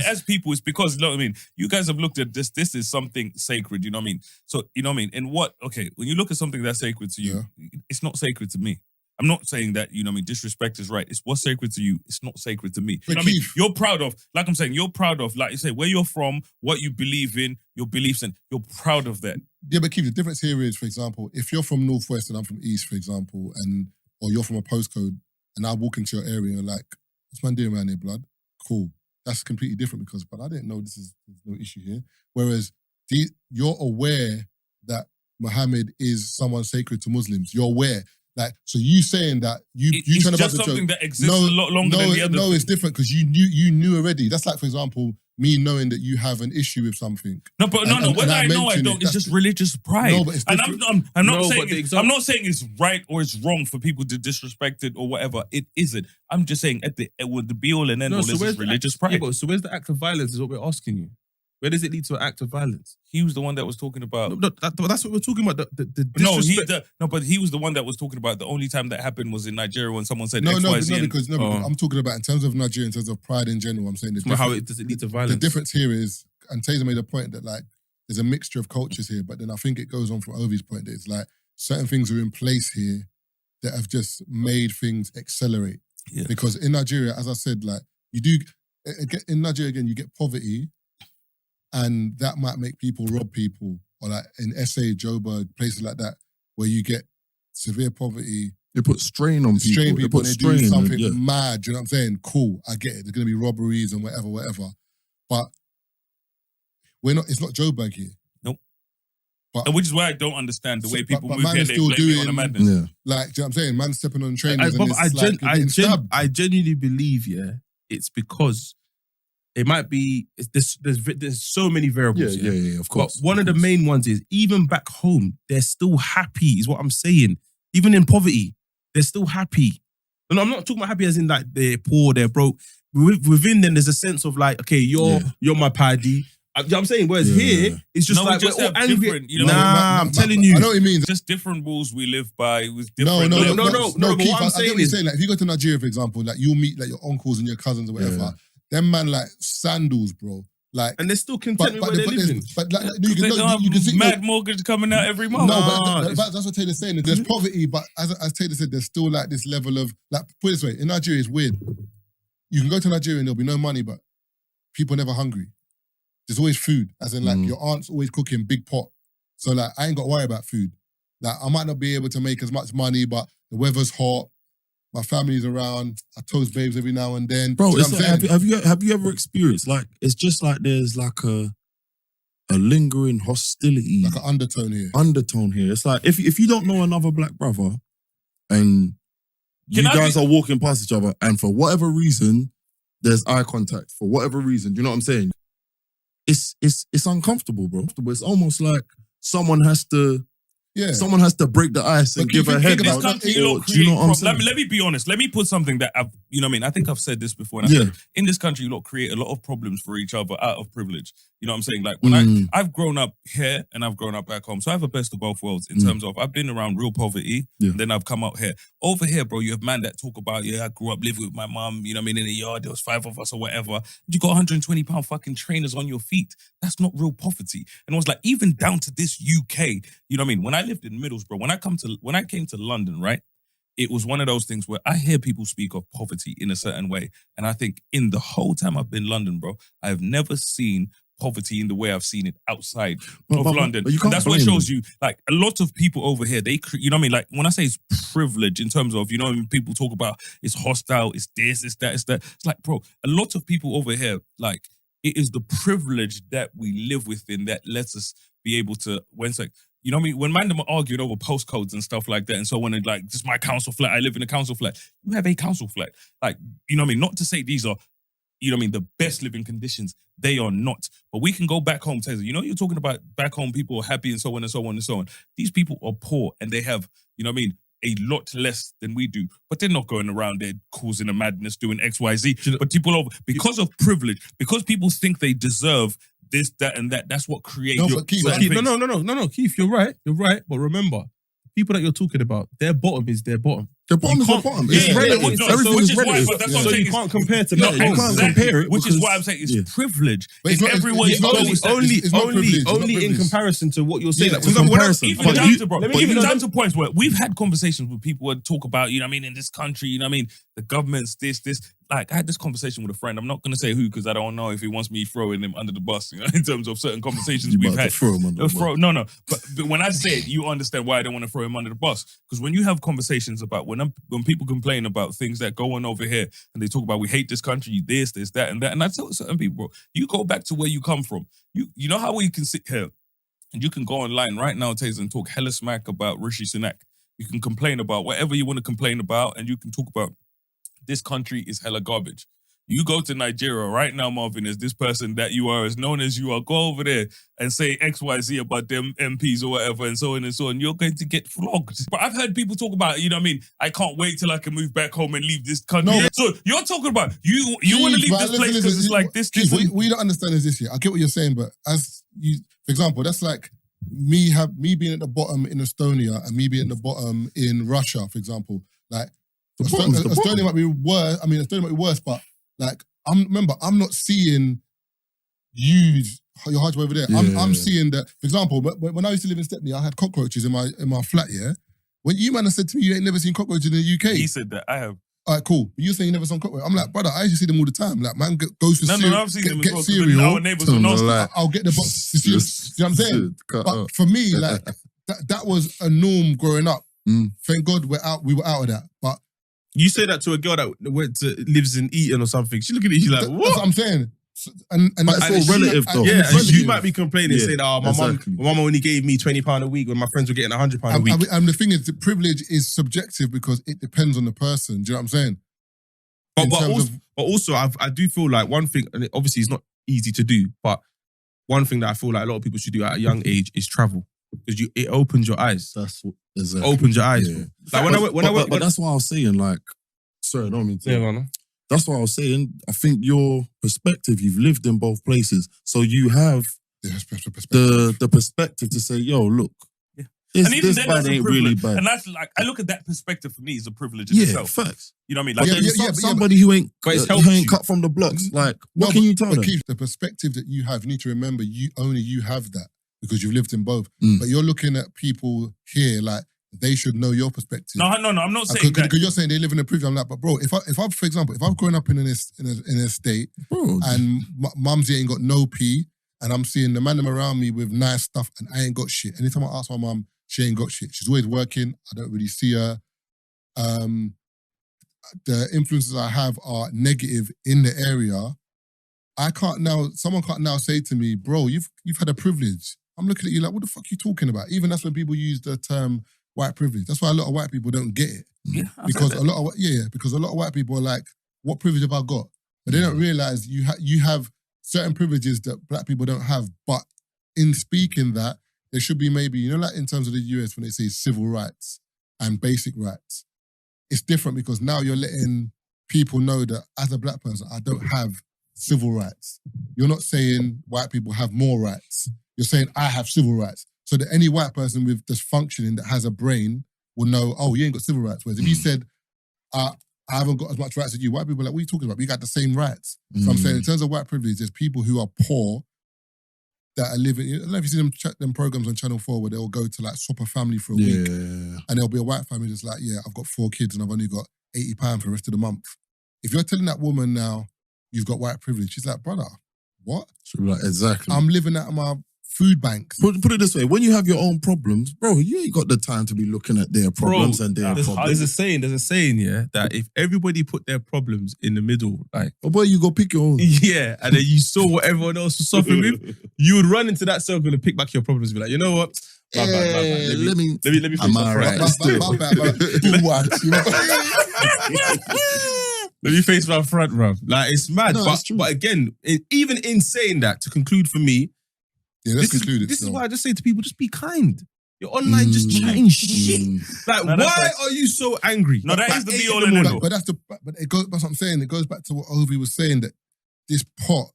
As people, it's because, you know what I mean, you guys have looked at this. This is something sacred. You know what I mean? So, you know what I mean? And when you look at something that's sacred to you, it's not sacred to me. I'm not saying that, you know what I mean, disrespect is right. It's what's sacred to you. It's not sacred to me. You know what I mean? You're proud of, like I'm saying, you're proud of, like you say, where you're from, what you believe in, your beliefs, and you're proud of that. Yeah, but Keith, the difference here is, for example, if you're from Northwest and I'm from East, for example, or you're from a postcode, and I walk into your area and like, what's man doing around here, blood? Cool. That's completely different because, but I didn't know there's no issue here. Whereas you're aware that Muhammad is someone sacred to Muslims. You're aware. Like, so you saying that you trying to just something that exists a lot longer than the other. No, it's different because you knew already. That's like, for example, me knowing that you have an issue with something. Whether I know I don't, it's just religious pride. No, but it's different. I'm not saying it's right or it's wrong for people to disrespect it or whatever. It isn't. I'm just saying with the be all and end all, this is religious pride. So where's the act of violence is what we're asking you. Where does it lead to an act of violence? He was the one that was talking about... That's what we're talking about. The disrespect. But he was the one that was talking about the only time that happened was in Nigeria when someone said XYZ. Because I'm talking about in terms of Nigeria, in terms of pride in general, I'm saying how does it lead to violence? The difference here is, and Tazer made a point that like, there's a mixture of cultures here, but then I think it goes on from Ovie's point that it's like, certain things are in place here that have just made things accelerate. Yeah. Because in Nigeria, as I said, like, in Nigeria again, you get poverty, and that might make people rob people, or like in SA, Joburg, places like that, where you get severe poverty. They put strain on people. They put strain, do something mad. You know what I'm saying? Cool, I get it. There's going to be robberies and whatever. But It's not Joburg here. Nope. But, and which is why I don't understand the way people but move man here. is They still blame it on the doing- madness. Yeah. Like, do you know what I'm saying? Man stepping on trainers Bob, and it's like you're getting stabbed. I genuinely believe, it's because it might be there's so many variables. Yeah, of course. But one of the main ones is even back home, they're still happy, is what I'm saying. Even in poverty, they're still happy. And I'm not talking about happy as in like they're poor, they're broke. Within them, there's a sense of like, okay, you're my paddy. You know what I'm saying? Whereas here, it's just No, like we just we're all have angry. different, you know, I'm telling you. I know what you mean. Just different rules we live by with No, different no. But Keith, what I'm I saying get what you're is- saying. Like, if you go to Nigeria, for example, like you'll meet like your uncles and your cousins or whatever. Them man like sandals, bro. Like, And they're still content with where they're living. But like, They don't you can have see mad mortgage coming out every month. No, but that's what Taylor's saying. There's poverty, but as Taylor said, there's still like this level of like. Put it this way, in Nigeria, it's weird. You can go to Nigeria and there'll be no money, but people are never hungry. There's always food, as in like your aunt's always cooking big pot. So like I ain't got to worry about food. Like I might not be able to make as much money, but the weather's hot. My family's around. I toast babes every now and then. Bro, Do you know it's what I'm like, saying? have you ever experienced like it's just like there's like a lingering hostility, Like an undertone here. It's like if you don't know another black brother and you guys are walking past each other and for whatever reason there's eye contact for whatever reason, do you know what I'm saying? It's uncomfortable, bro. It's almost like someone has to break the ice and But give a think head In this out. country, Do you you lot know create what I'm problems. saying? Let me be honest. Let me put something that I've, you know what I mean? I think I've said this before. And I said, in this country, you lot create a lot of problems for each other out of privilege. You know what I'm saying? Like when I've grown up here and I've grown up back home. So I have a best of both worlds in terms of I've been around real poverty and then I've come out here. Over here, bro, you have man that talk about, I grew up living with my mum, you know what I mean, in the yard, there was 5 of us or whatever. You got 120 pound fucking trainers on your feet. That's not real poverty. And it was like, even down to this UK, you know what I mean? When I lived in Middlesbrough, when I came to London, right? It was one of those things where I hear people speak of poverty in a certain way. And I think in the whole time I've been in London, bro, I've never seen poverty in the way I've seen it outside of London. But you can't and that's what blame shows you, like, a lot of people over here, you know what I mean? Like, when I say it's privilege in terms of, you know, when people talk about it's hostile, it's this, it's that, it's that. It's like, bro, a lot of people over here, like, it is the privilege that we live within that lets us be able to, when it's like, you know what I mean? When man them are arguing over postcodes and stuff like that, and so when it's like, just my council flat, I live in a council flat. You have a council flat. Like, you know what I mean? Not to say these are, you know what I mean, the best living conditions. They are not. But we can go back home, Tazer. You know, you're talking about back home, people are happy and so on and so on and so on. These people are poor and they have, you know what I mean, a lot less than we do. But they're not going around there causing a madness, doing X, Y, Z. But people over, because of privilege, because people think they deserve this, that, and that, that's what creates... No, but Keith, No, Keith, you're right. But remember, people that you're talking about, their bottom is their bottom. The bottom is the bottom. It's relative. Everything is relative. So you can't compare to No, back home. You can't compare it Which is because- what I'm saying. It's privilege. But it's It's not- everywhere it's you not go. only- It's not privilege, it's not Only in privilege. comparison to what you're saying. Yeah, Like, in for example, comparison. Even But down you- to, bro, let me give even you down an- to points where we've had conversations with people who talk about, you know what I mean, in this country, you know what I mean, the government's this. Like, I had this conversation with a friend. I'm not going to say who because I don't know if he wants me throwing him under the bus, you know, in terms of certain conversations You we've about had. to throw him under the bus. No. But when I say it, you understand why I don't want to throw him under the bus. Because when you have conversations about, when people complain about things that go on over here and they talk about we hate this country, this, that, and that. And I tell certain people, bro, you go back to where you come from. You know how we can sit here and you can go online right now, Tazer, and talk hella smack about Rishi Sunak. You can complain about whatever you want to complain about and you can talk about this country is hella garbage. You go to Nigeria right now, Marvin, as this person that you are, as known as you are, go over there and say X, Y, Z about them MPs or whatever and so on and so on. You're going to get flogged. But I've heard people talk about, you know what I mean, I can't wait till I can move back home and leave this country. No, so you're talking about, you want to leave But this listen, place because it's like this. Keith, what you don't understand is this, yeah. I get what you're saying, but as you, for example, that's like me being at the bottom in Estonia and me being at the bottom in Russia, for example. Like, Estonia might be worse. I mean, Estonia might be worse, but like, I'm not seeing your hard over there. I'm seeing that, for example, but when I used to live in Stepney, I had cockroaches in my flat, yeah? When you man have said to me you ain't never seen cockroaches in the UK. He said that, I have. All right, cool. But you say you never saw cockroaches. I'm like, brother, I used to see them all the time. Like, man goes for cereal. No, I've seen them as get well. cereal. Our neighbours were nasty. I'll get the box. You know what I'm saying? But for me, like, that was a norm growing up. Thank God we were out of that. But you say that to a girl that lives in Eton or something. She look at you, she's like, that's what? what I'm saying. and But that's it's all relative, though. Yeah, it's relative. you might be complaining, Yeah, saying, "Oh, my mum only gave me £20 a week when my friends were getting £100 a week." And the thing is, the privilege is subjective because it depends on the person. Do you know what I'm saying? But also, I do feel like one thing, and obviously it's not easy to do, but one thing that I feel like a lot of people should do at a young age is travel, because it opens your eyes. That's what exactly. Opens your eyes. Yeah. Like But that's why I was saying, like, sorry, I don't mean to. Yeah, man. That's what I was saying. I think your perspective, you've lived in both places, so you have the perspective to say, yo, look, And even this then, bad that's a ain't really privilege. bad. And that's like, I look at that perspective for me as a privilege in Yeah, itself. facts. You know what I mean? But Like, then somebody who ain't, But it's who helped ain't you. cut from the blocks, like, what No, can you tell but them? Keith, the perspective that you have, you need to remember, only you have that because you've lived in both. Mm. But you're looking at people here like they should know your perspective. no, I'm not saying that. Because you're saying they live in a privilege. I'm like, but bro, if I, for example, if I've grown up in an estate Bro, and mum's ain't got no pee, and I'm seeing the man around me with nice stuff and I ain't got shit. Anytime I ask my mum, she ain't got shit. She's always working. I don't really see her. The influences I have are negative in the area. Someone can't now say to me, bro, you've had a privilege. I'm looking at you like, what the fuck are you talking about? Even that's when people use the term white privilege. That's why a lot of white people don't get it. Yeah, Because a lot of white people are like, what privilege have I got? But they don't realize you have certain privileges that black people don't have. But in speaking that, there should be maybe, you know, like in terms of the US when they say civil rights and basic rights, it's different because now you're letting people know that as a black person, I don't have civil rights. You're not saying white people have more rights. You're saying I have civil rights. So that any white person with dysfunctioning that has a brain will know, oh, you ain't got civil rights. Whereas if you said, I haven't got as much rights as you, white people are like, what are you talking about? We got the same rights. So I'm saying in terms of white privilege, there's people who are poor that are living, I don't know if you see them programs on Channel 4 where they'll go to like swap a family for a week and there'll be a white family that's like, yeah, I've got 4 kids and I've only got £80 for the rest of the month. If you're telling that woman now you've got white privilege, she's like, brother, what? She'll be like, exactly. I'm living out of my food banks. Put it this way, when you have your own problems, bro, you ain't got the time to be looking at their problems and their problems. There's a saying, yeah, that if everybody put their problems in the middle, like, Oh boy, you go pick your own. yeah, and then you saw what everyone else was suffering with, you would run into that circle and pick back your problems and be like, you know what? My bad. Let me face am my I front. Let me face my front, bruv. Like, it's mad. No, it's true. But again, even in saying that, to conclude for me, Yeah, let's conclude it. This is still. why I just say to people, just be kind. You're online just chatting shit. Like, No, that's why facts. are you so angry? No, that Like, is the 8 be in all the and end morning. all. But that's what I'm saying. It goes back to what Ovie was saying, that this pot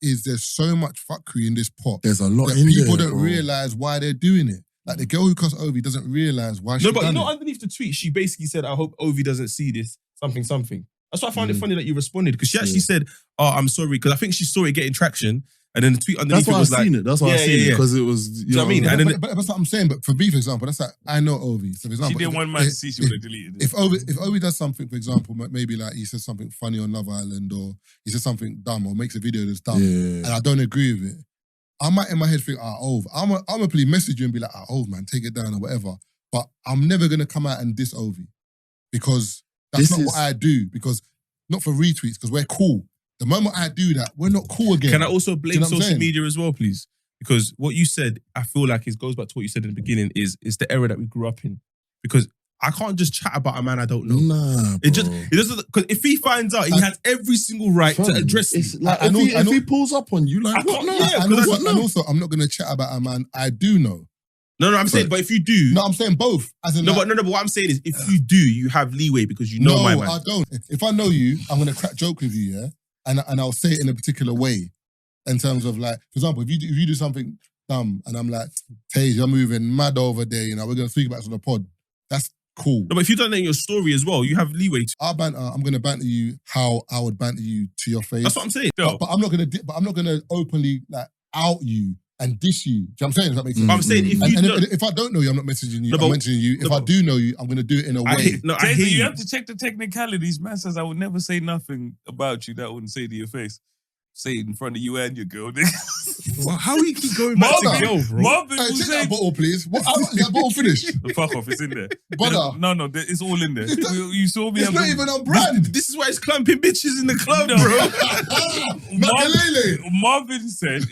there's so much fuckery in this pot There's a lot that in people there, don't bro. realise why they're doing it. Like the girl who cussed Ovie doesn't realise why No, she but you done know, it. underneath the tweet, she basically said, I hope Ovie doesn't see this, something. That's why I found it funny that you responded, because she actually said, oh, I'm sorry, because I think she saw it getting traction, and then the tweet underneath That's why it was I've like, seen it. That's why I've seen it, because it was, Do you know what I mean? And then But that's what I'm saying. But for me, for example, that's like, I know Ovie. So for She example, didn't want man to see, she would have deleted it. If Ovie does something, for example, maybe like he says something funny on Love Island, or he says something dumb, or makes a video that's dumb, and I don't agree with it, I might in my head think, Ove, I'm gonna probably message you and be like, Ove, man, take it down or whatever. But I'm never gonna come out and diss Ovie, because that's not what I do. Because not for retweets, because we're cool. The moment I do that, we're not cool again. Can I also Do blame you know what I'm social saying? media as well, please? Because what you said, I feel like it goes back to what you said in the beginning, is the era that we grew up in. Because I can't just chat about a man I don't know. Nah, bro. It doesn't, because if he finds out, he has every single right to address me. It's like, I know- if he pulls up on you, like, I what? can't- No, yeah, And also, I'm not gonna chat about a man I do know. No, I'm saying, but if you do, No, I'm saying both. As in but what I'm saying is, if you do, you have leeway because you know my man. I don't. If I know you, I'm gonna crack joke with you, yeah, and I'll say it in a particular way, in terms of like, for example, if you do something dumb, and I'm like, Taze, you're moving mad over there, you know, we're gonna speak about this on the pod. That's cool. No, but if you've done that in your story as well, you have leeway to. Our banter, I'm gonna banter you how I would banter you to your face. That's what I'm saying. But I'm not gonna openly like out you and diss you. Do you know what I'm saying? Does that make sense? But I'm saying, if And you don't, if I don't know you, I'm not messaging you. No, I'm but- mentioning you. If no, I but- do know you, I'm gonna do it in a way. I hear Taser, you you. have to check the technicalities. Man says, I would never say nothing about you that I wouldn't say to your face. say it in front of you and your girl, nigga. Well, how you keep going back Brother, to girl, bro? Marvin Hey, will take say, that bottle, please. What? Is that bottle finished? fuck off, it's in there. Brother. No, it's all in there. You saw me. It's not even on brand. This is why he's clamping bitches in the club, No. bro. Makalele. Marvin said,